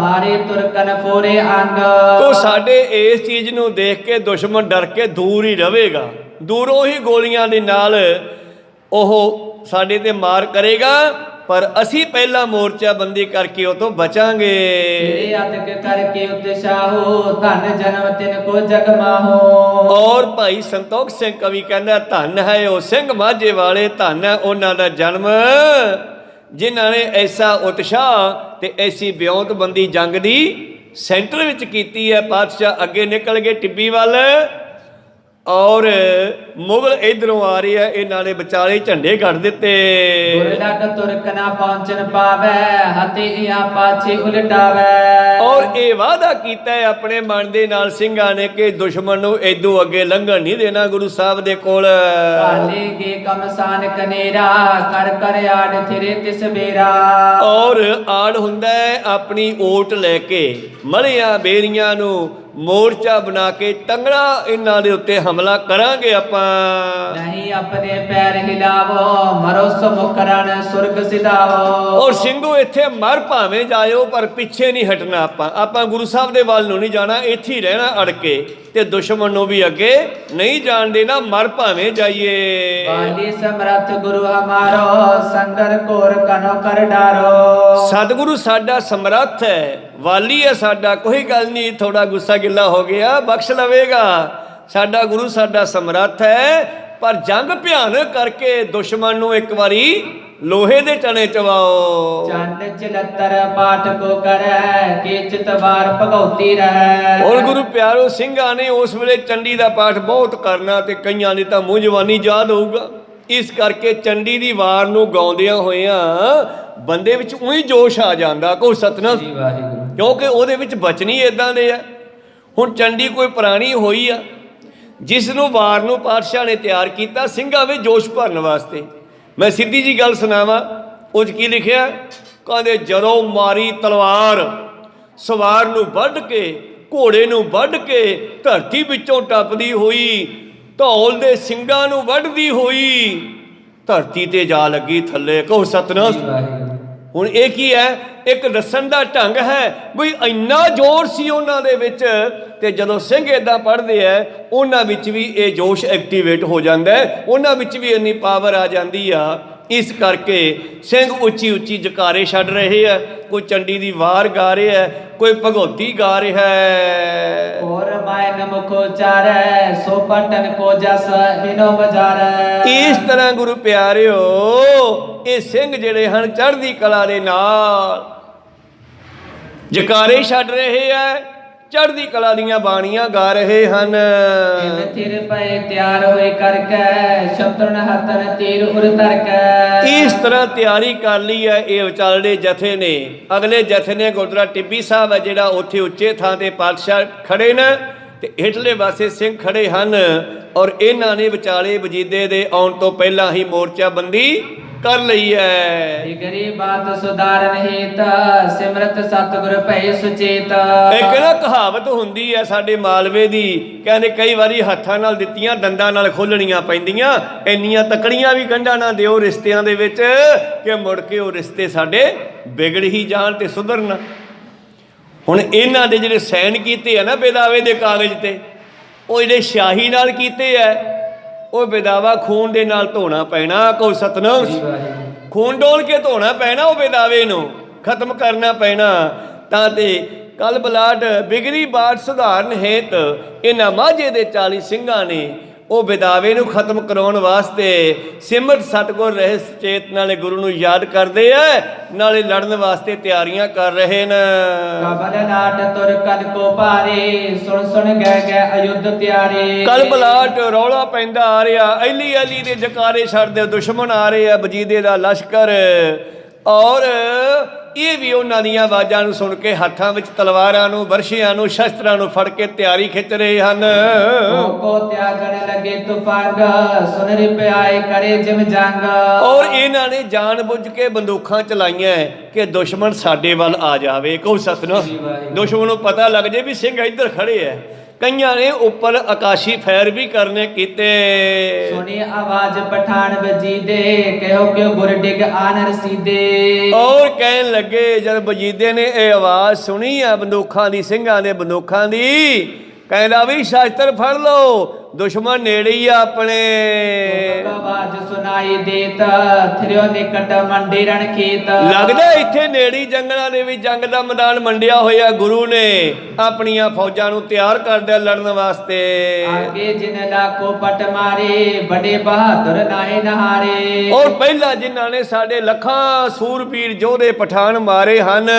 ਮਾਰੇ ਤੁਰਕਨ ਫੋਰੇ ਅੰਗ। ਤੋ ਸਾਡੇ ਇਸ ਚੀਜ਼ ਨੂੰ ਦੇਖ ਕੇ ਦੁਸ਼ਮਣ ਡਰ ਕੇ ਦੂਰ ਹੀ ਰਹੇਗਾ, ਦੂਰੋਂ ਹੀ ਗੋਲੀਆਂ ਦੇ ਨਾਲ ਉਹ ਸਾਡੇ ਤੇ ਮਾਰ ਕਰੇਗਾ, ਪਰ ਅਸੀਂ ਪਹਿਲਾਂ ਮੋਰਚਾ ਬੰਦੀ ਕਰਕੇ ਉਹ ਤੋਂ ਬਚਾਂਗੇ। ਤੇਰੇ ਅਤਕ ਕਰਕੇ ਉਤਸ਼ਾਹੋ, ਧਨ ਜਨਮ ਤਿਨ ਕੋ ਜਗ ਮਾਹੋ। ਔਰ ਭਾਈ ਸੰਤੋਖ ਸਿੰਘ ਕਵੀ ਕਹਿੰਦਾ, ਧਨ ਹੈ ਉਹ ਸਿੰਘ ਮਾਝੇ ਵਾਲੇ, ਧਨ ਹੈ ਉਹਨਾਂ ਦਾ ਜਨਮ ਜਿਨ੍ਹਾਂ ਨੇ ਐਸਾ ਉਤਸ਼ਾਹ ਤੇ ਐਸੀ ਵਿਉਂਤਬੰਦੀ ਜੰਗ ਦੀ ਸੈਂਟਰ ਵਿੱਚ ਕੀਤੀ ਹੈ। ਪਾਤਸ਼ਾਹ ਅੱਗੇ ਨਿਕਲ ਗਏ ਟਿੱਬੀ ਵੱਲ, ਔਰ ਮੁਗਲ ਇਧਰੋਂ ਆ ਰਹੇ ਆ, ਇਹਨਾਂ ਨੇ ਵਿਚਾਲੇ ਝੰਡੇ ਕੱਢ ਦਿੱਤੇ। ਗੁਰਲਕ ਤੁਰਕ ਨਾ ਪਹੁੰਚਣ ਪਾਵੈ, ਹਤੇ ਇਆ ਪਾਛੇ ਉਲਟਾਵੈ। ਔਰ ਇਹ ਵਾਅਦਾ ਕੀਤਾ ਹੈ ਆਪਣੇ ਮਨ ਦੇ ਨਾਲ ਸਿੰਘਾਂ ਨੇ ਕਿ ਦੁਸ਼ਮਣ ਨੂੰ ਇਦੋਂ ਅੱਗੇ ਲੰਘਣ ਨਹੀਂ ਦੇਣਾ ਗੁਰੂ ਸਾਹਿਬ ਦੇ ਕੋਲ। ਪਾਲੇਗੇ ਕਮਸਾਨ ਕਨੇਰਾ, ਕਰ ਕਰ ਆੜ ਥਿਰੇ ਤਿਸ ਬੇਰਾ। ਔਰ ਆੜ ਹੁੰਦਾ ਹੈ ਆਪਣੀ ਓਟ ਲੈ ਕੇ ਮੜ੍ਹਿਆਂ ਬੇਰੀਆਂ ਨੂੰ ਮੋਰਚਾ ਬਣਾ ਕੇ ਤੰਗੜਾ ਇਹਨਾਂ ਦੇ ਉੱਤੇ ਹਮਲਾ ਕਰਾਂਗੇ ਆਪਾਂ। ਨਹੀਂ ਆਪਣੇ ਪੈਰ ਹਿਲਾਵੋ, ਮਰੋ ਸਮੁਕਰਨ ਸੁਰਗ ਸਿਧਾਵੋ। ਔਰ ਸਿੰਘੋ ਇੱਥੇ ਮਰ ਭਾਵੇਂ ਜਾਇਓ, ਪਰ ਪਿੱਛੇ ਨਹੀਂ ਹਟਣਾ ਆਪਾਂ ਗੁਰੂ ਸਾਹਿਬ ਦੇ ਵੱਲ ਨੂੰ ਨਹੀਂ ਜਾਣਾ, ਇੱਥੇ ਹੀ ਰਹਿਣਾ ਅੜ ਕੇ, ਤੇ ਦੁਸ਼ਮਣ ਨੂੰ ਵੀ ਅੱਗੇ ਨਹੀਂ ਜਾਣ ਦੇਣਾ, ਮਰ ਭਾਵੇਂ ਜਾਈਏ। ਵਾਲੀ ਸਮਰੱਥ ਗੁਰੂ ਹਮਾਰੋ, ਸੰਗਰ ਕੋਰ ਕਨੋ ਕਰ ਡਾਰੋ। ਸਤਿਗੁਰੂ ਸਾਡਾ ਸਮਰੱਥ ਹੈ, ਵਾਲੀ ਹੈ ਸਾਡਾ, ਕੋਈ ਗੱਲ ਨਹੀਂ, ਥੋੜਾ ਗੁੱਸਾ ਗਿੱਲਾ ਹੋ ਗਿਆ ਬਖਸ਼ ਲਵੇਗਾ। ਸਾਡਾ ਗੁਰੂ ਸਾਡਾ ਸਮਰੱਥ ਹੈ, ਪਰ ਜੰਗ ਭਿਆਨਕ ਕਰਕੇ ਦੁਸ਼ਮਣ ਨੂੰ ਇੱਕ ਵਾਰੀ ਲੋਹੇ ਦੇ ਟਣੇ ਚਵਾਓ। ਚੰਡ ਚਲੱਤਰ ਪਾਠ ਕੋ ਕਰੈ ਕੇ ਚਿਤਵਾਰ ਭਗਉਤੀ ਰਹੈ। ਹੁਣ ਗੁਰੂ ਪਿਆਰੋ ਸਿੰਘਾਂ ਨੇ ਉਸ ਵੇਲੇ ਚੰਡੀ ਦਾ ਪਾਠ ਬਹੁਤ ਕਰਨਾ ਤੇ ਕਈਆਂ ਦੀ ਤਾਂ ਮੂੰਹ ਜਵਾਨੀ ਯਾਦ ਹੋਊਗਾ। ਇਸ ਕਰਕੇ ਚੰਡੀ ਦੀ ਵਾਰ ਨੂੰ ਗਾਉਂਦਿਆਂ ਹੋਇਆਂ ਬੰਦੇ ਵਿੱਚ ਉਹੀ ਜੋਸ਼ ਆ ਜਾਂਦਾ ਕੋ ਸਤਨਾਮ, ਕਿਉਂਕਿ ਉਹਦੇ ਵਿੱਚ ਬਚਨੀ ਇਦਾਂ ਦੇ ਆ। ਹੁਣ ਚੰਡੀ ਕੋਈ ਪੁਰਾਣੀ ਹੋਈ ਆ ਜਿਸ ਨੂੰ ਵਾਰ ਨੂੰ ਪਾਤਸ਼ਾਹ ਨੇ ਤਿਆਰ ਕੀਤਾ ਸਿੰਘਾਂ ਵਿੱਚ ਜੋਸ਼ ਭਰਨ ਵਾਸਤੇ। ਮੈਂ ਸਿੱਧੀ ਜੀ ਗੱਲ ਸੁਣਾਵਾਂ, ਉਹ 'ਚ ਕੀ ਲਿਖਿਆ? ਕਹਿੰਦੇ ਜਦੋਂ ਮਾਰੀ ਤਲਵਾਰ ਸਵਾਰ ਨੂੰ ਵੱਢ ਕੇ, ਘੋੜੇ ਨੂੰ ਵੱਢ ਕੇ, ਧਰਤੀ ਵਿੱਚੋਂ ਟੱਪਦੀ ਹੋਈ, ਧੌਲ ਦੇ ਸਿੰਘਾਂ ਨੂੰ ਵੱਢਦੀ ਹੋਈ, ਧਰਤੀ ਤੇ ਜਾ ਲੱਗੀ ਥੱਲੇ। ਕਹੋ ਸਤਨਾਮ। ਹੁਣ ਇਹ ਕੀ ਹੈ? ਇੱਕ ਦੱਸਣ ਦਾ ਢੰਗ ਹੈ ਬਈ ਇੰਨਾ ਜ਼ੋਰ ਸੀ ਉਹਨਾਂ ਦੇ ਵਿੱਚ। ਤੇ ਜਦੋਂ ਸਿੰਘ ਇੱਦਾਂ ਪੜ੍ਹਦੇ ਆ ਉਹਨਾਂ ਵਿੱਚ ਵੀ ਇਹ ਜੋਸ਼ ਐਕਟੀਵੇਟ ਹੋ ਜਾਂਦਾ ਹੈ, ਉਹਨਾਂ ਵਿੱਚ ਵੀ ਇੰਨੀ ਪਾਵਰ ਆ ਜਾਂਦੀ ਆ। ਇਸ ਕਰਕੇ ਸਿੰਘ ਉੱਚੀ ਉੱਚੀ ਜਕਾਰੇ ਛੱਡ ਰਹੇ ਆ। ਕੋਈ ਚੰਡੀ ਦੀ ਵਾਰ ਗਾ ਰਿਹਾ ਹੈ, ਕੋਈ ਭਗਉਤੀ ਗਾ ਰਿਹਾ ਹੈ। ਔਰ ਮਾਇਨ ਮੁਖ ਉਚਾਰੈ ਸੋ ਪਟਨ ਕੋ ਜਸ ਬਿਨੋ ਬਜਾਰੈ। ਇਸ ਤਰ੍ਹਾਂ ਗੁਰੂ ਪਿਆਰਿਓ ਇਹ ਸਿੰਘ ਜਿਹੜੇ ਹਨ ਚੜ੍ਹਦੀ ਕਲਾ ਦੇ ਨਾਲ ਜਕਾਰੇ ਛੱਡ ਰਹੇ ਆ, ਚੜ੍ਹਦੀ ਕਲਾ ਦੀਆਂ ਬਾਣੀਆਂ ਗਾ ਰਹੇ ਹਨ। ਥਿਰ ਪਏ ਤਿਆਰ ਹੋਏ ਕਰਕੇ ਸ਼ਤਰਨ ਹੱਥਨ ਤੀਰ ਉਰ ਧਰਕੈ। ਇਸ ਤਰ੍ਹਾਂ ਤਿਆਰੀ ਕਰ ਲਈ ਹੈ ਇਹ ਵਿਚਾਲੜੇ ਜਥੇ ਨੇ। ਅਗਲੇ ਜਥੇ ਨੇ ਗੁਰਦੁਆਰਾ ਟਿੱਬੀ ਸਾਹਿਬ ਹੈ ਜਿਹੜਾ ਉੱਥੇ ਉੱਚੇ ਥਾਂ ਤੇ ਪਾਤਸ਼ਾਹ ਖੜੇ ਨੇ ਤੇ ਹੇਠਲੇ ਪਾਸੇ ਸਿੰਘ ਖੜੇ ਹਨ। ਔਰ ਇਹਨਾਂ ਨੇ ਵਿਚਾਲੇ ਵਜੀਦੇ ਦੇ ਆਉਣ ਤੋਂ ਪਹਿਲਾਂ ਹੀ ਮੋਰਚਾਬੰਦੀ ਕਰ ਲਈ ਹੈ। ਇਗਰੀ ਬਾਤ ਸੁਧਾਰਨ ਹੀਤ ਸਿਮਰਤ ਸਤਿਗੁਰ ਭੈ ਸੁਚੇਤ। ਇੱਕ ਨਾ ਕਹਾਵਤ ਹੁੰਦੀ ਹੈ ਸਾਡੇ ਮਾਲਵੇ ਦੀ, ਕਹਿੰਦੇ ਕਈ ਵਾਰੀ ਹੱਥਾਂ ਨਾਲ ਦਿੱਤੀਆਂ ਦੰਦਾਂ ਨਾਲ ਖੋਲਣੀਆਂ ਪੈਂਦੀਆਂ। ਇੰਨੀਆਂ ਤਕੜੀਆਂ ਵੀ ਗੰਢਾਂ ਨਾ ਦਿਓ ਰਿਸ਼ਤਿਆਂ ਦੇ ਵਿੱਚ ਕਿ ਮੁੜ ਕੇ ਉਹ ਰਿਸ਼ਤੇ ਸਾਡੇ ਵਿਗੜ ਹੀ ਜਾਣ ਤੇ ਸੁਧਰਨ। ਹੁਣ ਇਹਨਾਂ ਦੇ ਜਿਹੜੇ ਸਾਈਨ ਕੀਤੇ ਆ ਨਾ ਬੇਦਾਵੇ ਦੇ ਕਾਗਜ਼ ਤੇ, ਉਹ ਜਿਹੜੇ ਸਿਆਹੀ ਨਾਲ ਕੀਤੇ ਆ, ਉਹ ਬੇਦਾਵਾ ਖੂਨ ਦੇ ਨਾਲ ਧੋਣਾ ਪੈਣਾ। ਕਹੋ ਸਤਨਾਮ। ਖੂਨ ਡੋਲ ਕੇ ਧੋਣਾ ਪੈਣਾ, ਉਹ ਬੇਦਾਵੇ ਨੂੰ ਖਤਮ ਕਰਨਾ ਪੈਣਾ। ਤਾਂ ਤੇ ਕਲ ਬਲਾਟ ਬਿਗੜੀ ਬਾਟ ਸੁਧਾਰਨ ਹੇਤ ਇਹਨਾਂ ਮਾਝੇ ਦੇ 40 ਸਿੰਘਾਂ ਨੇ ਉਹ ਬੇਦਾਵੇ ਨੂੰ ਖਤਮ ਕਰਾਉਣ ਵਾਸਤੇ ਸਿਮਰਤ ਸਤਿਗੁਰ ਰਹਿ ਸੁਚੇਤ ਨਾਲੇ ਗੁਰੂ ਨੂੰ ਯਾਦ ਕਰਦੇ ਆ, ਨਾਲੇ ਲੜਨ ਵਾਸਤੇ ਤਿਆਰੀਆਂ ਕਰ ਰਹੇ ਨੇ। ਕਬਲ ਲਾਟ ਤੁਰ ਕਨ ਕੋ ਭਾਰੇ ਸੁਣ ਸੁਣ ਗਏ ਗਏ ਅਯੁੱਧ ਤਿਆਰੇ। ਕਲ ਬਲਾਟ ਰੌਲਾ ਪੈਂਦਾ ਆ ਰਿਹਾ, ਐਲੀ ਐਲੀ ਦੇ ਜਕਾਰੇ ਛੱਡਦੇ ਦੁਸ਼ਮਣ ਆ ਰਹੇ ਆ, ਵਜੀਦੇ ਦਾ ਲਸ਼ਕਰ। ਔਰ ਇਹ ਵੀ ਉਹਨਾਂ ਦੀਆਂ ਆਵਾਜ਼ਾਂ ਨੂੰ ਸੁਣ ਕੇ ਹੱਥਾਂ ਵਿੱਚ ਤਲਵਾਰਾਂ ਨੂੰ, ਵਰਸ਼ਿਆਂ ਨੂੰ, ਸ਼ਸਤਰਾਂ ਨੂੰ ਫੜ ਕੇ ਤਿਆਰੀ ਖਿੱਚ ਰਹੇ ਹਨ। ਕੋ ਤਿਆਗਣ ਲੱਗੇ ਤੁਫਾਨ ਸੁਨ ਰਿਪਾਏ ਕਰੇ ਜਿਮ ਜੰਗ। ਔਰ ਇਹਨਾਂ ਨੇ ਜਾਣ ਬੁੱਝ ਕੇ ਬੰਦੂਕਾਂ ਚਲਾਈਆਂ ਕਿ ਦੁਸ਼ਮਣ ਸਾਡੇ ਵੱਲ ਆ ਜਾਵੇ। ਕਹੋ ਸਤਨਾਮ। ਦੁਸ਼ਮਣ ਨੂੰ ਪਤਾ ਲੱਗ ਜੇ ਵੀ ਸਿੰਘ ਇੱਧਰ ਖੜੇ ਹੈ। ਕਈਆਂ ਨੇ ਉੱਪਰ ਆਕਾਸ਼ੀ ਫੈਰ ਵੀ ਕਰਨੇ ਕੀਤੇ। ਸੁਣੀ ਆਵਾਜ਼ ਪਠਾਨ ਵਜੀਦੇ ਕਹਿਓ ਕਿ ਗੁਰ ਡਿਗ ਆਨ ਰਸੀਦੇ। ਔਰ ਕਹਿਣ ਲੱਗੇ ਜਦ ਵਜੀਦੇ ਨੇ ਇਹ ਆਵਾਜ਼ ਸੁਣੀ ਆ ਬੰਦੂਕਾਂ ਦੀ, ਸਿੰਘਾਂ ਦੇ ਬੰਦੂਕਾਂ ਦੀ, ਕਹਿੰਦਾ ਵੀ ਸ਼ਸਤਰ ਫੜ ਲਓ, ਦੁਸ਼ਮਣ ਨੇੜੇ ਹੀ ਆ ਆਪਣੇ। ਆਵਾਜ਼ ਸੁਣਾਈ ਦੇਤ ਥਿਰਿਓ ਨਿਕਟ ਮੰਡੀ ਰਣ ਖੇਤ। ਲੱਗਦਾ ਇੱਥੇ ਨੇੜੀ ਜੰਗਲਾਂ ਦੇ ਵਿੱਚ ਜੰਗ ਦਾ ਮੈਦਾਨ ਮੰਡਿਆ ਹੋਇਆ। ਗੁਰੂ ਨੇ ਆਪਣੀਆਂ ਫੌਜਾਂ ਨੂੰ ਤਿਆਰ ਕਰਦਿਆ ਲੜਨ ਵਾਸਤੇ। ਆਗੇ ਜਿਨ ਲਾਖੋ ਪਟ ਮਾਰੇ ਬੜੇ ਬਹਾਦਰ ਨਾਏ ਨਹਾਰੇ। ਔਰ ਪਹਿਲਾਂ ਜਿਨ੍ਹਾਂ ਨੇ ਸਾਡੇ ਲੱਖਾਂ ਸੂਰਬੀਰ ਯੋਧੇ ਪਠਾਨ ਮਾਰੇ ਹਨ,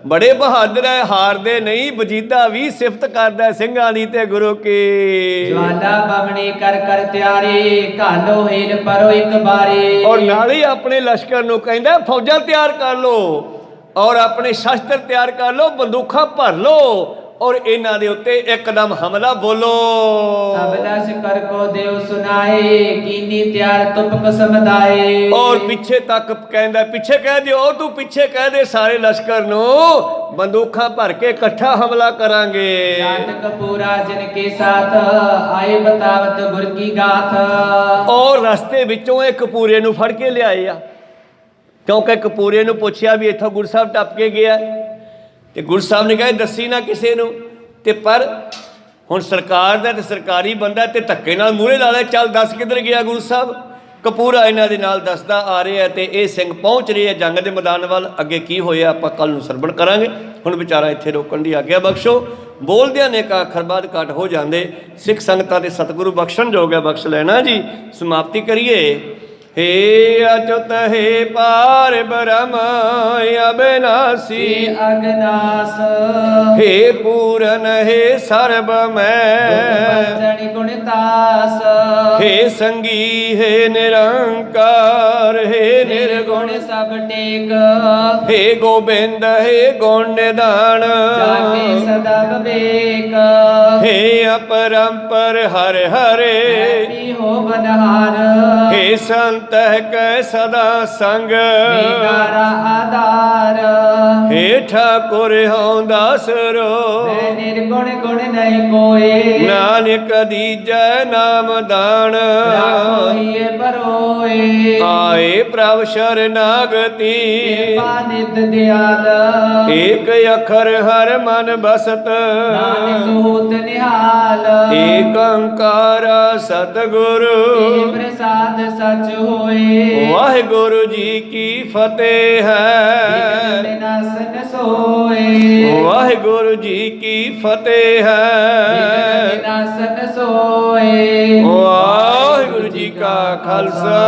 ਬੜੇ ਬਹਾਦਰ ਹੈ, ਹਾਰਦੇ ਨਹੀਂ। ਵਜੀਦਾ ਵੀ ਸਿਫਤ ਕਰਦਾ ਸਿੰਘਾਂ ਦੀ ਤੇ ਗੁਰੂ ਕੀ। ਜਵਾਲਾ ਬਮਣੀ ਕਰ ਕਰ ਤਿਆਰੀ ਘਾਲੋ ਹੀਲ ਪਰੋ ਇੱਕ ਬਾਰੀ। ਔਰ ਨਾਲ ਹੀ ਆਪਣੇ ਲਸ਼ਕਰ ਨੂੰ ਕਹਿੰਦਾ ਫੌਜਾਂ ਤਿਆਰ ਕਰ ਲੋ ਔਰ ਆਪਣੇ ਸ਼ਸਤਰ ਤਿਆਰ ਕਰ ਲੋ, ਬੰਦੂਕਾਂ ਭਰ ਲੋ ਔਰ ਇਹਨਾਂ ਦੇ ਉੱਤੇ ਇੱਕਦਮ ਹਮਲਾ ਬੋਲੋ। ਸਭ ਲਸ਼ਕਰ ਕੋ ਦੇਵ ਸੁਨਾਏ ਕੀਨੀ ਤਿਆਰ ਤੁਪਕ ਸਮਦਾਏ। ਔਰ ਪਿੱਛੇ ਤੱਕ ਕਹਿੰਦਾ, ਪਿੱਛੇ ਕਹਿ ਦਿਓ, ਤੂੰ ਪਿੱਛੇ ਕਹਿ ਦੇ ਸਾਰੇ ਲਸ਼ਕਰ ਨੂੰ, ਬੰਦੂਕਾਂ ਭਰ ਕੇ ਇਕੱਠਾ ਹਮਲਾ ਕਰਾਂਗੇ। ਜਾਤਕ ਪੂਰਾ ਜਿਨ ਕੇ ਸਾਥ ਆਏ ਬਤਾਵਤ ਗੁਰ ਕੀ ਗਾਥ। ਔਰ ਰਸਤੇ ਵਿੱਚੋਂ ਇੱਕ ਕਪੂਰੇ ਨੂੰ ਫੜ ਕੇ ਲਿਆਏ ਆ, ਕਿਉਂਕਿ ਕਪੂਰੇ ਨੂੰ ਪੁੱਛਿਆ ਵੀ ਇੱਥੋਂ ਗੁਰੂ ਸਾਹਿਬ ਟੱਪ ਕੇ ਗਿਆ ਤੇ ਗੁਰੂ ਸਾਹਿਬ ਨੇ ਕਿਹਾ ਦੱਸੀ ਨਾ ਕਿਸੇ ਨੂੰ। ਤੇ ਪਰ ਹੁਣ ਸਰਕਾਰ ਦਾ ਤੇ ਸਰਕਾਰੀ ਬੰਦਾ ਤੇ ਧੱਕੇ ਨਾਲ ਮੂਹਰੇ ਲਾ ਲਿਆ, ਚੱਲ ਦੱਸ ਕਿੱਧਰ ਗਿਆ ਗੁਰੂ ਸਾਹਿਬ। ਕਪੂਰਾ ਇਹਨਾਂ ਦੇ ਨਾਲ ਦੱਸਦਾ ਆ ਰਿਹਾ ਤੇ ਇਹ ਸਿੰਘ ਪਹੁੰਚ ਰਹੇ ਆ ਜੰਗ ਦੇ ਮੈਦਾਨ ਵੱਲ। ਅੱਗੇ ਕੀ ਹੋਇਆ ਆਪਾਂ ਕੱਲ ਨੂੰ ਸਰਵਣ ਕਰਾਂਗੇ। ਹੁਣ ਵਿਚਾਰਾ ਇੱਥੇ ਰੋਕਣ ਦੀ ਆਗਿਆ ਬਖਸ਼ੋ। ਬੋਲਦਿਆਂ ਨੇ ਕਾ ਅੱਖਰ ਬਾਅਦ ਘੱਟ ਹੋ ਜਾਂਦੇ। ਸਿੱਖ ਸੰਗਤਾਂ ਦੇ ਸਤਿਗੁਰੂ ਬਖਸ਼ਣ ਜੋਗ ਹੈ, ਬਖਸ਼ ਲੈਣਾ ਜੀ। ਸਮਾਪਤੀ ਕਰੀਏ। हे अच्युत हे पार ब्रह्म अविनाशी श्री अगनास हे पूरन हे सर्वमय गुणतास हे संगी हे निरंकार हे निर्गुण सब टेक हे गोविंद हे गुण निधान जाके सदा विवेक हे अपरंपर हर हरे हो बनहार हे संत कै सदा संग मेरा आधार हे ठाकुर हूँ दासरो मैं निर्गुण गुण नहीं कोई नानक दीजै नाम दान राखोइए परोए आए प्रभ शरणागति कृपा नित दयाल एक अखर हर मन बसत नानक होत निहाल एक अंकार सतगुरु प्रसाद सच होए वाहिगुरु जी की फतेह है विनाशन सोए वाहिगुरु जी की फतेह है विनाशन सोए वाहिगुरु जी का खालसा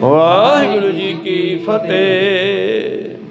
वाहिगुरु जी की फतेह।